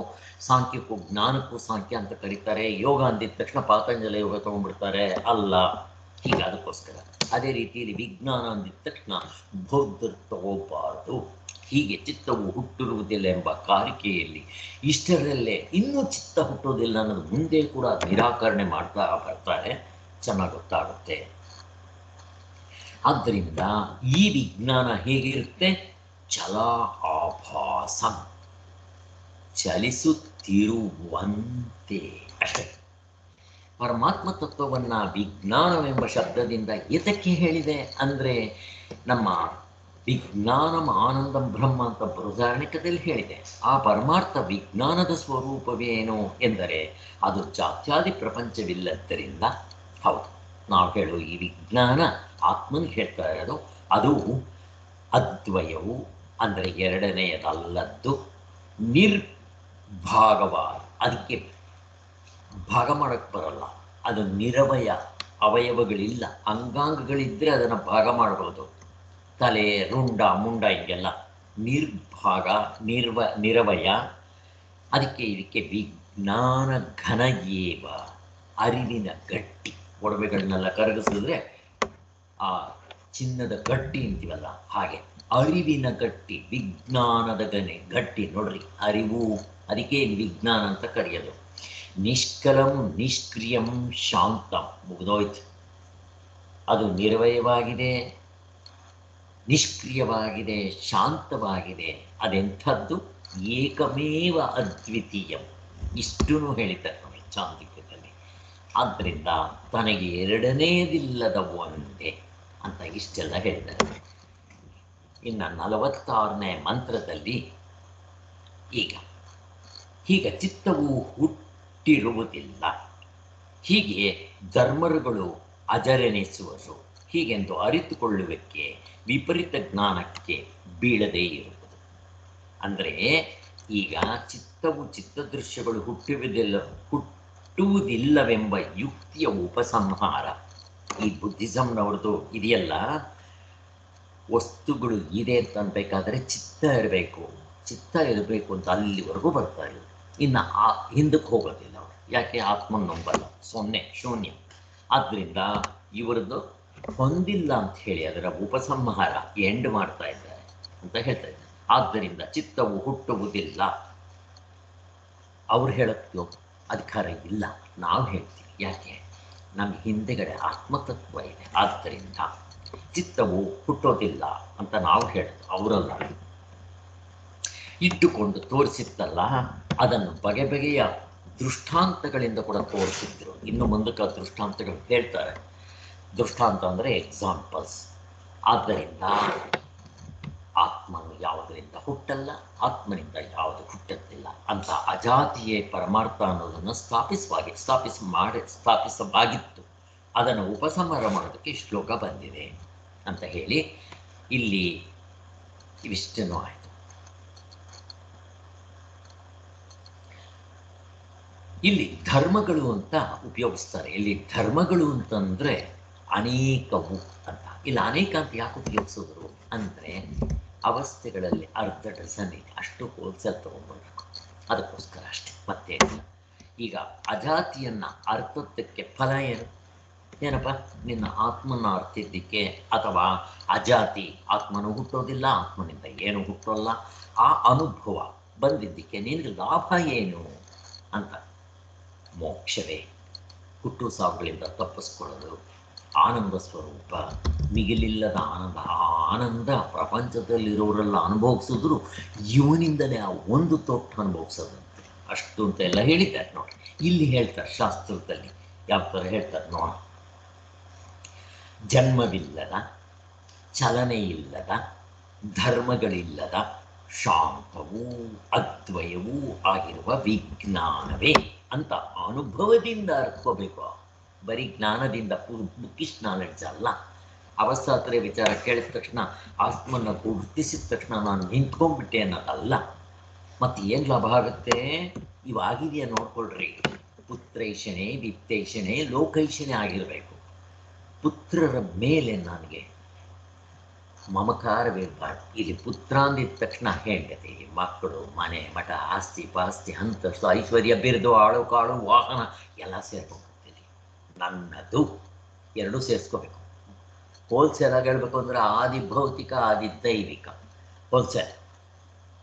ಸಾಂಖ್ಯಕ್ಕೂ ಜ್ಞಾನಕ್ಕೂ ಸಾಂಖ್ಯ ಅಂತ ಕರೀತಾರೆ. ಯೋಗ ಅಂದಿದ ತಕ್ಷಣ ಪಾತಂಜಲ ಯೋಗ ತಗೊಂಡ್ಬಿಡ್ತಾರೆ, ಅಲ್ಲ. ಹೀಗೆ ಅದಕ್ಕೋಸ್ಕರ ಅದೇ ರೀತಿಯಲ್ಲಿ ವಿಜ್ಞಾನ ಅಂದಿದ ತಕ್ಷಣ ಬೌದ್ಧರು ತಗೋಬಾರ್ದು. ಹೀಗೆ ಚಿತ್ತವು ಹುಟ್ಟಿರುವುದಿಲ್ಲ ಎಂಬ ಕಾರಿಕೆಯಲ್ಲಿ ಇಷ್ಟರಲ್ಲೇ ಇನ್ನೂ ಚಿತ್ತ ಹುಟ್ಟೋದಿಲ್ಲ ಅನ್ನೋದು ಮುಂದೆ ಕೂಡ ನಿರಾಕರಣೆ ಮಾಡ್ತಾ ಬರ್ತಾರೆ. ಚೆನ್ನಾಗಿ ಗೊತ್ತಾಗುತ್ತೆ. ಆದ್ದರಿಂದ ಈ ವಿಜ್ಞಾನ ಹೇಗಿರುತ್ತೆ? ಚಲ ಆಭಾಸ, ಚಲಿಸುತ್ತಿರುವಂತೆ ಅಷ್ಟೇ. ಪರಮಾತ್ಮ ತತ್ವವನ್ನು ವಿಜ್ಞಾನವೆಂಬ ಶಬ್ದದಿಂದ ಏತಕ್ಕೆ ಹೇಳಿದೆ ಅಂದರೆ, ನಮ್ಮ ವಿಜ್ಞಾನಂ ಆನಂದಂ ಬ್ರಹ್ಮ ಅಂತ ಬೃಹದಾರಣ್ಯಕದಲ್ಲಿ ಹೇಳಿದೆ. ಆ ಪರಮಾರ್ಥ ವಿಜ್ಞಾನದ ಸ್ವರೂಪವೇನು ಎಂದರೆ ಅದು ಜಾತ್ಯಾದಿ ಪ್ರಪಂಚವಿಲ್ಲದ್ದರಿಂದ ಹೌದು. ನಾವು ಹೇಳೋ ಈ ವಿಜ್ಞಾನ ಆತ್ಮನಿಗೆ ಹೇಳ್ತಾ ಇರೋದು ಅದು ಅದ್ವಯವು ಅಂದರೆ ಎರಡನೆಯದಲ್ಲದ್ದು, ನಿರ್ಭಾಗವಾದ, ಅದಕ್ಕೆ ಭಾಗ ಮಾಡೋಕ್ಕೆ ಬರಲ್ಲ. ಅದು ನಿರವಯ, ಅವಯವಗಳಿಲ್ಲ. ಅಂಗಾಂಗಗಳಿದ್ದರೆ ಅದನ್ನು ಭಾಗ ಮಾಡ್ಬೋದು, ತಲೆ, ರುಂಡ, ಮುಂಡ ಹಿಂಗೆಲ್ಲ. ನಿರ್ಭಾಗ, ನಿರವಯ. ಅದಕ್ಕೆ ಇದಕ್ಕೆ ವಿಜ್ಞಾನ ಘನ ಏವ, ಅರಿವಿನ ಗಟ್ಟಿ. ಒಡವೆಗಳನ್ನೆಲ್ಲ ಕರಗಿಸಿದ್ರೆ ಆ ಚಿನ್ನದ ಗಟ್ಟಿ ಅಂತೀವಲ್ಲ ಹಾಗೆ ಅರಿವಿನ ಗಟ್ಟಿ, ವಿಜ್ಞಾನದ ಗಟ್ಟಿ ನೋಡ್ರಿ. ಅರಿವು, ಅದಕ್ಕೆ ವಿಜ್ಞಾನ ಅಂತ ಕರೆಯೋದು. ನಿಷ್ಕಲಂ ನಿಷ್ಕ್ರಿಯಂ ಶಾಂತಂ, ಮುಗಿದೋಯ್ತು. ಅದು ನಿರ್ವಯವಾಗಿದೆ, ನಿಷ್ಕ್ರಿಯವಾಗಿದೆ, ಶಾಂತವಾಗಿದೆ. ಅದೆಂಥದ್ದು? ಏಕಮೇವ ಅದ್ವಿತೀಯಂ. ಇಷ್ಟೂ ಹೇಳಿದ್ದಾರೆ ನೋಡಿ ಚಾಂದಿಕ್ಯದಲ್ಲಿ. ಆದ್ದರಿಂದ ತನಗೆ ಎರಡನೇದಿಲ್ಲದ ಒಂದೇ ಅಂತ ಇಷ್ಟೆಲ್ಲ ಹೇಳಿದ್ದಾರೆ. ಇನ್ನು 46ನೇ ಮಂತ್ರದಲ್ಲಿ ಈಗ ಚಿತ್ತವು ಹುಟ್ಟಿರುವುದಿಲ್ಲ, ಹೀಗೆ ಧರ್ಮರುಗಳು ಅಜರೆನಿಸುವರು, ಹೀಗೆಂದು ಅರಿತುಕೊಳ್ಳುವಿಕೆ ವಿಪರೀತ ಜ್ಞಾನಕ್ಕೆ ಬೀಳದೇ ಇರುವುದು. ಅಂದರೆ ಈಗ ಚಿತ್ತವು ಚಿತ್ತದೃಶ್ಯಗಳು ಹುಟ್ಟುವುದಿಲ್ಲವೆಂಬ ಯುಕ್ತಿಯ ಉಪಸಂಹಾರ ಈ ಬುದ್ಧಿಸಂನವ್ರದ್ದು ಇದೆಯಲ್ಲ. ವಸ್ತುಗಳು ಇದೆ ಅಂತ ಅನ್ಬೇಕಾದ್ರೆ ಚಿತ್ತ ಇರಬೇಕು ಅಂತ ಅಲ್ಲಿವರೆಗೂ ಬರ್ತಾ ಇಲ್ಲ. ಇನ್ನು ಹಿಂದಕ್ಕೆ ಹೋಗೋದಿಲ್ಲ ಅವರು. ಯಾಕೆ? ಆತ್ಮನ್ ನಂಬಲ್ಲ, ಶೂನ್ಯ. ಆದ್ದರಿಂದ ಇವರದ್ದು ಹೊಂದಿಲ್ಲ ಅಂತ ಹೇಳಿ ಅದರ ಉಪಸಂಹಾರ ಎಂಡ್ ಮಾಡ್ತಾ ಇದ್ದಾರೆ ಅಂತ ಹೇಳ್ತಾ ಇದ್ದಾರೆ. ಆದ್ದರಿಂದ ಚಿತ್ತವು ಹುಟ್ಟುವುದಿಲ್ಲ. ಅವ್ರು ಹೇಳೋಕ್ಕೆ ಅಧಿಕಾರ ಇಲ್ಲ, ನಾವು ಹೇಳ್ತೀವಿ. ಯಾಕೆ? ನಮ್ಮ ಹಿಂದೆಗಡೆ ಆತ್ಮತತ್ವ ಇದೆ. ಆದ್ದರಿಂದ ಚಿತ್ತವು ಹುಟ್ಟೋದಿಲ್ಲ ಅಂತ ನಾವು ಹೇಳೋದು, ಅವರಲ್ಲ. ಇಟ್ಟುಕೊಂಡು ತೋರಿಸಿತ್ತಲ್ಲ, ಅದನ್ನು ಬಗೆ ಬಗೆಯ ದೃಷ್ಟಾಂತಗಳಿಂದ ಕೂಡ ತೋರಿಸಿದ್ರು. ಇನ್ನು ಮುಂದಕ್ಕೆ ದೃಷ್ಟಾಂತಗಳು ಹೇಳ್ತಾರೆ. ದೃಷ್ಟಾಂತ ಅಂದರೆ ಎಕ್ಸಾಂಪಲ್ಸ್. ಆದ್ದರಿಂದ ಆತ್ಮನು ಯಾವುದರಿಂದ ಹುಟ್ಟಲ್ಲ, ಆತ್ಮನಿಂದ ಯಾವುದು ಹುಟ್ಟುತ್ತಿಲ್ಲ ಅಂತ ಅಜಾತಿಯೇ ಪರಮಾರ್ಥ ಅನ್ನೋದನ್ನು ಸ್ಥಾಪಿಸವಾಗಿತ್ತು. ಅದನ್ನು ಉಪಸಂಹಾರ ಮಾಡೋದಕ್ಕೆ ಶ್ಲೋಕ ಬಂದಿದೆ ಅಂತ ಹೇಳಿ ಇಲ್ಲಿ ಇವಿಷ್ಟನ್ನು ಆಯಿತು. ಇಲ್ಲಿ ಧರ್ಮಗಳು ಅಂತ ಉಪಯೋಗಿಸ್ತಾರೆ. ಇಲ್ಲಿ ಧರ್ಮಗಳು ಅಂತಂದರೆ ಅನೇಕವು ಅಂತ. ಇಲ್ಲ, ಅನೇಕ ಅಂತ ಯಾಕೆ ಉಪಯೋಗಿಸಿದ್ರು ಅಂದರೆ ಅವಸ್ಥೆಗಳಲ್ಲಿ ಅರ್ಧ ಡಜನ್ ಇದೆ, ಅಷ್ಟು ಹೋಲ್ಸೇಲ್ ತೊಗೊಂಡ್ಬರ್ಬೇಕು, ಅದಕ್ಕೋಸ್ಕರ ಅಷ್ಟೇ, ಮತ್ತೇನಿಲ್ಲ. ಈಗ ಅಜಾತಿಯನ್ನು ಅರ್ಥದ್ದಕ್ಕೆ ಫಲ ಏನಪ್ಪ? ನಿನ್ನ ಆತ್ಮನ ಅರ್ಥಿದ್ದಕ್ಕೆ, ಅಥವಾ ಅಜಾತಿ ಆತ್ಮನು ಹುಟ್ಟೋದಿಲ್ಲ, ಆತ್ಮನಿಂದ ಏನು ಹುಟ್ಟೋಲ್ಲ, ಆ ಅನುಭವ ಬಂದಿದ್ದಕ್ಕೆ ನಿನಗೆ ಲಾಭ ಏನು ಅಂತ. ಮೋಕ್ಷವೇ, ಹುಟ್ಟು ಸಾವುಗಳಿಂದ ತಪ್ಪಿಸ್ಕೊಳ್ಳೋದು, ಆನಂದ ಸ್ವರೂಪ, ಮಿಗಿಲಿಲ್ಲದ ಆನಂದ. ಆ ಆನಂದ ಪ್ರಪಂಚದಲ್ಲಿರೋರೆಲ್ಲ ಅನುಭವಿಸಿದ್ರು ಇವನಿಂದಲೇ ಆ ಒಂದು ತೊಟ್ಟು ಅನುಭವಿಸೋದಂತೆ. ಅಷ್ಟು ಅಂತ ಎಲ್ಲ ಹೇಳಿದ್ದಾರೆ ನೋಡಿ. ಇಲ್ಲಿ ಹೇಳ್ತಾರೆ ಶಾಸ್ತ್ರದಲ್ಲಿ ಯಾವ ಥರ ಹೇಳ್ತಾರೆ ನೋಡ. ಜನ್ಮವಿಲ್ಲದ, ಚಲನೆ ಇಲ್ಲದ, ಧರ್ಮಗಳಿಲ್ಲದ, ಶಾಂತವೂ ಅದ್ವಯವೂ ಆಗಿರುವ ವಿಜ್ಞಾನವೇ ಅಂತ ಅನುಭವದಿಂದ ಅರ್ಕೋಬೇಕು. ಬರೀ ಜ್ಞಾನದಿಂದ, ಬುಕ್ಕಿಶ್ ನಾಲೆಡ್ಜ್ ಅಲ್ಲ. ಅವಸ್ಥಾತ್ರಯ ವಿಚಾರ ಕೇಳಿದ ತಕ್ಷಣ, ಆತ್ಮನ ಗುರುತಿಸಿದ ತಕ್ಷಣ ನಾನು ನಿಂತ್ಕೊಂಡ್ಬಿಟ್ಟೆ ಅನ್ನೋದಲ್ಲ. ಮತ್ತು ಏನು ಲಾಭ ಆಗುತ್ತೆ? ಇವಾಗಿದೆಯಾ ನೋಡ್ಕೊಳ್ರಿ. ಪುತ್ರೈಷಣೆ, ವಿತ್ತೈಷಣೆ, ಲೋಕೈಷಣೆ ಆಗಿರಬೇಕು. ಪುತ್ರರ ಮೇಲೆ ನನಗೆ ಮಮಕಾರವಿರಬಾರ್ದು. ಇಲ್ಲಿ ಪುತ್ರ ಅಂದಿದ ತಕ್ಷಣ ಹೆಂಡತಿ, ಮಕ್ಕಳು, ಮನೆ, ಮಠ, ಆಸ್ತಿ ಪಾಸ್ತಿ, ಅಂತಸ್ತು, ಐಶ್ವರ್ಯ, ಬಿರುದು, ಆಳು ಕಾಳು, ವಾಹನ ಎಲ್ಲ ಸೇರ್ಕೊಂಡ್ಬಿಡ್ತೀನಿ. ನನ್ನದು ಎರಡೂ ಸೇರಿಸ್ಕೋಬೇಕು. ಹೋಲ್ಸೇಲಾಗಿ ಹೇಳ್ಬೇಕು ಅಂದರೆ ಆದಿ ಭೌತಿಕ, ಆದಿ ದೈವಿಕ. ಹೋಲ್ಸೇಲ್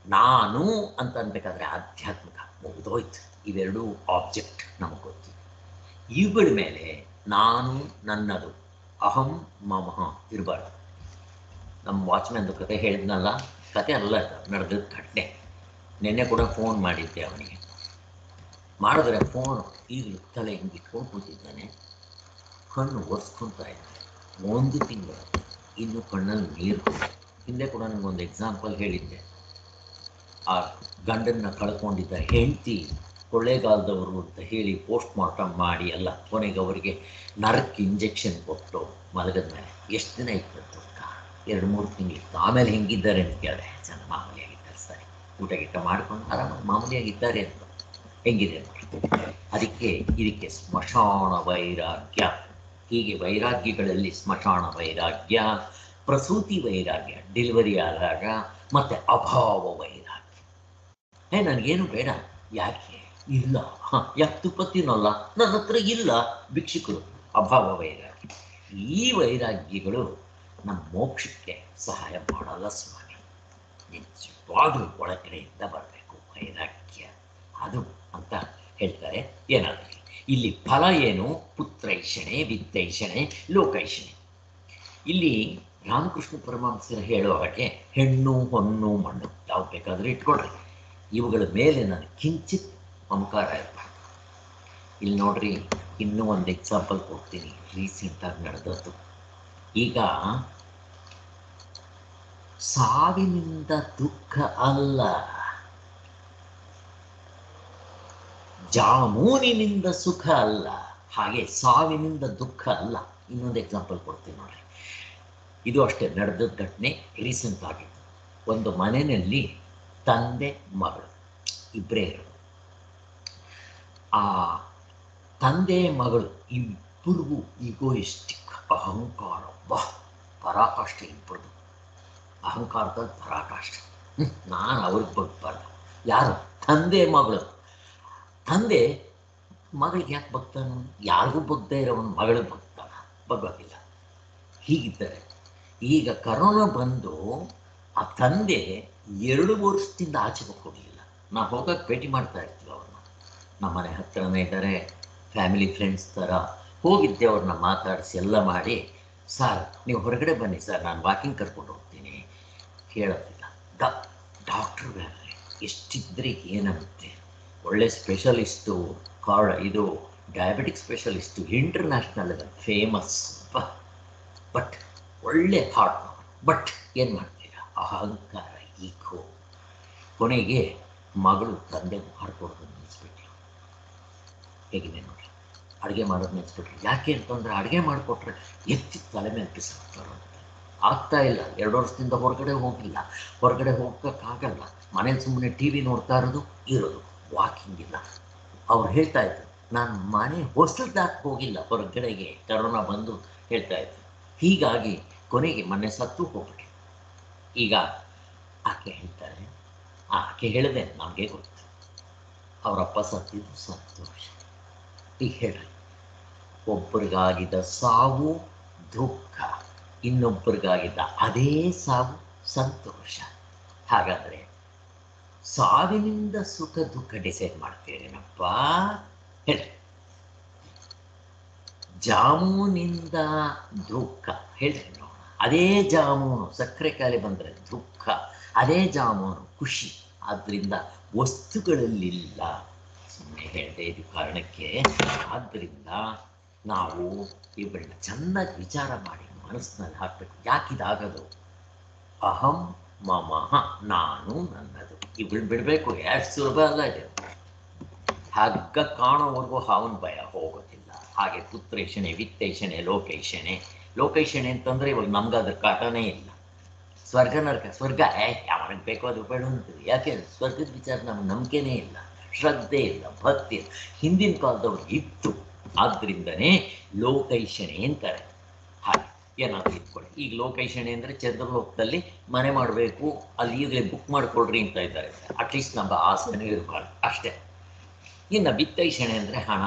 ನಾನು ಅಂತ ಅನ್ಬೇಕಾದ್ರೆ ಆಧ್ಯಾತ್ಮಿಕ, ಮುಗಿದೋಯ್ತು. ಇವೆರಡೂ ಆಬ್ಜೆಕ್ಟ್ ನಮಗೆ ಗೊತ್ತಿದೆ. ಇವುಗಳ ಮೇಲೆ ನಾನು, ನನ್ನದು, ಅಹಂ ಮಮಃ ಇರಬಾರ್ದು. ನಮ್ಮ ವಾಚ್ಮ್ಯಾನ್ದು ಕತೆ ಹೇಳಿದ್ನಲ್ಲ, ಕತೆ ಅಲ್ಲ, ನಡೆದ ಘಟನೆ. ನಿನ್ನೆ ಕೂಡ ಫೋನ್ ಮಾಡಿದ್ದೆ ಅವನಿಗೆ. ಮಾಡಿದ್ರೆ ಫೋನು ಈಗಲೂ ತಲೆ ಹಿಂಗೆ ಇಟ್ಕೊಂಡು ಕೂತಿದ್ದಾನೆ, ಕಣ್ಣು ಒರೆಸ್ಕೊತಾ ಇದ್ದಾನೆ. 1 ತಿಂಗಳು ಇನ್ನು ಕಣ್ಣಲ್ಲಿ ನೀರು. ಹಿಂದೆ ಕೂಡ ನನಗೊಂದು ಎಕ್ಸಾಂಪಲ್ ಹೇಳಿದ್ದೆ. ಆ ಗಂಡನ್ನ ಕಳ್ಕೊಂಡಿದ್ದ ಹೆಂಡತಿ ಕೊಳ್ಳೇಗಾಲದವರು ಅಂತ ಹೇಳಿ ಪೋಸ್ಟ್ ಮಾರ್ಟಮ್ ಮಾಡಿ ಎಲ್ಲ ಕೊನೆಗೆ ಅವರಿಗೆ ನರಕ್ಕೆ ಇಂಜೆಕ್ಷನ್ ಕೊಟ್ಟು ಮಲಗದ ಮೇಲೆ ಎಷ್ಟು ದಿನ ಇತ್ತು? 2-3 ತಿಂಗಳಿತ್ತು. ಆಮೇಲೆ ಹೆಂಗಿದ್ದಾರೆ ಅಂತ ಕೇಳಿದೆ. ಚೆನ್ನಾಗಿ ಮಾಮೂಲಿಯಾಗಿದ್ದಾರೆ, ಸರಿ, ಊಟ ಗಿಟ್ಟ ಮಾಡ್ಕೊಂಡು ಆರಾಮಾಗಿ ಮಾಮೂಲಿಯಾಗಿದ್ದಾರೆ ಅಂತ. ಹೆಂಗಿದೆ ಇದಕ್ಕೆ ಸ್ಮಶಾನ ವೈರಾಗ್ಯ. ಹೀಗೆ ವೈರಾಗ್ಯಗಳಲ್ಲಿ ಸ್ಮಶಾನ ವೈರಾಗ್ಯ, ಪ್ರಸೂತಿ ವೈರಾಗ್ಯ, ಡೆಲಿವರಿ ಆದಾಗ, ಮತ್ತು ಅಭಾವ ವೈರಾಗ್ಯ. ನನಗೇನು ಬೇಡ, ಯಾಕೆ ಇಲ್ಲ, ಯಾಕೆ ತುಪ್ಪ ತಿನ್ನೋಲ್ಲ, ನನ್ನ ಹತ್ರ ಇಲ್ಲ, ಭಿಕ್ಷುಕರು, ಅಭಾವ ವೈರಾಗ್ಯ. ಈ ವೈರಾಗ್ಯಗಳು ನಮ್ಮ ಮೋಕ್ಷಕ್ಕೆ ಸಹಾಯ ಮಾಡಲ್ಲ ಸ್ವಾಮಿ. ನಿಜವಾಗ್ಲೂ ಒಳಗಡೆಯಿಂದ ಬರಬೇಕು ವೈರಾಗ್ಯ ಅದು ಅಂತ ಹೇಳ್ತಾರೆ. ಏನಾಗಲಿ ಇಲ್ಲಿ ಫಲ ಏನು? ಪುತ್ರೈಷಣೆ, ವಿತ್ತೈಷಣೆ, ಲೋಕೈಷಣೆ. ಇಲ್ಲಿ ರಾಮಕೃಷ್ಣ ಪರಮಹಂಸರು ಹೇಳೋ ಹಾಗೆ ಹೆಣ್ಣು ಹೊನ್ನು ಮಣ್ಣು ಯಾವ್ದು ಬೇಕಾದರೂ ಇಟ್ಕೊಳ್ರಿ, ಇವುಗಳ ಮೇಲೆ ನಾನು ಕಿಂಚಿತ್ ಮಮಕಾರ ಇರಬಾರ್ದು. ಇಲ್ಲಿ ನೋಡ್ರಿ, ಇನ್ನೂ ಒಂದು ಎಕ್ಸಾಂಪಲ್ ಕೊಡ್ತೀನಿ, ರೀಸೆಂಟಾಗಿ ನಡೆದದ್ದು. ಈಗ ಸಾವಿನಿಂದ ದುಃಖ ಅಲ್ಲ, ಜಾಮೂನಿನಿಂದ ಸುಖ ಅಲ್ಲ, ಹಾಗೆ ಸಾವಿನಿಂದ ದುಃಖ ಅಲ್ಲ. ಇನ್ನೊಂದು ಎಕ್ಸಾಂಪಲ್ ಕೊಡ್ತೀನಿ ನೋಡ್ರಿ. ಇದು ಅಷ್ಟೇ ನಡೆದದ್ದು ಘಟನೆ, ರೀಸೆಂಟ್ ಆಗಿತ್ತು. ಒಂದು ಮನೆಯಲ್ಲಿ ತಂದೆ ಮಗಳು ಇಬ್ಬರೇ ಇರೋದು. ಆ ತಂದೆ ಮಗಳು ಇಬ್ಬರಿಗೂ ಈಗೋಯಿಸ್ಟಿಕ್ ಅಹಂಕಾರ, ಪರಾಕಾಷ್ಠೆ ಇಬ್ಬರದು. ಅಹಂಕಾರದಲ್ಲಿ ಪರಾಕಾಷ್ಠೆ. ನಾನು ಅವ್ರಿಗೆ ಬಗ್ಬಾರ್ದು. ಯಾರು? ತಂದೆ ಮಗಳು. ತಂದೆ ಮಗಳಿಗೆ ಯಾಕೆ ಬಗ್ತಾನು? ಯಾರಿಗೂ ಬಗ್ದೇ ಇರೋವನು ಮಗಳಿಗೆ ಬಗ್ತಾನ? ಬಗ್ಗೋದಿಲ್ಲ. ಹೀಗಿದ್ದರೆ ಈಗ ಕರೋನಾ ಬಂದು ಆ ತಂದೆ 2 ವರ್ಷದಿಂದ ಆಚೆಗೆ ಹೋಗಲಿಲ್ಲ. ನಾವು ಹೋಗಕ್ಕೆ ಭೇಟಿ ಮಾಡ್ತಾ ಇರ್ತೀವಿ ಅವ್ರನ್ನ. ನಮ್ಮ ಮನೆ ಹತ್ರನೇ ಇದ್ದಾರೆ, ಫ್ಯಾಮಿಲಿ ಫ್ರೆಂಡ್ಸ್ ಥರ. ಹೋಗಿದ್ದೆ, ಅವ್ರನ್ನ ಮಾತಾಡಿಸಿ ಎಲ್ಲ ಮಾಡಿ, ಸರ್ ನೀವು ಹೊರಗಡೆ ಬನ್ನಿ ಸರ್, ನಾನು ವಾಕಿಂಗ್ ಕರ್ಕೊಂಡು ಹೋಗ್ತೀನಿ. ಕೇಳೋದಿಲ್ಲ. ಡಾಕ್ಟ್ರುಗಳೇ ಎಷ್ಟಿದ್ರೆ ಏನಂತೆ, ಒಳ್ಳೆ ಸ್ಪೆಷಲಿಸ್ಟು, ಇದು diabetic specialist, international famous. But ಒಳ್ಳೆ ಹಾರ್ಟ್. ಬಟ್ ಏನು ಮಾಡ್ತೀರಾ? ಅಹಂಕಾರ, ಈಗೋ. ಕೊನೆಗೆ ಮಗಳು ತಂದೆ ಮಾಡ್ಕೊಡೋದು ನಿಲ್ಲಿಸ್ಬಿಟ್ರು. ಹೇಗಿದೆ ನೋಡಿ, ಅಡುಗೆ ಮಾಡೋದು ನಿಲ್ಲಿಸ್ಬಿಟ್ರು. ಯಾಕೆ ಅಂತಂದರೆ ಅಡುಗೆ ಮಾಡಿಕೊಟ್ರೆ ಎತ್ತಿ ತಲೆ ಮೇಲೆ ಬಿಸಾಕ್ತಾರೋ ಅಂತ. ಆಗ್ತಾ ಇಲ್ಲ. 2 ವರ್ಷದಿಂದ ಹೊರಗಡೆ ಹೋಗಿಲ್ಲ, ಹೊರಗಡೆ ಹೋಗೋಕ್ಕಾಗಲ್ಲ. ಮನೇಲಿ ಸುಮ್ಮನೆ ಟಿ ವಿ ನೋಡ್ತಾ ಇರೋದು, ವಾಕಿಂಗ್ ಇಲ್ಲ. ಅವ್ರು ಹೇಳ್ತಾ ಇದ್ರು, ನಾನು ಮನೆ ಹೊಸದಾಗಿ ಹೋಗಿಲ್ಲ ಹೊರಗಡೆಗೆ, ಕರೋನಾ ಬಂದು ಹೇಳ್ತಾ ಇದ್ರು. ಹೀಗಾಗಿ ಕೊನೆಗೆ ಮೊನ್ನೆ ಸತ್ತು ಹೋಗ್ಬಿಟ್ಟೆ. ಈಗ ಆಕೆ ಹೇಳ್ತಾರೆ, ಆಕೆ ಹೇಳಿದೆ ನಮಗೆ ಗೊತ್ತು, ಅವರಪ್ಪ ಸತ್ತಿದ್ದು ಸಂತೋಷ. ಈಗ ಹೇಳ್ರಿ, ಒಬ್ಬರಿಗಾಗಿದ್ದ ಸಾವು ದುಃಖ, ಇನ್ನೊಬ್ಬರಿಗಾಗಿದ್ದ ಅದೇ ಸಾವು ಸಂತೋಷ. ಹಾಗಾದರೆ ಸಾವಿನಿಂದ ಸುಖ ದುಃಖ ಡಿಸೈಡ್ ಮಾಡ್ತೀರೇನಪ್ಪ? ಹೇಳಿ. ಜಾಮೂನಿಂದ ದುಃಖ ಹೇಳ್ರಿ ನೋಡೋಣ. ಅದೇ ಜಾಮೂನು ಸಕ್ಕರೆ ಕಾಯಿಲೆ ಬಂದರೆ ದುಃಖ, ಅದೇ ಜಾಮೂನು ಖುಷಿ. ಆದ್ದರಿಂದ ವಸ್ತುಗಳಲ್ಲಿಲ್ಲ. ಸುಮ್ಮನೆ ಹೇಳಿದೆ ಇದು ಕಾರಣಕ್ಕೆ. ಆದ್ದರಿಂದ ನಾವು ಇವುಗಳನ್ನ ಚೆನ್ನಾಗಿ ವಿಚಾರ ಮಾಡಿ ಮನಸ್ಸಿನಲ್ಲಿ ಹಾಕಬೇಕು. ಯಾಕಿದಾಗದು? ಅಹಂ ಮಮಃ, ನಾನು ನನ್ನದು. ಇವುಗಳನ್ನ ಬಿಡಬೇಕು. ಎಷ್ಟು ಸುಲಭ ಅಲ್ಲ ಇದು. ಹಗ್ಗ ಕಾಣೋವರೆಗೂ ಹಾವನ ಭಯ ಹೋಗೋದಿಲ್ಲ. ಹಾಗೆ ಪುತ್ರೈಷಣೆ, ವಿತ್ತೈಷಣೆ, ಲೋಕೈಷಣೆ. ಲೋಕೈಷಣೆ ಅಂತಂದರೆ ಇವಾಗ ನಮ್ಗೆ ಅದ್ರ ಕಾಟನೇ ಇಲ್ಲ. ಸ್ವರ್ಗ ನರಕ, ಸ್ವರ್ಗ ಯಾವನಿಗೆ ಬೇಕೋ ಅದು ಬೇಡ ಅಂತೀವಿ. ಯಾಕೆ? ಸ್ವರ್ಗದ ವಿಚಾರ ನಮ್ಗೆ ನಂಬಿಕೆನೇ ಇಲ್ಲ, ಶ್ರದ್ಧೆ ಇಲ್ಲ, ಭಕ್ತಿ ಇಲ್ಲ. ಹಿಂದಿನ ಕಾಲದವ್ರು ಇತ್ತು. ಆದ್ದರಿಂದನೇ ಲೋಕೈಷಣೆ ಅಂತಾರೆ. ಹಾಗೆ ಏನಾದರೂ ಇಟ್ಕೊಳ್ಳಿ. ಈಗ ಲೋಕೈಷಣೆ ಅಂದರೆ ಚಂದ್ರಲೋಕದಲ್ಲಿ ಮನೆ ಮಾಡಬೇಕು, ಅಲ್ಲಿ ಈಗಲೇ ಬುಕ್ ಮಾಡಿಕೊಡ್ರಿ ಅಂತ ಇದ್ದಾರೆ. ಅಟ್ಲೀಸ್ಟ್ ನಮ್ಮ ಆಸೆನೂ ಇರಬಾರ್ದು, ಅಷ್ಟೇ. ಇನ್ನು ವಿತ್ತೈಷಣೆ ಅಂದರೆ ಹಣ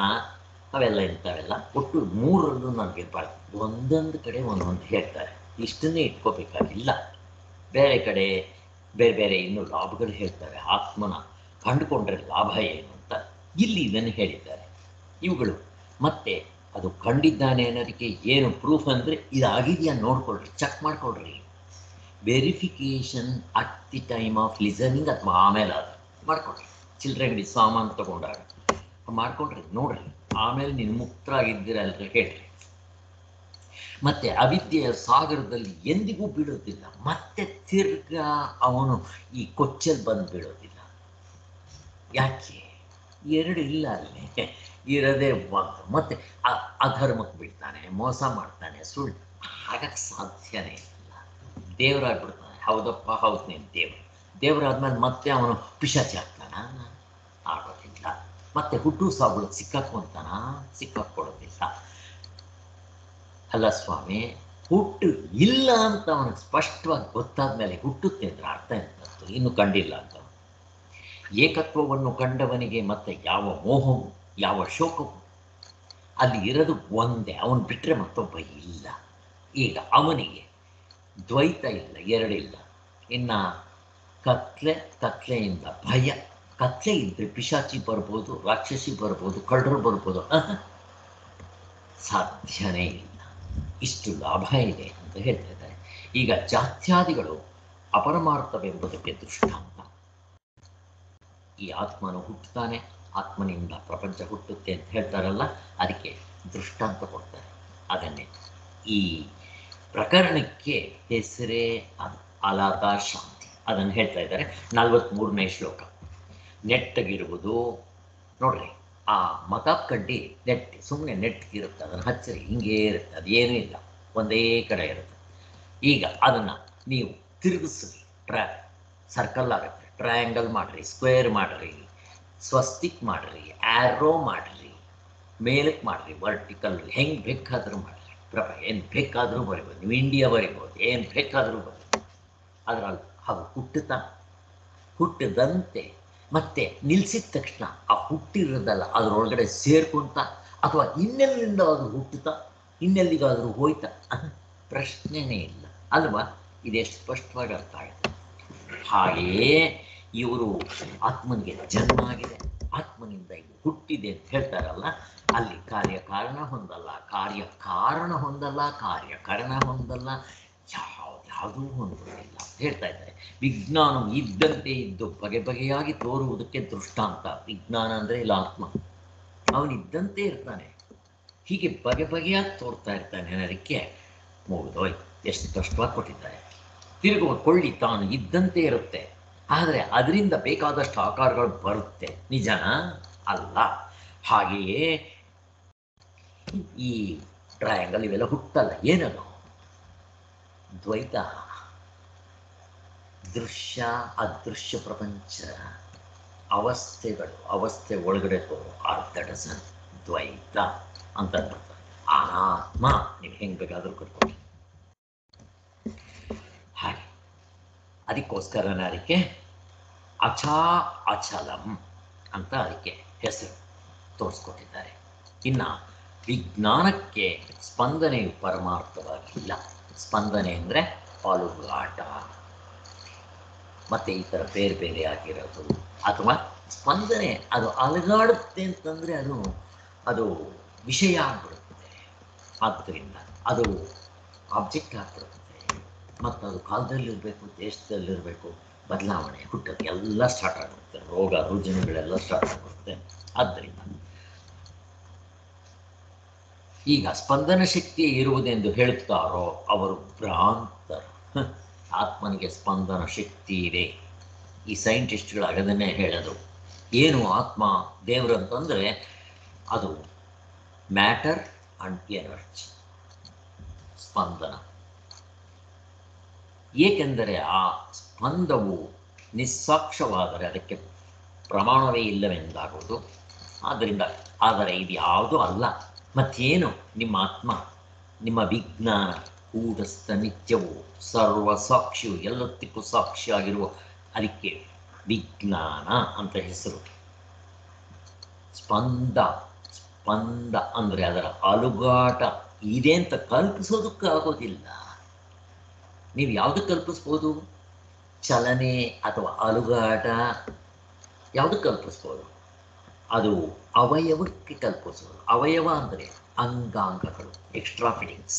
ಅವೆಲ್ಲ ಇಂಥವೆಲ್ಲ. ಒಟ್ಟು 3ರಲ್ಲೂ ನನಗಿರಬಾರ್ದು. ಒಂದೊಂದು ಕಡೆ ಒಂದೊಂದು ಹೇಳ್ತಾರೆ. ಇಷ್ಟನ್ನೇ ಇಟ್ಕೋಬೇಕಾಗಿಲ್ಲ. ಬೇರೆ ಕಡೆ ಬೇರೆ ಬೇರೆ ಇನ್ನೂ ಲಾಭಗಳು ಹೇಳ್ತಾರೆ. ಆತ್ಮನ ಕಂಡುಕೊಂಡ್ರೆ ಲಾಭ ಏನು ಅಂತ ಇಲ್ಲಿ ಇದನ್ನು ಹೇಳಿದ್ದಾರೆ ಇವುಗಳು. ಮತ್ತೆ ಅದು ಕಂಡಿದ್ದಾನೆ ಅನ್ನೋದಕ್ಕೆ ಏನು ಪ್ರೂಫ್ ಅಂದರೆ ಇದಾಗಿದೆಯಾ ನೋಡ್ಕೊಳ್ರಿ, ಚೆಕ್ ಮಾಡ್ಕೊಳ್ರಿ. Verification at the time of listening ಅಥವಾ ಆಮೇಲೆ ಅದು ಮಾಡ್ಕೊಳ್ರಿ. ಚಿಲ್ಲರೆ ಅಂಗಡಿ ಸಾಮಾನು ತೊಗೊಂಡಾಗ ಮಾಡ್ಕೊಳ್ರಿ, ನೋಡ್ರಿ. ಆಮೇಲೆ ನೀನು ಮುಕ್ತರಾಗಿದ್ದೀರ ಅಲ್ರಿ ಹೇಳ್ರಿ. ಮತ್ತೆ ಅವಿದ್ಯೆಯ ಸಾಗರದಲ್ಲಿ ಎಂದಿಗೂ ಬೀಳೋದಿಲ್ಲ. ಮತ್ತೆ ತಿರ್ಗಾ ಅವನು ಈ ಕೊಚ್ಚಲ್ ಬಂದು ಬೀಳೋದಿಲ್ಲ. ಯಾಕೆ? 2 ಇಲ್ಲ ಅಲ್ಲಿ, ಇರೋದೇ ಒಂದು. ಮತ್ತೆ ಅಧರ್ಮಕ್ಕೆ ಬೀಳ್ತಾನೆ, ಮೋಸ ಮಾಡ್ತಾನೆ, ಸುಳ್ಳು. ಆಗಕ್ಕೆ ಸಾಧ್ಯನೇ ಇಲ್ಲ. ದೇವರಾಗ್ಬಿಡ್ತಾನೆ. ಹೌದಪ್ಪ ಹೌದು, ನೀನು ದೇವರಾದ್ಮೇಲೆ ಮತ್ತೆ ಅವನು ಪಿಶಾಚಿ ಆಗ್ತಾನ? ಆಗೋದಿಲ್ಲ. ಮತ್ತೆ ಹುಟ್ಟು ಸಾವುಗಳು ಸಿಕ್ಕಾಕೊಂತಾನ? ಸಿಕ್ಕಾಕೊಳ್ಳೋದಿಲ್ಲ. ಅಲ್ಲ ಸ್ವಾಮಿ, ಹುಟ್ಟು ಇಲ್ಲ ಅಂತ ಅವನಿಗೆ ಸ್ಪಷ್ಟವಾಗಿ ಗೊತ್ತಾದ ಮೇಲೆ ಹುಟ್ಟುತ್ತೆ ಅಂದರೆ ಅರ್ಥ ಎಂತದ್ದು? ಇನ್ನು ಕಂಡಿಲ್ಲ ಅಂತ. ಏಕತ್ವವನ್ನು ಕಂಡವನಿಗೆ ಮತ್ತೆ ಯಾವ ಮೋಹವು, ಯಾವ ಶೋಕವು? ಅಲ್ಲಿ ಇರೋದು ಒಂದೇ, ಅವನು ಬಿಟ್ಟರೆ ಮತ್ತೊಬ್ಬ ಇಲ್ಲ. ಈಗ ಅವನಿಗೆ ದ್ವೈತ ಇಲ್ಲ, ಎರಡಿಲ್ಲ. ಇನ್ನು ಕತ್ಲೆಯಿಂದ ಭಯ. ಕತ್ಲೆ ಇದ್ದರೆ ಪಿಶಾಚಿ ಬರ್ಬೋದು, ರಾಕ್ಷಸಿ ಬರ್ಬೋದು, ಕಳ್ಳರು ಬರ್ಬೋದು. ಸಾಧ್ಯನೇ ಇಲ್ಲ. ಇಷ್ಟು ಲಾಭ ಇದೆ ಅಂತ ಹೇಳ್ತಾ ಇದ್ದಾರೆ. ಈಗ ಜಾತ್ಯಾದಿಗಳು ಅಪರಮಾರ್ಥವೆಂಬುದಕ್ಕೆ ದೃಷ್ಟಾಂತ. ಈ ಆತ್ಮನು ಹುಟ್ಟುತ್ತಾನೆ, ಆತ್ಮನಿಂದ ಪ್ರಪಂಚ ಹುಟ್ಟುತ್ತೆ ಅಂತ ಹೇಳ್ತಾರಲ್ಲ, ಅದಕ್ಕೆ ದೃಷ್ಟಾಂತ ಕೊಡ್ತಾರೆ. ಅದನ್ನೇ ಈ ಪ್ರಕರಣಕ್ಕೆ ಹೆಸರೇ ಅಲಾದ ಶಾಂತಿ. ಅದನ್ನು ಹೇಳ್ತಾ ಇದ್ದಾರೆ 43ನೇ ಶ್ಲೋಕ. ನೆಟ್ಟಗಿರುವುದು ನೋಡ್ರಿ, ಆ ಮತ ಕಡ್ಡಿ ಸುಮ್ಮನೆ ನೆಟ್ಟಗಿರುತ್ತೆ, ಅದನ್ನು ಹಚ್ಚಿರಿ ಹಿಂಗೇ ಇರುತ್ತೆ, ಅದೇನೂ ಇಲ್ಲ, ಒಂದೇ ಕಡೆ ಇರುತ್ತೆ. ಈಗ ಅದನ್ನು ನೀವು ತಿರುಗಿಸ್ರಿ, ಸರ್ಕಲ್ ಆಗುತ್ತೆ. ಟ್ರಯಾಂಗಲ್ ಮಾಡಿರಿ, ಸ್ಕ್ವೇರ್ ಮಾಡಿರಿ, ಸ್ವಸ್ತಿಕ್ ಮಾಡಿರಿ, ಆ್ಯರೋ ಮಾಡಿರಿ, ಮೇಲಕ್ಕೆ ಮಾಡಿರಿ, ವರ್ಟಿಕಲ್, ಹೆಂಗೆ ಬೇಕಾದರೂ ಮಾಡಿರಿ. ಏನು ಬೇಕಾದರೂ ಬರಿಬೋದು, ನೀವು ಇಂಡಿಯಾ ಬರಿಬೋದು, ಏನು ಬೇಕಾದರೂ ಬರಿಬೋದು. ಅದರಲ್ಲಿ ಅದು ಹುಟ್ಟಿದಂತೆ ಮತ್ತೆ ನಿಲ್ಲಿಸಿದ ತಕ್ಷಣ ಆ ಹುಟ್ಟಿರೋದಲ್ಲ ಅದರೊಳಗಡೆ ಸೇರ್ಕೊಂತ, ಅಥವಾ ಇನ್ನೆಲ್ಲಿಂದ ಅದು ಹುಟ್ಟುತ್ತಾ ಇನ್ನೆಲ್ಲಿಗಾದರೂ ಹೋಯ್ತಾ, ಪ್ರಶ್ನೆನೇ ಇಲ್ಲ ಅಲ್ವಾ? ಇದೆಷ್ಟು ಸ್ಪಷ್ಟವಾಗಿ ಅರ್ಥ ಆಗುತ್ತೆ. ಹಾಗೆಯೇ ಇವರು ಆತ್ಮನಿಗೆ ಜನ್ಮ ಆಗಿದೆ, ಆತ್ಮನಿಂದ ಇದು ಹುಟ್ಟಿದೆ ಅಂತ ಹೇಳ್ತಾರಲ್ಲ, ಅಲ್ಲಿ ಕಾರ್ಯಕಾರಣ ಹೊಂದಲ್ಲ, ಕಾರ್ಯಕಾರಣ ಹೊಂದಲ್ಲ, ಕಾರ್ಯಕರಣ ಹೊಂದಲ್ಲ, ಯಾವುದೂ ಹೊಂದೋದಿಲ್ಲ ಅಂತ ಹೇಳ್ತಾ ಇದ್ದಾರೆ. ವಿಜ್ಞಾನ ಇದ್ದಂತೆ ಇದ್ದು ಬಗೆ ಬಗೆಯಾಗಿ ತೋರುವುದಕ್ಕೆ ದೃಷ್ಟಾಂತ. ವಿಜ್ಞಾನ ಅಂದರೆ ಇಲ್ಲ, ಆತ್ಮ ಅವನಿದ್ದಂತೆ ಇರ್ತಾನೆ, ಹೀಗೆ ಬಗೆ ಬಗೆಯಾಗಿ ತೋರ್ತಾ ಇರ್ತಾನೆ ಅನ್ನೋದಕ್ಕೆ ಮುಗಿದೋಯ್ ಎಷ್ಟು ಕಷ್ಟವಾಗಿ ಕೊಟ್ಟಿದ್ದಾರೆ. ತಿರುಗುವ ಕೊಳ್ಳಿ ತಾನು ಇದ್ದಂತೆ ಇರುತ್ತೆ, ಆದರೆ ಅದರಿಂದ ಬೇಕಾದಷ್ಟು ಆಕಾರಗಳು ಬರುತ್ತೆ. ನಿಜನಾ? ಅಲ್ಲ. ಹಾಗೆಯೇ ಈ ಟ್ರಯಾಂಗಲ್ ಇವೆಲ್ಲ ಹುಟ್ಟಲ್ಲ. ಏನದು? ದ್ವೈತ, ದೃಶ್ಯ ಅದೃಶ್ಯ ಪ್ರಪಂಚ, ಅವಸ್ಥೆಗಳು, ಅವಸ್ಥೆ ಒಳಗಡೆ ತೋರು ಅರ್ಧ ಡಜನ್ ದ್ವೈತ ಅಂತ ಬರ್ತಾರೆ. ಅನಾತ್ಮ ನೀವು ಹೆಂಗೆ ಬೇಕಾದರೂ ಕರ್ಕೊಳ್ಳಿ. ಹಾಗೆ ಅದಕ್ಕೋಸ್ಕರನೇ ಅದಕ್ಕೆ ಅಚಲಂ ಅಂತ ಅದಕ್ಕೆ ಹೆಸರು ತೋರಿಸ್ಕೊಟ್ಟಿದ್ದಾರೆ. ಇನ್ನು ವಿಜ್ಞಾನಕ್ಕೆ ಸ್ಪಂದನೆಯು ಪರಮಾರ್ಥವಾಗಿಲ್ಲ. ಸ್ಪಂದನೆ ಅಂದರೆ ಪಾಲುಗಾಟ, ಮತ್ತು ಈ ಥರ ಬೇರೆ ಬೇರೆ ಆಗಿರೋದು, ಅಥವಾ ಸ್ಪಂದನೆ ಅದು ಅಲಗಾಡುತ್ತೆ ಅಂತಂದರೆ ಅದು ವಿಷಯ ಆಗಿಬಿಡುತ್ತೆ. ಆದ್ದರಿಂದ ಅದು ಆಬ್ಜೆಕ್ಟ್ ಆಗಿಬಿಡುತ್ತೆ. ಮತ್ತು ಅದು ಕಾಲದಲ್ಲಿರಬೇಕು, ದೇಶದಲ್ಲಿರಬೇಕು, ಬದಲಾವಣೆ ಹುಟ್ಟೋದು ಎಲ್ಲ ಸ್ಟಾರ್ಟ್ ಆಗುತ್ತೆ, ರೋಗ ರುಜಿನಗಳೆಲ್ಲ ಸ್ಟಾರ್ಟ್ ಆಗುತ್ತೆ. ಆದ್ದರಿಂದ ಈಗ ಸ್ಪಂದನ ಶಕ್ತಿ ಇರುವುದೆಂದು ಹೇಳುತ್ತಾರೋ ಅವರು ಭ್ರಾಂತರು. ಆತ್ಮನಿಗೆ ಸ್ಪಂದನ ಶಕ್ತಿ ಇದೆ. ಈ ಸೈಂಟಿಸ್ಟ್ಗಳು ಅದನ್ನೇ ಹೇಳೋದು. ಏನು ಆತ್ಮ ದೇವರು ಅಂತಂದರೆ ಅದು ಮ್ಯಾಟರ್ ಅಂಡ್ ಎನರ್ಜಿ, ಸ್ಪಂದನ. ಏಕೆಂದರೆ ಆ ಸ್ಪಂದವು ನಿಸ್ಸಾಕ್ಷವಾದರೆ ಅದಕ್ಕೆ ಪ್ರಮಾಣವೇ ಇಲ್ಲವೆಂದಾಗುವುದು. ಆದ್ದರಿಂದ ಆದರೆ ಇದು ಯಾವುದೂ ಅಲ್ಲ. ಮತ್ತೇನು ನಿಮ್ಮ ಆತ್ಮ, ನಿಮ್ಮ ವಿಜ್ಞಾನ ಕೂಟಸ್ಥ ನಿತ್ಯವು ಸರ್ವಸಾಕ್ಷಿಯು, ಎಲ್ಲದಕ್ಕೂ ಸಾಕ್ಷಿಯಾಗಿರುವ, ಅದಕ್ಕೆ ವಿಜ್ಞಾನ ಅಂತ ಹೆಸರು. ಸ್ಪಂದ ಅಂದರೆ ಅದರ ಅಲುಗಾಟ ಇದೆ ಅಂತ ಕಲ್ಪಿಸೋದಕ್ಕಾಗೋದಿಲ್ಲ. ನೀವು ಯಾವುದು ಕಲ್ಪಿಸ್ಬೋದು? ಚಲನೆ ಅಥವಾ ಅಲುಗಾಟ ಯಾವುದು ಕಲ್ಪಿಸ್ಬೋದು? ಅದು ಅವಯವಕ್ಕೆ ಕಲ್ಪಿಸೋದು. ಅವಯವ ಅಂದರೆ ಅಂಗಾಂಗಗಳು, ಎಕ್ಸ್ಟ್ರಾ ಫಿಟಿಂಗ್ಸ್.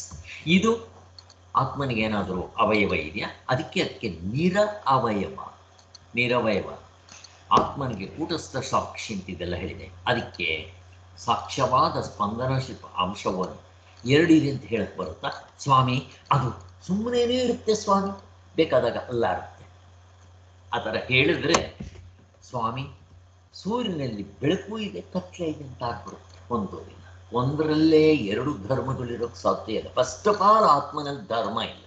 ಇದು ಆತ್ಮನಿಗೇನಾದರೂ ಅವಯವ ಇದೆಯಾ? ಅದಕ್ಕೆ ನಿರವಯವ. ಆತ್ಮನಿಗೆ ಕೂಟಸ್ಥ ಸಾಕ್ಷಿ ಅಂತಿದೆಲ್ಲ ಹೇಳಿದೆ. ಅದಕ್ಕೆ ಸಾಕ್ಷ್ಯವಾದ ಸ್ಪಂದನ ಅಂಶವನ್ನು ಎರಡಿದೆ ಅಂತ ಹೇಳಕ್ಕೆ ಬರುತ್ತಾ? ಸ್ವಾಮಿ ಅದು ಸುಮ್ಮನೆ ಇರುತ್ತೆ ಸ್ವಾಮಿ, ಬೇಕಾದಾಗ ಅಲ್ಲಾಡುತ್ತೆ. ಆ ಥರ ಹೇಳಿದ್ರೆ ಸ್ವಾಮಿ ಸೂರ್ಯನಲ್ಲಿ ಬೆಳಕು ಇದೆ, ಕತ್ಲೆ ಇದೆ ಅಂತ ಆಗ್ಬಿಡುತ್ತೆ. ಹೊಂದೋದಿಲ್ಲ. ಒಂದರಲ್ಲೇ ಎರಡು ಧರ್ಮಗಳಿರೋಕ್ಕೆ ಸಾಧ್ಯ ಇಲ್ಲ. ಫಸ್ಟ್ ಆಫ್ ಆಲ್ ಆತ್ಮನಲ್ಲಿ ಧರ್ಮ ಇಲ್ಲ.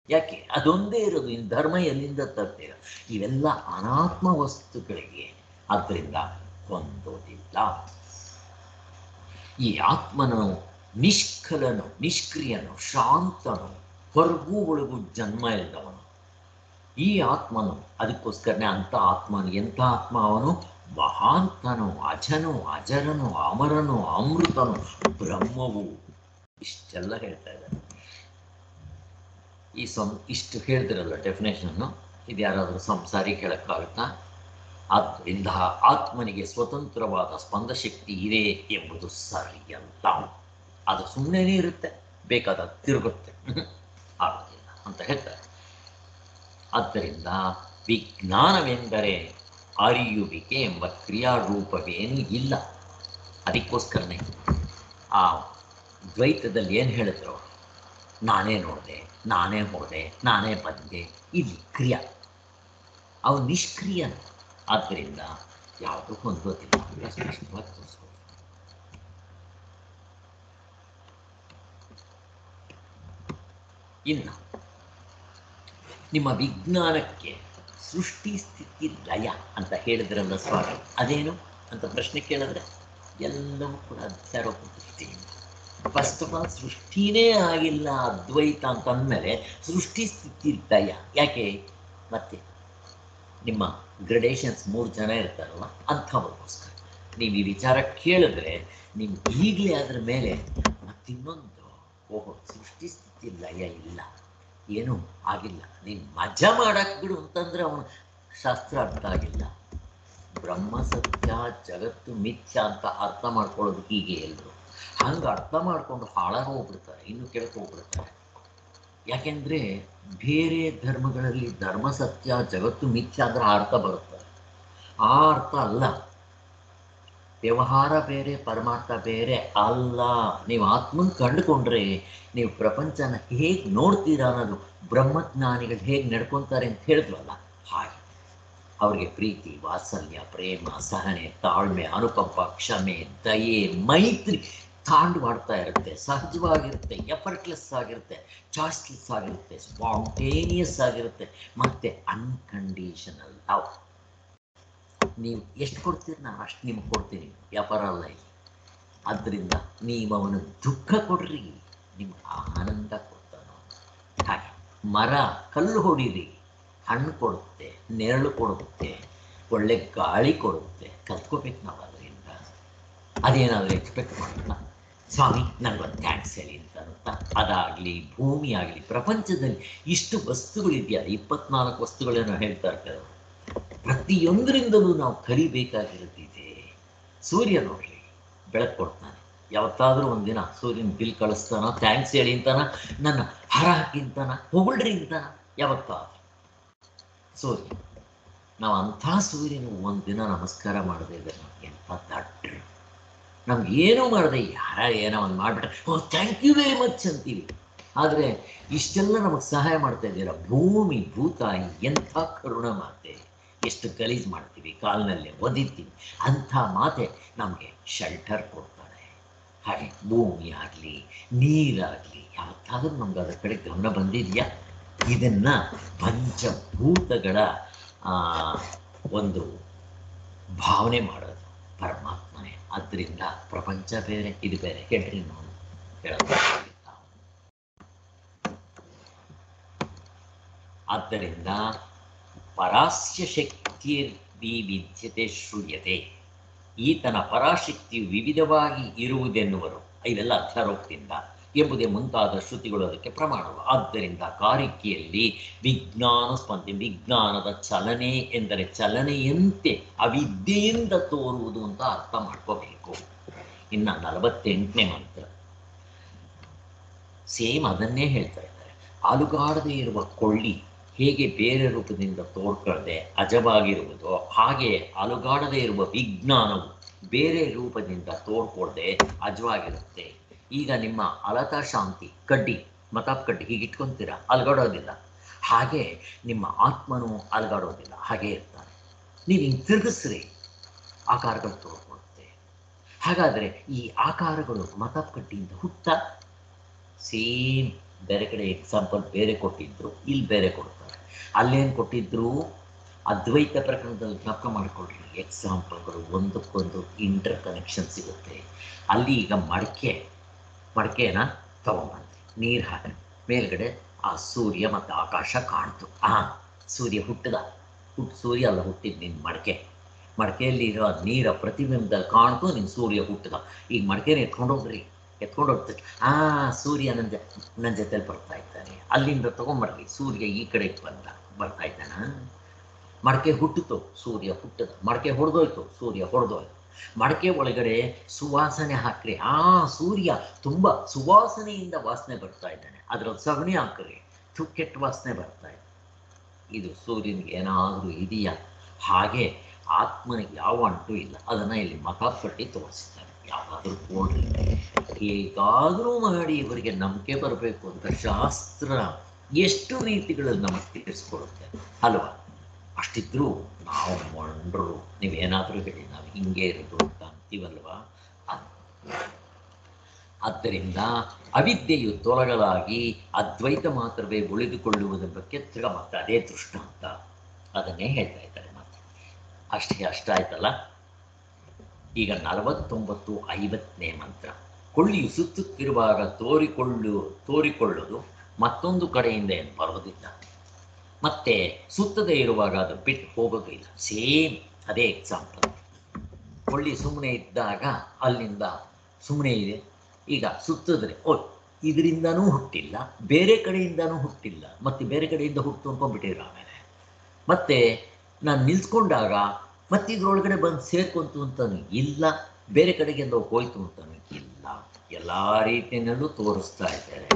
ಯಾಕೆ? ಅದೊಂದೇ ಇರೋದು. ಇನ್ನು ಧರ್ಮ ಎಲ್ಲಿಂದ ತರ್ತೀರ? ಇವೆಲ್ಲ ಅನಾತ್ಮ ವಸ್ತುಗಳಿಗೆ, ಆದ್ದರಿಂದ ಹೊಂದೋದಿಲ್ಲ. ಈ ಆತ್ಮನು ನಿಷ್ಕಲನು, ನಿಷ್ಕ್ರಿಯನು, ಶಾಂತನು, ಹೊರಗೂ ಒಳಗೂ ಜನ್ಮ ಇಲ್ಲದವನು ಈ ಆತ್ಮನು. ಅದಕ್ಕೋಸ್ಕರನೇ ಅಂಥ ಆತ್ಮನು. ಎಂಥ ಆತ್ಮ ಅವನು? ಮಹಾಂತನು, ಅಜನು, ಅಜರನು, ಅಮರನು, ಅಮೃತನು, ಬ್ರಹ್ಮವು. ಇಷ್ಟೆಲ್ಲ ಹೇಳ್ತಾ ಇದ್ದಾರೆ. ಇಷ್ಟು ಹೇಳಿದ್ರಲ್ಲ ಡೆಫಿನೇಷನ್ನು, ಇದು ಯಾರಾದರೂ ಸಂಸಾರಿ ಕೇಳೋಕ್ಕಾಗುತ್ತಾ? ಆದ್ದರಿಂದ ಆತ್ಮನಿಗೆ ಸ್ವತಂತ್ರವಾದ ಸ್ಪಂದಶಕ್ತಿ ಇದೆ ಎಂಬುದು ಸರಿಯಲ್ಲ. ಅದು ಸುಮ್ಮನೆ ಇರುತ್ತೆ, ಬೇಕಾದ ತಿರುಗುತ್ತೆ, ಆಗೋದಿಲ್ಲ ಅಂತ ಹೇಳ್ತಾರೆ. ಆದ್ದರಿಂದ ವಿಜ್ಞಾನವೆಂದರೆ ಅರಿಯುವಿಕೆ ಎಂಬ ಕ್ರಿಯಾರೂಪವೇನೂ ಇಲ್ಲ. ಅದಕ್ಕೋಸ್ಕರನೇ ಆ ದ್ವೈತದಲ್ಲಿ ಏನು ಹೇಳಿದ್ರು, ನಾನೇ ನೋಡಿದೆ, ನಾನೇ ಹೋದೆ, ನಾನೇ ಬಂದೆ, ಇಲ್ಲಿ ಕ್ರಿಯಾ, ಅವು ನಿಷ್ಕ್ರಿಯ. ಆದ್ದರಿಂದ ಯಾವುದೂ ಹೊಂದೋದಿಲ್ಲ. ಸ್ಪಷ್ಟವಾಗಿ ತೋರಿಸ್ಬೋದು. ಇನ್ನು ನಿಮ್ಮ ವಿಜ್ಞಾನಕ್ಕೆ ಸೃಷ್ಟಿ ಸ್ಥಿತಿ ಲಯ ಅಂತ ಹೇಳಿದ್ರಲ್ಲ ಸ್ವಾಮಿ, ಅದೇನು ಅಂತ ಪ್ರಶ್ನೆ ಕೇಳಿದ್ರೆ ಎಲ್ಲವೂ ಕೂಡ ಅಧ್ಯಾರೋಪ ದೃಷ್ಟಿಯಿಂದ. ಫಸ್ಟ್ ಆಫ್ ಆಲ್ ಸೃಷ್ಟಿನೇ ಆಗಿಲ್ಲ ಅದ್ವೈತ ಅಂತಂದಮೇಲೆ ಸೃಷ್ಟಿ ಸ್ಥಿತಿ ಲಯ ಯಾಕೆ? ಮತ್ತೆ ನಿಮ್ಮ ಗ್ರಡೇಷನ್ಸ್ 3 ಜನ ಇರ್ತಾರಲ್ಲ ಅಂಥವ್ರಿಗೋಸ್ಕರ ನೀವು ಈ ವಿಚಾರ ಕೇಳಿದ್ರೆ ನಿಮ್ಗೆ ಈಗಲೇ ಅದ್ರ ಮೇಲೆ ಮತ್ತಿನ್ನೊಂದು, ಓಹೋ ಸೃಷ್ಟಿ ಸ್ಥಿತಿ ಲಯ ಇಲ್ಲ, ಏನೂ ಆಗಿಲ್ಲ, ನೀನು ಮಜಾ ಮಾಡಕ್ಕೆ ಬಿಡು ಅಂತಂದರೆ ಅವನು ಶಾಸ್ತ್ರ ಅರ್ಥ ಆಗಿಲ್ಲ. ಬ್ರಹ್ಮ ಸತ್ಯ ಜಗತ್ತು ಮಿಥ್ಯ ಅಂತ ಅರ್ಥ ಮಾಡ್ಕೊಳ್ಳೋದು ಹೀಗೆ ಎಲ್ಲರೂ ಹಂಗೆ ಅರ್ಥ ಮಾಡಿಕೊಂಡು ಹಾಳಾಗಿ ಹೋಗ್ಬಿಡ್ತಾರೆ, ಇನ್ನು ಕೆಳಕ್ಕೆ ಹೋಗ್ಬಿಡ್ತಾರೆ. ಯಾಕೆಂದರೆ ಬೇರೆ ಧರ್ಮಗಳಲ್ಲಿ ಧರ್ಮ ಸತ್ಯ ಜಗತ್ತು ಮಿಥ್ಯ ಅಂದ್ರೆ ಆ ಅರ್ಥ ಬರುತ್ತೆ. ಆ ಅರ್ಥ ಅಲ್ಲ. ವ್ಯವಹಾರ ಬೇರೆ, ಪರಮಾರ್ಥ ಬೇರೆ ಅಲ್ಲ. ನೀವು ಆತ್ಮನ ಕಂಡುಕೊಂಡ್ರೆ ನೀವು ಪ್ರಪಂಚನ ಹೇಗೆ ನೋಡ್ತೀರಾ ಅನ್ನೋದು ಬ್ರಹ್ಮಜ್ಞಾನಿಗಳು ಹೇಗೆ ನಡ್ಕೊತಾರೆ ಅಂತ ಹೇಳಿದ್ವಲ್ಲ ಹಾಗೆ. ಅವರಿಗೆ ಪ್ರೀತಿ, ವಾತ್ಸಲ್ಯ, ಪ್ರೇಮ, ಸಹನೆ, ತಾಳ್ಮೆ, ಅನುಕಂಪ, ಕ್ಷಮೆ, ದಯೆ, ಮೈತ್ರಿ ತಾಂಡವಾಡ್ತಾ ಇರುತ್ತೆ, ಸಹಜವಾಗಿರುತ್ತೆ, ಎಫರ್ಟ್ಲೆಸ್ ಆಗಿರುತ್ತೆ, ಚಾಯ್ಸ್ಲೆಸ್ ಆಗಿರುತ್ತೆ, ಸ್ಪಾಂಟೇನಿಯಸ್ ಆಗಿರುತ್ತೆ, ಮತ್ತು ಅನ್ಕಂಡೀಷನಲ್ ಲವ್. ನೀವು ಎಷ್ಟು ಕೊಡ್ತೀರಿ ನಾನು ಅಷ್ಟು ನಿಮ್ಗೆ ಕೊಡ್ತೀನಿ, ವ್ಯಾಪಾರ ಅಲ್ಲ ಇಲ್ಲಿ. ಆದ್ದರಿಂದ ನೀವು ಅವನು ದುಃಖ ಕೊಡ್ರಿ, ನಿಮ್ಗೆ ಆನಂದ ಕೊಡ್ತಾನೋ. ಹಾಗೆ ಮರ ಕಲ್ಲು ಹೊಡೀರಿ, ಹಣ್ಣು ಕೊಡುತ್ತೆ, ನೆರಳು ಕೊಡುತ್ತೆ, ಒಳ್ಳೆ ಗಾಳಿ ಕೊಡುತ್ತೆ. ಕಲ್ತ್ಕೋಬೇಕು ನಾವು ಅದರಿಂದ. ಅದೇನಾದರೂ ಎಕ್ಸ್ಪೆಕ್ಟ್ ಮಾಡೋಣ, ಸ್ವಾಮಿ ನನಗೊಂದು ಥ್ಯಾಂಕ್ಸ್ ಹೇಳಿ ಅಂತ ಅದಾಗಲಿ, ಭೂಮಿ ಆಗಲಿ, ಪ್ರಪಂಚದಲ್ಲಿ ಇಷ್ಟು ವಸ್ತುಗಳಿದೆಯಲ್ಲ, 24 ವಸ್ತುಗಳೇನೋ ಹೇಳ್ತಾ ಇರ್ತಾರೆ, ಪ್ರತಿಯೊಂದರಿಂದಲೂ ನಾವು ಕಲಿಬೇಕಾಗಿರುತ್ತಿದೆ. ಸೂರ್ಯ ನೋಡ್ರಿ, ಬೆಳಕು ಕೊಡ್ತಾನೆ. ಯಾವತ್ತಾದರೂ ಒಂದಿನ ಸೂರ್ಯನ ಬಿಲ್ ಕಳಿಸ್ತಾನ, ಥ್ಯಾಂಕ್ಸ್ ಹೇಳಿ ಅಂತಾನ, ನನ್ನ ಹರ ಹಾಕಿ ಅಂತಾನ, ಹೊಗಳ್ರಿ ಅಂತಾನ? ಯಾವತ್ತಾದ್ರು ಸೂರ್ಯ. ನಾವು ಅಂಥ ಸೂರ್ಯನು ಒಂದಿನ ನಮಸ್ಕಾರ ಮಾಡದೇ ಇದ್ದಾರೆ ನಮಗೆ ಎಂಥ ದಡ್ರು. ನಮ್ಗೆ ಏನೂ ಮಾಡದೆ ಯಾರ ಏನೋ ಒಂದು ಮಾಡಿಬಿಟ್ರೆ ಓ ಥ್ಯಾಂಕ್ ಯು ವೆರಿ ಮಚ್ ಅಂತೀವಿ. ಆದರೆ ಇಷ್ಟೆಲ್ಲ ನಮಗೆ ಸಹಾಯ ಮಾಡ್ತಾ ಇದ್ದೀರ ಭೂಮಿ ಭೂತಾಯಿ, ಎಂಥ ಕರುಣ ಮಾತೆ. ಎಷ್ಟು ಗಲೀಜು ಮಾಡ್ತೀವಿ, ಕಾಲಿನಲ್ಲೇ ಒದಿತೀವಿ. ಅಂಥ ಮಾತೆ ನಮಗೆ ಶೆಲ್ಟರ್ ಕೊಡ್ತಾಳೆ. ಹಾಗೆ ಭೂಮಿ ಆಗಲಿ, ನೀರಾಗಲಿ, ಯಾವತ್ತಾದರೂ ನಮ್ಗೆ ಅದರ ಕಡೆ ಗಮನ ಬಂದಿದೆಯಾ? ಇದನ್ನು ಪಂಚಭೂತಗಳ ಒಂದು ಭಾವನೆ ಮಾಡೋದು ಪರಮಾತ್ಮನೇ. ಆದ್ದರಿಂದ ಪ್ರಪಂಚ ಬೇರೆ, ಇದು ಬೇರೆ. ಹೇಳ್ರಿ ನಾವು ಹೇಳೋದು. ಆದ್ದರಿಂದ ಪರಾಸ್ಯ ಶಕ್ತಿರ್ವಿ ವಿದ್ಯತೆ ಶ್ರೂಯತೆ. ಈತನ ಪರಾಶಕ್ತಿಯು ವಿವಿಧವಾಗಿ ಇರುವುದೆನ್ನುವರು, ಇವೆಲ್ಲ ಅಧ್ಯಾರೋಕ್ತಿಯಿಂದ ಎಂಬುದೇ ಮುಂತಾದ ಶ್ರುತಿಗಳು ಅದಕ್ಕೆ ಪ್ರಮಾಣವು. ಆದ್ದರಿಂದ ಕಾರಿಕೆಯಲ್ಲಿ ವಿಜ್ಞಾನ ಸ್ಪಂದಿ, ವಿಜ್ಞಾನದ ಚಲನೆ ಎಂದರೆ ಚಲನೆಯಂತೆ ಅವಿದ್ಯೆಯಿಂದ ತೋರುವುದು ಅಂತ ಅರ್ಥ ಮಾಡ್ಕೋಬೇಕು. ಇನ್ನು 48ನೇ ಮಂತ್ರ ಸೇಮ್ ಅದನ್ನೇ ಹೇಳ್ತಾ ಇದ್ದಾರೆ. ಅಲುಗಾಡದೇ ಇರುವ ಕೊಳ್ಳಿ ಹೇಗೆ ಬೇರೆ ರೂಪದಿಂದ ತೋರ್ಕೊಳ್ಳದೆ ಅಜವಾಗಿರುವುದೋ ಹಾಗೆ ಅಲುಗಾಡದೇ ಇರುವ ವಿಜ್ಞಾನವು ಬೇರೆ ರೂಪದಿಂದ ತೋರ್ಕೊಳ್ಳದೆ ಅಜವಾಗಿರುತ್ತೆ. ಈಗ ನಿಮ್ಮ ಅಲತಾ ಶಾಂತಿ ಕಡ್ಡಿ, ಮತಾಪ್ ಕಡ್ಡಿ ಹೀಗೆ ಇಟ್ಕೊತೀರ, ಅಲುಗಾಡೋದಿಲ್ಲ. ಹಾಗೆ ನಿಮ್ಮ ಆತ್ಮನೂ ಅಲುಗಾಡೋದಿಲ್ಲ, ಹಾಗೆ ಇರ್ತಾನೆ. ನೀವು ಹಿಂಗೆ ತಿರುಗಿಸ್ರಿ, ಆಕಾರಗಳು ತೋರ್ಕೊಳ್ಳುತ್ತೆ. ಹಾಗಾದರೆ ಈ ಆಕಾರಗಳು ಮತಾಪ್ ಕಡ್ಡಿಯಿಂದ ಹುಟ್ಟ ಸೇಮ್. ಬೇರೆ ಕಡೆ ಎಕ್ಸಾಂಪಲ್ ಬೇರೆ ಕೊಟ್ಟಿದ್ರು, ಇಲ್ಲಿ ಬೇರೆ ಕೊಡ್ತಾರೆ. ಅಲ್ಲೇನು ಕೊಟ್ಟಿದ್ರು ಅದ್ವೈತ ಪ್ರಕರಣದಲ್ಲಿ ಜ್ಞಾಪಕ ಮಾಡಿಕೊಡ್ರಿ. ಎಕ್ಸಾಂಪಲ್ಗಳು ಒಂದಕ್ಕೊಂದು ಇಂಟರ್ ಕನೆಕ್ಷನ್ ಸಿಗುತ್ತೆ. ಅಲ್ಲಿ ಈಗ ಮಡಕೆನ ತಗೊಂಬಂದ್ರಿ, ನೀರು ಹಾಕಿ ಮೇಲ್ಗಡೆ ಆ ಸೂರ್ಯ ಮತ್ತು ಆಕಾಶ ಕಾಣ್ತು. ಸೂರ್ಯ ಸೂರ್ಯ ಅಲ್ಲ ಹುಟ್ಟಿದ್ದು, ನಿನ್ನ ಮಡಕೆಯಲ್ಲಿ ಇರೋ ನೀರ ಪ್ರತಿಬಿಂಬದಲ್ಲಿ ಕಾಣ್ತು, ನಿನ್ನ ಸೂರ್ಯ ಹುಟ್ಟಿದ. ಈಗ ಮಡಕೆನ ಎತ್ಕೊಂಡೋಗ್ರಿ, ಎತ್ಕೊಂಡು ಹೋಗ್ತಾರೆ. ಸೂರ್ಯ ನನ್ನ ಜೊತೆಲಿ ಬರ್ತಾ ಇದ್ದಾನೆ, ಅಲ್ಲಿಂದ ತಗೊಂಬರ್ಲಿ. ಸೂರ್ಯ ಈ ಕಡೆಗೆ ಬರ್ತಾ ಇದ್ದಾನ. ಮಡಕೆ ಹುಟ್ಟಿತು, ಸೂರ್ಯ ಹುಟ್ಟದ. ಮಡಕೆ ಹೊಡೆದೋಯ್ತು, ಸೂರ್ಯ ಹೊಡೆದೋಯ್ತು. ಮಡಕೆ ಒಳಗಡೆ ಸುವಾಸನೆ ಹಾಕ್ರಿ, ಸೂರ್ಯ ತುಂಬ ಸುವಾಸನೆಯಿಂದ ವಾಸನೆ ಬರ್ತಾ ಇದ್ದಾನೆ. ಅದರ ಸಗಣಿ ಹಾಕ್ರಿ, ಕೆಟ್ಟ ವಾಸನೆ ಬರ್ತಾ ಇದೆ. ಇದು ಸೂರ್ಯನಿಗೆ ಏನಾದರೂ ಇದೆಯಾ? ಹಾಗೆ ಆತ್ಮನಿಗೆ ಯಾವ ಅಂಟು ಇಲ್ಲ. ಅದನ್ನು ಇಲ್ಲಿ ಮತಾಪಟ್ಟಿ ತೋರಿಸ್ತಾರೆ. ಯಾವುದಾದ್ರೂ ಕೊಡ್ರಿ, ಹೇಗಾದರೂ ಮಾಡಿ ಇವರಿಗೆ ನಂಬಿಕೆ ಬರಬೇಕು ಅಂತ ಶಾಸ್ತ್ರ ಎಷ್ಟು ರೀತಿಗಳಲ್ಲಿ ನಮಗೆ ತಿಳಿಸ್ಕೊಡುತ್ತೆ ಅಲ್ವಾ? ಅಷ್ಟಿದ್ರೂ ನಾವು ಮೊಂಡ್ರು, ನೀವೇನಾದರೂ ಹೇಳಿ ನಾವು ಹಿಂಗೆ ಇರೋದು ಅಂತ ಅಂತೀವಲ್ವಾ? ಆದ್ದರಿಂದ ಅವಿದ್ಯೆಯು ತೊಲಗಲಾಗಿ ಅದ್ವೈತ ಮಾತ್ರವೇ ಉಳಿದುಕೊಳ್ಳುವುದರ ಬಗ್ಗೆ ತಿರ್ಗ ಮತ್ತೆ ಅದೇ ದೃಷ್ಟಾಂತ ಅದನ್ನೇ ಹೇಳ್ತಾ ಇದ್ದಾರೆ. ಮತ್ತೆ ಅಷ್ಟಾಯ್ತಲ್ಲ. ಈಗ 49-50ನೇ ಮಂತ್ರ. ಕೊಳ್ಳಿಯು ಸುತ್ತುತ್ತಿರುವಾಗ ತೋರಿಕೊಳ್ಳೋದು ಮತ್ತೊಂದು ಕಡೆಯಿಂದ ಏನು ಬರೋದಿಲ್ಲ, ಮತ್ತೆ ಸುತ್ತದೇ ಇರುವಾಗ ಅದು ಬಿಟ್ಟು ಹೋಗೋದು ಇಲ್ಲ. ಸೇಮ್ ಅದೇ ಎಕ್ಸಾಂಪಲ್. ಕೊಳ್ಳಿ ಸುಮ್ಮನೆ ಇದ್ದಾಗ ಅಲ್ಲಿಂದ ಸುಮ್ಮನೆ ಇದೆ, ಈಗ ಸುತ್ತಿದ್ರೆ ಇದರಿಂದನೂ ಹುಟ್ಟಿಲ್ಲ, ಬೇರೆ ಕಡೆಯಿಂದನೂ ಹುಟ್ಟಿಲ್ಲ, ಮತ್ತೆ ಬೇರೆ ಕಡೆಯಿಂದ ಹುಟ್ಟು ಅಂದ್ಕೊಂಡ್ಬಿಟ್ಟಿರ. ಆಮೇಲೆ ಮತ್ತೆ ನಾನು ನಿಲ್ಸ್ಕೊಂಡಾಗ ಮತ್ತೆ ಇದ್ರೊಳಗಡೆ ಬಂದು ಸೇರ್ಕೊಂತು ಅಂತಾನು ಇಲ್ಲ, ಬೇರೆ ಕಡೆಗೆಲ್ಲ ಹೋಯ್ತು ಅಂತಾನು ಇಲ್ಲ. ಎಲ್ಲ ರೀತಿಯಲ್ಲೂ ತೋರಿಸ್ತಾ ಇದ್ದಾರೆ.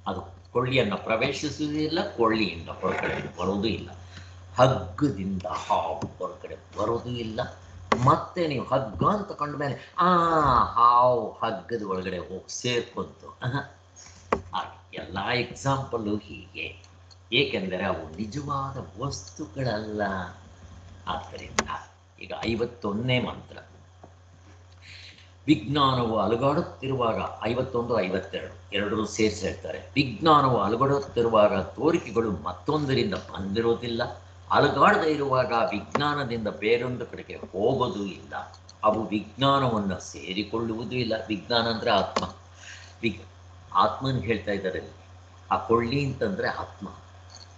ಅದು ಕೊಳ್ಳಿಯನ್ನು ಪ್ರವೇಶಿಸುವುದಿಲ್ಲ, ಕೊಳ್ಳಿಯಿಂದ ಹೊರಗಡೆ ಬರೋದು ಇಲ್ಲ, ಹಗ್ಗದಿಂದ ಹಾವು ಹೊರಗಡೆ ಬರೋದು ಇಲ್ಲ. ಮತ್ತೆ ನೀವು ಹಗ್ಗ ಅಂತ ಕಂಡ ಮೇಲೆ ಹಾವು ಹಗ್ಗದ ಒಳಗಡೆ ಹೋಗಿ ಸೇರ್ಕೊಂತು. ಎಲ್ಲ ಎಕ್ಸಾಂಪಲ್ಲು ಹೀಗೆ, ಏಕೆಂದರೆ ಅವು ನಿಜವಾದ ವಸ್ತುಗಳಲ್ಲ. ಆದ್ದರಿಂದ ಈಗ 51ನೇ ಮಂತ್ರ. ವಿಜ್ಞಾನವು ಅಲುಗಾಡುತ್ತಿರುವಾಗ 51-52 ಎರಡರೂ ಸೇರಿಸಿ ಹೇಳ್ತಾರೆ. ವಿಜ್ಞಾನವು ಅಲುಗಾಡುತ್ತಿರುವಾಗ ತೋರಿಕೆಗಳು ಮತ್ತೊಂದರಿಂದ ಬಂದಿರೋದಿಲ್ಲ, ಅಲುಗಾಡದೇ ಇರುವಾಗ ವಿಜ್ಞಾನದಿಂದ ಬೇರೊಂದು ಕಡೆಗೆ ಹೋಗೋದು ಇಲ್ಲ. ಅವು ವಿಜ್ಞಾನವನ್ನು ಸೇರಿಕೊಳ್ಳುವುದೂ ಇಲ್ಲ. ವಿಜ್ಞಾನ ಅಂದರೆ ಆತ್ಮ. ಆತ್ಮನ ಹೇಳ್ತಾ ಇದ್ದಾರೆ. ಆ ಕೊಳ್ಳಿ ಅಂತಂದರೆ ಆತ್ಮ,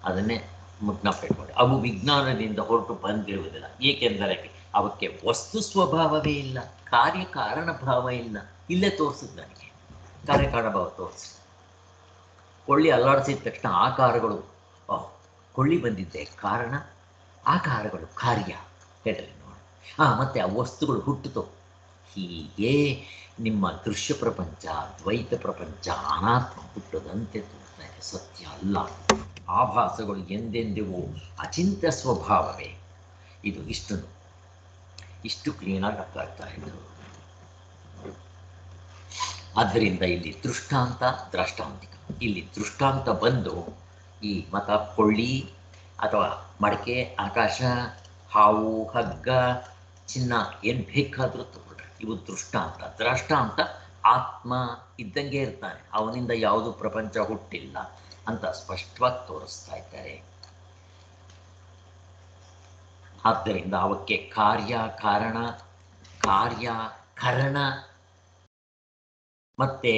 ಅದನ್ನೇ ಮುಟ್ನಪೆಟ್ಕೊಂಡು ಅವು ವಿಜ್ಞಾನದಿಂದ ಹೊರಟು ಬಂದಿರುವುದಿಲ್ಲ. ಏಕೆಂದರೆ ಅವಕ್ಕೆ ವಸ್ತು ಸ್ವಭಾವವೇ ಇಲ್ಲ, ಕಾರ್ಯಕಾರಣ ಭಾವ ಇಲ್ಲ. ಇಲ್ಲೇ ತೋರಿಸಿದ್ ನನಗೆ ಕಾರ್ಯಕಾರಣ ಭಾವ ತೋರಿಸಿ. ಕೊಳ್ಳಿ ಅಲ್ಲಾಡಿಸಿದ ತಕ್ಷಣ ಆಕಾರಗಳು, ಕೊಳ್ಳಿ ಬಂದಿದ್ದೆ ಕಾರಣ, ಆಕಾರಗಳು ಕಾರ್ಯ ಹೇಳ್ರಿ ನೋಡಿ. ಮತ್ತೆ ಆ ವಸ್ತುಗಳು ಹುಟ್ಟಿತು. ಹೀಗೆ ನಿಮ್ಮ ದೃಶ್ಯ ಪ್ರಪಂಚ, ದ್ವೈತ ಪ್ರಪಂಚ, ಅನಾತ್ಮ ಹುಟ್ಟದಂತೆ ತೋರ್ತಾ ಇದೆ, ಸತ್ಯ ಅಲ್ಲ. ಆಭಾಸಗಳು ಎಂದೆಂದಿಗೂ ಅಚಿಂತ್ಯ ಸ್ವಭಾವವೇ. ಇದು ಇಷ್ಟು ಕ್ಲೀನಾಗಿ ಅರ್ಥ ಆಗ್ತಾ ಇದ್ರು. ಆದ್ದರಿಂದ ಇಲ್ಲಿ ದೃಷ್ಟಾಂತ, ದ್ರಷ್ಟಾಂತಿಕ. ಇಲ್ಲಿ ದೃಷ್ಟಾಂತ ಬಂದು ಈ ಮತ ಕೊಳ್ಳಿ ಅಥವಾ ಮಡಕೆ, ಆಕಾಶ, ಹಾವು, ಹಗ್ಗ, ಚಿನ್ನ ಏನು ಬೇಕಾದರೂ ತಗೊಳ್ರಿ, ಇವು ದೃಷ್ಟಾಂತ. ದ್ರಷ್ಟಾಂತ ಆತ್ಮ ಇದ್ದಂಗೆ ಇರ್ತಾನೆ, ಅವನಿಂದ ಯಾವುದು ಪ್ರಪಂಚ ಹುಟ್ಟಿಲ್ಲ ಅಂತ ಸ್ಪಷ್ಟವಾಗಿ ತೋರಿಸ್ತಾ ಇದ್ದಾರೆ. ಆದ್ದರಿಂದ ಅವಕ್ಕೆ ಕಾರ್ಯ ಕಾರಣ, ಕಾರ್ಯಕರಣ ಮತ್ತೆ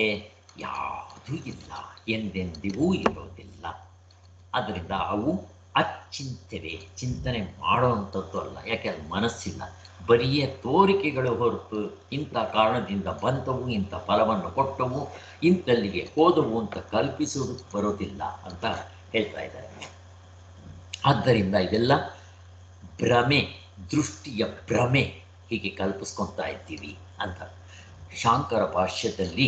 ಯಾವುದೂ ಇಲ್ಲ, ಎಂದೆಂದಿಗೂ ಇರೋದಿಲ್ಲ. ಆದ್ದರಿಂದ ಅವು ಅಚಿಂತ್ಯವೇ, ಚಿಂತನೆ ಮಾಡುವಂಥದ್ದು ಅಲ್ಲ. ಯಾಕೆ ಅದು ಮನಸ್ಸಿಲ್ಲ, ಬರಿಯ ತೋರಿಕೆಗಳು ಹೊರತು ಇಂಥ ಕಾರಣದಿಂದ ಬಂದವು, ಇಂಥ ಫಲವನ್ನು ಕೊಟ್ಟವು, ಇಂಥಲ್ಲಿಗೆ ಹೋದವು ಅಂತ ಕಲ್ಪಿಸುವುದು ಬರೋದಿಲ್ಲ ಅಂತ ಹೇಳ್ತಾ ಇದ್ದಾರೆ. ಆದ್ದರಿಂದ ಇದೆಲ್ಲ ಭ್ರಮೆ, ದೃಷ್ಟಿಯ ಭ್ರಮೆ, ಹೀಗೆ ಕಲ್ಪಿಸ್ಕೊತಾ ಇದ್ದೀವಿ ಅಂತ. ಶಾಂಕರ ಭಾಷ್ಯದಲ್ಲಿ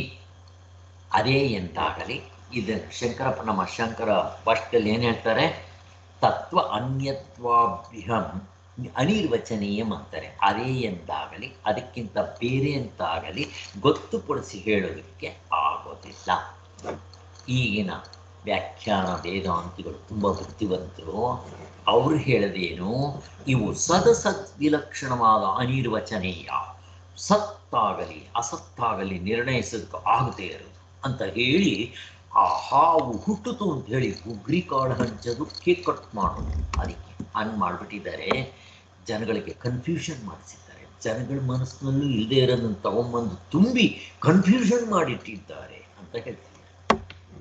ಅದೇ ಎಂದಾಗಲಿ, ಇದನ್ನು ನಮ್ಮ ಶಂಕರ ಭಾಷ್ಯದಲ್ಲಿ ಏನು ಹೇಳ್ತಾರೆ? ತತ್ವ ಅನ್ಯತ್ವಾಭ್ಯಂ ಅನಿರ್ವಚನೀಯಂ ಅಂತಾರೆ. ಅದೇ ಎಂದಾಗಲಿ, ಅದಕ್ಕಿಂತ ಬೇರೆ ಅಂತಾಗಲಿ ಗೊತ್ತುಪಡಿಸಿ ಹೇಳೋದಕ್ಕೆ ಆಗೋದಿಲ್ಲ. ಈಗಿನ ವ್ಯಾಖ್ಯಾನ ವೇದಾಂತಿಗಳು ತುಂಬ ಬುದ್ಧಿವಂತರು. ಅವರು ಹೇಳದೇನು, ಇವು ಸದಸದ್ವಿಲಕ್ಷಣವಾದ ಅನಿರ್ವಚನೀಯ, ಸತ್ತಾಗಲಿ ಅಸತ್ತಾಗಲಿ ನಿರ್ಣಯಿಸೋದಕ್ಕೆ ಆಗದೇ ಇರೋದು ಅಂತ ಹೇಳಿ, ಆ ಹಾವು ಹುಟ್ಟಿತು ಅಂತ ಹೇಳಿ ಉಗ್ರಿ ಕಾಳು ಹಂಚೋದು, ಕೇಕ್ ಕಟ್ ಮಾಡೋದು, ಅದಕ್ಕೆ ಹಂಗೆ ಮಾಡಿಬಿಟ್ಟಿದ್ದಾರೆ. ಜನಗಳಿಗೆ ಕನ್ಫ್ಯೂಷನ್ ಮಾಡಿಸಿದ್ದಾರೆ. ಜನಗಳ ಮನಸ್ಸಿನಲ್ಲೂ ಇಲ್ಲದೆ ಇರೋದನ್ನು ತಗೊಂಬಂದು ತುಂಬಿ ಕನ್ಫ್ಯೂಷನ್ ಮಾಡಿಟ್ಟಿದ್ದಾರೆ ಅಂತ ಹೇಳ್ತಾರೆ.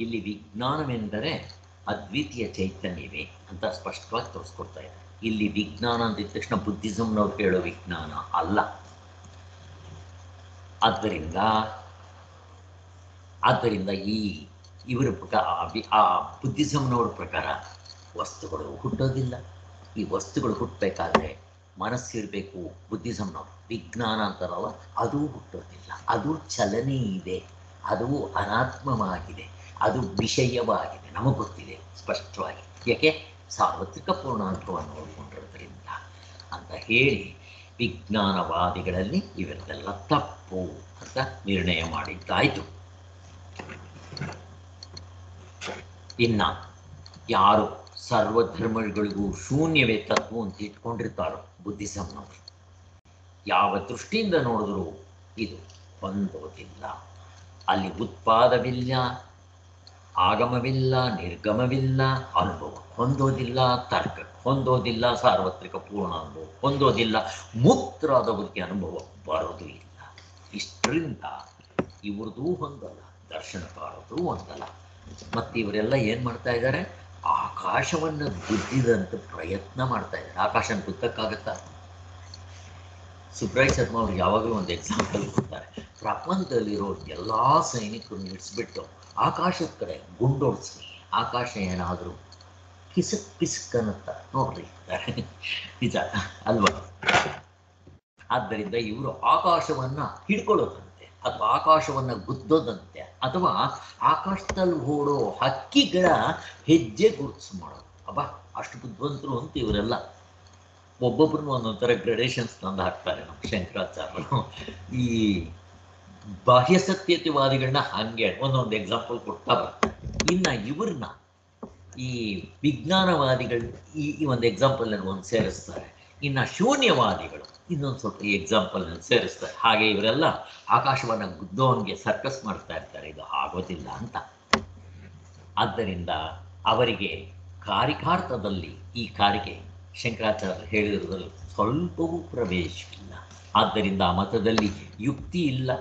ಇಲ್ಲಿ ವಿಜ್ಞಾನವೆಂದರೆ ಅದ್ವಿತೀಯ ಚೈತನ್ಯವೇ ಅಂತ ಸ್ಪಷ್ಟವಾಗಿ ತೋರಿಸ್ಕೊಡ್ತಾ ಇದ್ದಾರೆ. ಇಲ್ಲಿ ವಿಜ್ಞಾನ ಅಂದಿದ ತಕ್ಷಣ ಬುದ್ಧಿಸಮ್ನವ್ರು ಹೇಳೋ ವಿಜ್ಞಾನ ಅಲ್ಲ. ಆದ್ದರಿಂದ ಆದ್ದರಿಂದ ಇವರ ಪ್ರಕಾರ ಆ ಬುದ್ಧಿಸಮ್ನವ್ರ ಪ್ರಕಾರ ವಸ್ತುಗಳು ಹುಟ್ಟೋದಿಲ್ಲ. ಈ ವಸ್ತುಗಳು ಹುಟ್ಟಬೇಕಾದ್ರೆ ಮನಸ್ಸಿರಬೇಕು. ಬುದ್ಧಿಸಮ್ನವ್ರು ವಿಜ್ಞಾನ ಅಂತಾರಲ್ಲ, ಅದು ಹುಟ್ಟೋದಿಲ್ಲ. ಅದು ಚಲನೆ ಇದೆ, ಅದು ಅನಾತ್ಮವಾಗಿದೆ, ಅದು ವಿಷಯವಾಗಿದೆ, ನಮಗೆ ಗೊತ್ತಿದೆ ಸ್ಪಷ್ಟವಾಗಿ. ಯಾಕೆ? ಸಾರ್ವತ್ರಿಕ ಪೂರ್ಣಾಂಕವನ್ನು ನೋಡಿಕೊಂಡಿರೋದ್ರಿಂದ ಅಂತ ಹೇಳಿ ವಿಜ್ಞಾನವಾದಿಗಳಲ್ಲಿ ಇವೆಲ್ಲ ತಪ್ಪು ಅಂತ ನಿರ್ಣಯ ಮಾಡಿದ್ದಾಯಿತು. ಇನ್ನು ಯಾರು ಸರ್ವಧರ್ಮಗಳಿಗೂ ಶೂನ್ಯವೇ ತತ್ವ ಅಂತ ಇಟ್ಕೊಂಡಿರ್ತಾರೋ ಬುದ್ಧಿಸಮ್ನವರು, ಯಾವ ದೃಷ್ಟಿಯಿಂದ ನೋಡಿದ್ರು ಇದು ಹೊಂದೋದಿಲ್ಲ. ಅಲ್ಲಿ ಉತ್ಪಾದವಿಲ್ಲ, ಆಗಮವಿಲ್ಲ, ನಿರ್ಗಮವಿಲ್ಲ, ಅನುಭವ ಹೊಂದೋದಿಲ್ಲ, ತರ್ಕ ಹೊಂದೋದಿಲ್ಲ, ಸಾರ್ವತ್ರಿಕ ಪೂರ್ಣ ಅನುಭವ ಹೊಂದೋದಿಲ್ಲ, ಮುಕ್ತರಾದ ಬುದ್ಧಿ ಅನುಭವ ಬರೋದು ಇಲ್ಲ. ಇಷ್ಟರಿಂದ ಇವ್ರದೂ ಹೊಂದಲ್ಲ, ದರ್ಶನಕಾರದು ಹೊಂದಲ್ಲ. ಮತ್ತು ಇವರೆಲ್ಲ ಏನು ಮಾಡ್ತಾ ಇದ್ದಾರೆ? ಆಕಾಶವನ್ನು ಗುದ್ದಿದಂತ ಪ್ರಯತ್ನ ಮಾಡ್ತಾ ಇದ್ದಾರೆ. ಆಕಾಶನ ಗುದ್ದಕ್ಕಾಗತ್ತಾ? ಸುಬ್ರಾಯ್ ಶರ್ಮಾ ಅವ್ರು ಯಾವಾಗಲೂ ಒಂದು ಎಕ್ಸಾಂಪಲ್ ಕೊಡ್ತಾರೆ. ಪ್ರಪಂಚದಲ್ಲಿರೋ ಎಲ್ಲ ಸೈನಿಕರನ್ನು ಇಡಿಸ್ಬಿಟ್ಟು ಆಕಾಶದ ಕಡೆ ಗುಂಡೋಡಿಸ್ರಿ, ಆಕಾಶ ಏನಾದರೂ ಕಿಸಕ್ ಪಿಸಕ್ ಅನ್ನತ್ತ ನೋಡ್ರಿ. ನಿಜ ಅಲ್ವಾ? ಆದ್ದರಿಂದ ಇವರು ಆಕಾಶವನ್ನು ಹಿಡ್ಕೊಳ್ಳೋದಂತೆ, ಅಥವಾ ಆಕಾಶವನ್ನು ಗುದ್ದೋದಂತೆ, ಅಥವಾ ಆಕಾಶದಲ್ಲಿ ಓಡೋ ಹಕ್ಕಿಗಳ ಹೆಜ್ಜೆ ಗುರುತಿಸಿ ಮಾಡೋದು. ಅಬ್ಬಾ, ಅಷ್ಟು ಬುದ್ಧಿವಂತರು ಅಂತ ಇವರೆಲ್ಲ. ಒಬ್ಬೊಬ್ಬರನ್ನು ಒಂದೊಂಥರ ಗ್ರೆಡೇಷನ್ಸ್ ತಂದು ಹಾಕ್ತಾರೆ ನಮ್ಮ ಶಂಕರಾಚಾರ್ಯರು. ಈ ಬಾಹ್ಯ ಸತ್ಯತೆವಾದಿಗಳನ್ನ ಹಾಗೆ ಒಂದೊಂದು ಎಕ್ಸಾಂಪಲ್ ಕೊಡ್ತಾ ಬರ್ತಾರೆ. ಇನ್ನು ಇವ್ರನ್ನ ಈ ವಿಜ್ಞಾನವಾದಿಗಳು ಈ ಒಂದು ಎಕ್ಸಾಂಪಲ್ನಲ್ಲಿ ಒಂದು ಸೇರಿಸ್ತಾರೆ. ಇನ್ನು ಶೂನ್ಯವಾದಿಗಳು ಇನ್ನೊಂದು ಸ್ವಲ್ಪ ಈ ಎಕ್ಸಾಂಪಲ್ನಲ್ಲಿ ಸೇರಿಸ್ತಾರೆ. ಹಾಗೆ ಇವರೆಲ್ಲ ಆಕಾಶವನ್ನು ಗುದ್ದೋನ್ಗೆ ಸರ್ಕಸ್ ಮಾಡ್ತಾ ಇರ್ತಾರೆ. ಇದು ಆಗೋದಿಲ್ಲ ಅಂತ. ಆದ್ದರಿಂದ ಅವರಿಗೆ ಕಾರಿಕಾರ್ಥದಲ್ಲಿ ಈ ಕಾರಿಗೆ ಶಂಕರಾಚಾರ್ಯರು ಹೇಳಿರುವುದರಲ್ಲಿ ಸ್ವಲ್ಪವೂ ಪ್ರವೇಶವಿಲ್ಲ. ಆದ್ದರಿಂದ ಆ ಮತದಲ್ಲಿ ಯುಕ್ತಿ ಇಲ್ಲ,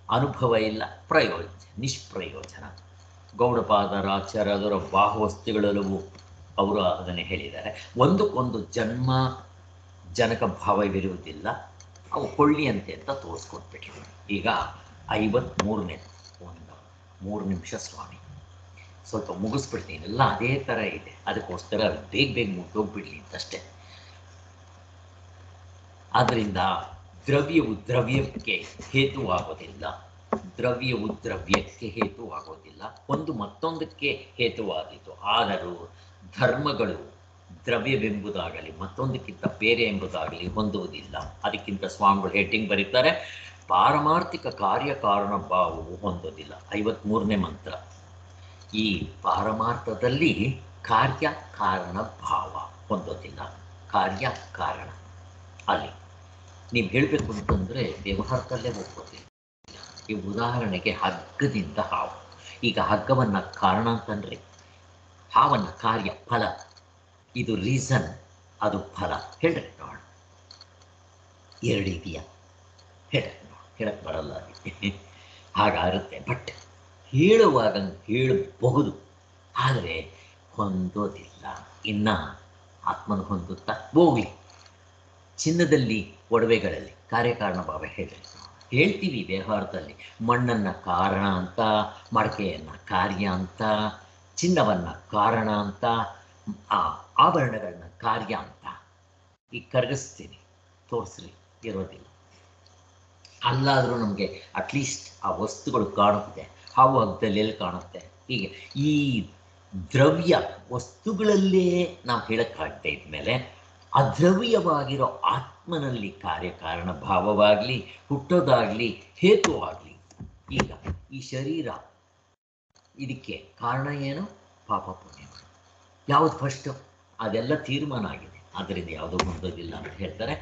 ಅನುಭವ ಇಲ್ಲ, ನಿಷ್ಪ್ರಯೋಜನ. ಗೌಡಪಾದರಾಚಾರ್ಯರ ಬಾಹುವಸ್ತುಗಳೆಲ್ಲವೂ ಅವರು ಅದನ್ನು ಹೇಳಿದ್ದಾರೆ. ಒಂದಕ್ಕೊಂದು ಜನಕ ಭಾವವಿರುವುದಿಲ್ಲ, ಅವು ಕೊಳ್ಳಿಯಂತೆ ಅಂತ ತೋರಿಸ್ಕೊಟ್ಬಿಟ್ಟಿದ್ದಾರೆ. ಈಗ 53ನೇ ಒಂದು 3 ನಿಮಿಷ ಸ್ವಾಮಿ, ಸ್ವಲ್ಪ ಮುಗಿಸ್ಬಿಡ್ತೀನಿ. ಎಲ್ಲ ಅದೇ ಥರ ಇದೆ, ಅದಕ್ಕೋಸ್ಕರ ಬೇಗ ಮುಗಿದೋಗ್ಬಿಡ್ಲಿ ಅಂತಷ್ಟೇ. ಆದ್ದರಿಂದ ದ್ರವ್ಯವು ದ್ರವ್ಯಕ್ಕೆ ಹೇತುವಾಗೋದಿಲ್ಲ, ದ್ರವ್ಯವು ದ್ರವ್ಯಕ್ಕೆ ಹೇತುವಾಗೋದಿಲ್ಲ, ಒಂದು ಮತ್ತೊಂದಕ್ಕೆ ಹೇತುವಾದೀತು. ಆದರೂ ಧರ್ಮಗಳು ದ್ರವ್ಯವೆಂಬುದಾಗಲಿ ಮತ್ತೊಂದಕ್ಕಿಂತ ಬೇರೆ ಎಂಬುದಾಗಲಿ ಹೊಂದುವುದಿಲ್ಲ. ಅದಕ್ಕಿಂತ ಸ್ವಾಮಿಗಳು ಹೆಡ್ಡಿಂಗ್ ಬರೀತಾರೆ, ಪಾರಮಾರ್ಥಿಕ ಕಾರ್ಯಕಾರಣ ಭಾವವು ಹೊಂದೋದಿಲ್ಲ. 53ನೇ ಮಂತ್ರ. ಈ ಪಾರಮಾರ್ಥದಲ್ಲಿ ಕಾರ್ಯ ಕಾರಣ ಭಾವ ಹೊಂದೋದಿಲ್ಲ. ಕಾರ್ಯ ಕಾರಣ ಅಲ್ಲಿ ನೀವು ಹೇಳಬೇಕು ಅಂತಂದರೆ ವ್ಯವಹಾರದಲ್ಲೇ ಹೋಗ್ಬೋದಿಲ್ಲ. ಈ ಉದಾಹರಣೆಗೆ ಹಗ್ಗದಿಂದ ಹಾವು. ಈಗ ಹಗ್ಗವನ್ನು ಕಾರಣ ಅಂತಂದರೆ ಹಾವನ್ನು ಕಾರ್ಯ, ಫಲ. ಇದು ರೀಸನ್, ಅದು ಫಲ. ಹೇಳ್ರಿ ನೋಡ, ಎರಡಿದೆಯಾ? ಹೇಳ್ರಿ ನೋಡ, ಹೇಳಕ್ಕೆ ಬರಲ್ಲ ಅದಕ್ಕೆ, ಹಾಗಾಗುತ್ತೆ. ಬಟ್ ಹೇಳುವಾಗ ಹೇಳಬಹುದು, ಆದರೆ ಹೊಂದೋದಿಲ್ಲ. ಇನ್ನು ಆತ್ಮನ ಹೊಂದುತ್ತಾ ಹೋಗಲಿ. ಚಿನ್ನದಲ್ಲಿ, ಒಡವೆಗಳಲ್ಲಿ ಕಾರ್ಯಕಾರಣ ಭಾವ ಹೇಳ್ತೀವಿ ವ್ಯವಹಾರದಲ್ಲಿ. ಮಣ್ಣನ್ನು ಕಾರಣ ಅಂತ, ಮಡಕೆಯನ್ನು ಕಾರ್ಯ ಅಂತ, ಚಿನ್ನವನ್ನು ಕಾರಣ ಅಂತ, ಆಭರಣಗಳನ್ನ ಕಾರ್ಯ ಅಂತ. ಈಗ ಕರಗಿಸ್ತೀನಿ, ತೋರಿಸ್ರಿ, ಇರೋದಿಲ್ಲ. ಅಲ್ಲಾದರೂ ನಮಗೆ ಅಟ್ಲೀಸ್ಟ್ ಆ ವಸ್ತುಗಳು ಕಾಣುತ್ತೆ. ಹಾವು ಹಗ್ಗದಲ್ಲಿ ಎಲ್ಲಿ ಕಾಣುತ್ತೆ? ಹೀಗೆ ಈ ದ್ರವ್ಯ ವಸ್ತುಗಳಲ್ಲೇ ನಾವು ಹೇಳೋಕ್ಕಾಗದೆ ಇದ್ಮೇಲೆ ಅದ್ರವ್ಯವಾಗಿರೋ ಆತ್ಮನಲ್ಲಿ ಕಾರ್ಯಕಾರಣ ಭಾವವಾಗಲಿ, ಹುಟ್ಟೋದಾಗಲಿ, ಹೇತುವಾಗಲಿ. ಈಗ ಈ ಶರೀರ, ಇದಕ್ಕೆ ಕಾರಣ ಏನು? ಪಾಪ ಪುಣ್ಯಗಳು. ಯಾವುದು ಫಸ್ಟು? ಅದೆಲ್ಲ ತೀರ್ಮಾನ ಆಗಿದೆ, ಅದರಿಂದ ಯಾವುದೂ ಹೊಂದೋದಿಲ್ಲ ಅಂತ ಹೇಳ್ತಾರೆ.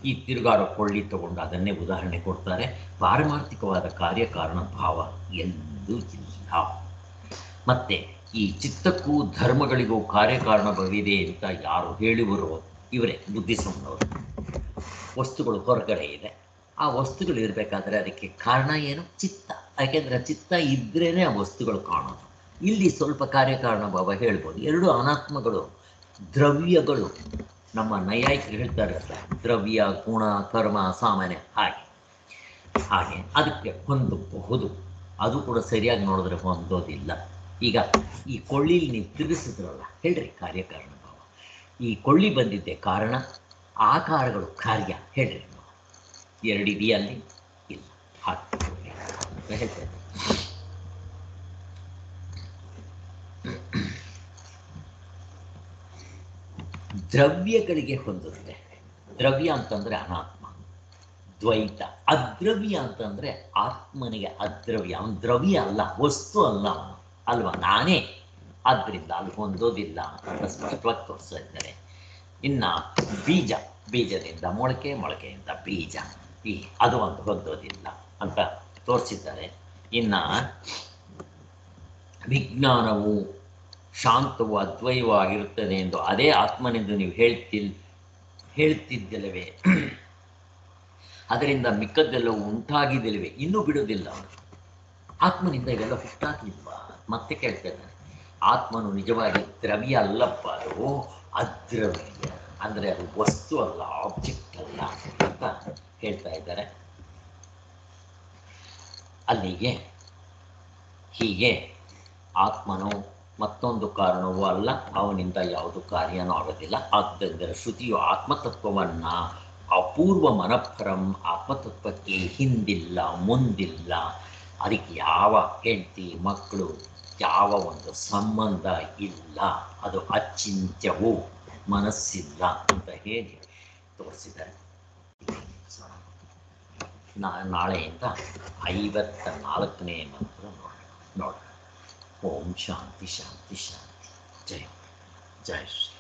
ಈ ತಿರುಗಾಡೋ ಕೊಳ್ಳಿ ತಗೊಂಡು ಅದನ್ನೇ ಉದಾಹರಣೆ ಕೊಡ್ತಾರೆ. ಪಾರಮಾರ್ಥಿಕವಾದ ಕಾರ್ಯಕಾರಣ ಭಾವ ಎಲ್ಲೂ ಇಲ್ಲ. ಮತ್ತು ಈ ಚಿತ್ತಕ್ಕೂ ಧರ್ಮಗಳಿಗೂ ಕಾರ್ಯಕಾರಣ ಭಾವಿದೆ ಅಂತ ಯಾರು ಹೇಳುವರೋ ಇವರೇ ಬುದ್ಧಿಸಮ್ನವರು. ವಸ್ತುಗಳು ಹೊರಗಡೆ ಇದೆ, ಆ ವಸ್ತುಗಳು ಇರಬೇಕಾದ್ರೆ ಅದಕ್ಕೆ ಕಾರಣ ಏನು? ಚಿತ್ತ. ಯಾಕೆಂದರೆ ಚಿತ್ತ ಇದ್ರೇ ಆ ವಸ್ತುಗಳು ಕಾಣೋದು. ಇಲ್ಲಿ ಸ್ವಲ್ಪ ಕಾರ್ಯಕಾರಣ ಭಾವ ಹೇಳ್ಬೋದು. ಎರಡು ಅನಾತ್ಮಗಳು, ದ್ರವ್ಯಗಳು. ನಮ್ಮ ನೈಯಾಯಿಕರು ಹೇಳ್ತಾರೆ, ದ್ರವ್ಯ, ಗುಣ, ಕರ್ಮ, ಸಾಮಾನ್ಯ. ಹಾಗೆ ಅದಕ್ಕೆ ಹೊಂದಬಹುದು. ಅದು ಕೂಡ ಸರಿಯಾಗಿ ನೋಡಿದ್ರೆ ಹೊಂದೋದಿಲ್ಲ. ಈಗ ಈ ಕೊಳ್ಳಿಲಿ ನೀವು ತಿರುಗಿಸಿದ್ರಲ್ಲ, ಹೇಳ್ರಿ ಕಾರ್ಯಕಾರಣ ಭಾವ. ಈ ಕೊಳ್ಳಿ ಬಂದಿದ್ದೆ ಕಾರಣ, ಆಕಾರಗಳು ಕಾರ್ಯ, ಹೇಳ್ರಿ ನೀವು. ಎರಡಿದೆಯಲ್ಲಿ ಇಲ್ಲ, ಹಾಗೆ ಹೇಳ್ತೇನೆ. ದ್ರವ್ಯಗಳಿಗೆ ಹೊಂದುತ್ತೆ. ದ್ರವ್ಯ ಅಂತಂದ್ರೆ ಅನಾತ್ಮ, ದ್ವೈತ. ಅದ್ರವ್ಯ ಅಂತಂದ್ರೆ ಆತ್ಮನಿಗೆ ಅದ್ರವ್ಯ, ಅವನು ದ್ರವ್ಯ ಅಲ್ಲ, ವಸ್ತು ಅಲ್ಲ ಅವನು, ಅಲ್ವಾ, ನಾನೇ. ಆದ್ರಿಂದ ಅಲ್ಲಿ ಹೊಂದೋದಿಲ್ಲ ಅಂತ ಸ್ಪಷ್ಟವಾಗಿ ತೋರಿಸ್ತಾ ಇದ್ದಾರೆ. ಇನ್ನ ಬೀಜ, ಬೀಜದಿಂದ ಮೊಳಕೆ, ಮೊಳಕೆಯಿಂದ ಬೀಜ, ಅದು ಒಂದು ಹೊಂದೋದಿಲ್ಲ ಅಂತ ತೋರಿಸಿದ್ದಾರೆ. ಇನ್ನ ವಿಜ್ಞಾನವು ಶಾಂತವು ಅದ್ವೈವೂ ಆಗಿರುತ್ತದೆ ಎಂದು ಅದೇ ಆತ್ಮನೆಂದು ನೀವು ಹೇಳ್ತಿದ್ದಲ್ಲವೇ, ಅದರಿಂದ ಮಿಕ್ಕದ್ದೆಲ್ಲವೂ ಉಂಟಾಗಿದ್ದಲ್ವೇ, ಇನ್ನೂ ಬಿಡೋದಿಲ್ಲ ಅವನು. ಆತ್ಮನಿಂದ ಇವೆಲ್ಲ ಹುಟ್ಟಾಗಿಲ್ವಾ? ಮತ್ತೆ ಕೇಳ್ತಾ ಇದ್ದಾನೆ. ಆತ್ಮನು ನಿಜವಾಗಿ ದ್ರವ್ಯ ಅಲ್ಲಪ್ಪ, ಅದು ಅದ್ರವ್ಯ, ಅಂದರೆ ಅದು ವಸ್ತು ಅಲ್ಲ, ಆಬ್ಜೆಕ್ಟ್ ಅಲ್ಲ ಅಂತ ಹೇಳ್ತಾ ಇದ್ದಾರೆ. ಅಲ್ಲಿಗೆ ಹೀಗೆ ಆತ್ಮನು ಮತ್ತೊಂದು ಕಾರಣವೂ ಅಲ್ಲ, ಅವನಿಂದ ಯಾವುದು ಕಾರ್ಯನೂ ಆಗೋದಿಲ್ಲ. ಆದ್ದರಿಂದ ಶ್ರುತಿಯು ಆತ್ಮತತ್ವವನ್ನು ಅಪೂರ್ವ ಮನಃಪರಂ, ಆತ್ಮತತ್ವಕ್ಕೆ ಹಿಂದಿಲ್ಲ ಮುಂದಿಲ್ಲ, ಅದಕ್ಕೆ ಯಾವ ಹೆಂಡತಿ ಮಕ್ಕಳು ಯಾವ ಒಂದು ಸಂಬಂಧ ಇಲ್ಲ, ಅದು ಅಚಿಂತ್ಯವು, ಮನಸ್ಸಿಲ್ಲ ಅಂತ ಹೇಳಿ ತೋರಿಸಿದ್ದಾರೆ. ನಾಳೆಯಿಂದ 54ನೇ ಮಂತ್ರ ನೋಡೋಣ. ಓಂ ಶಾಂತಿ ಶಾಂತಿ ಶಾಂತಿ. ಜೈ ಜೈ ಶ್ರೀ.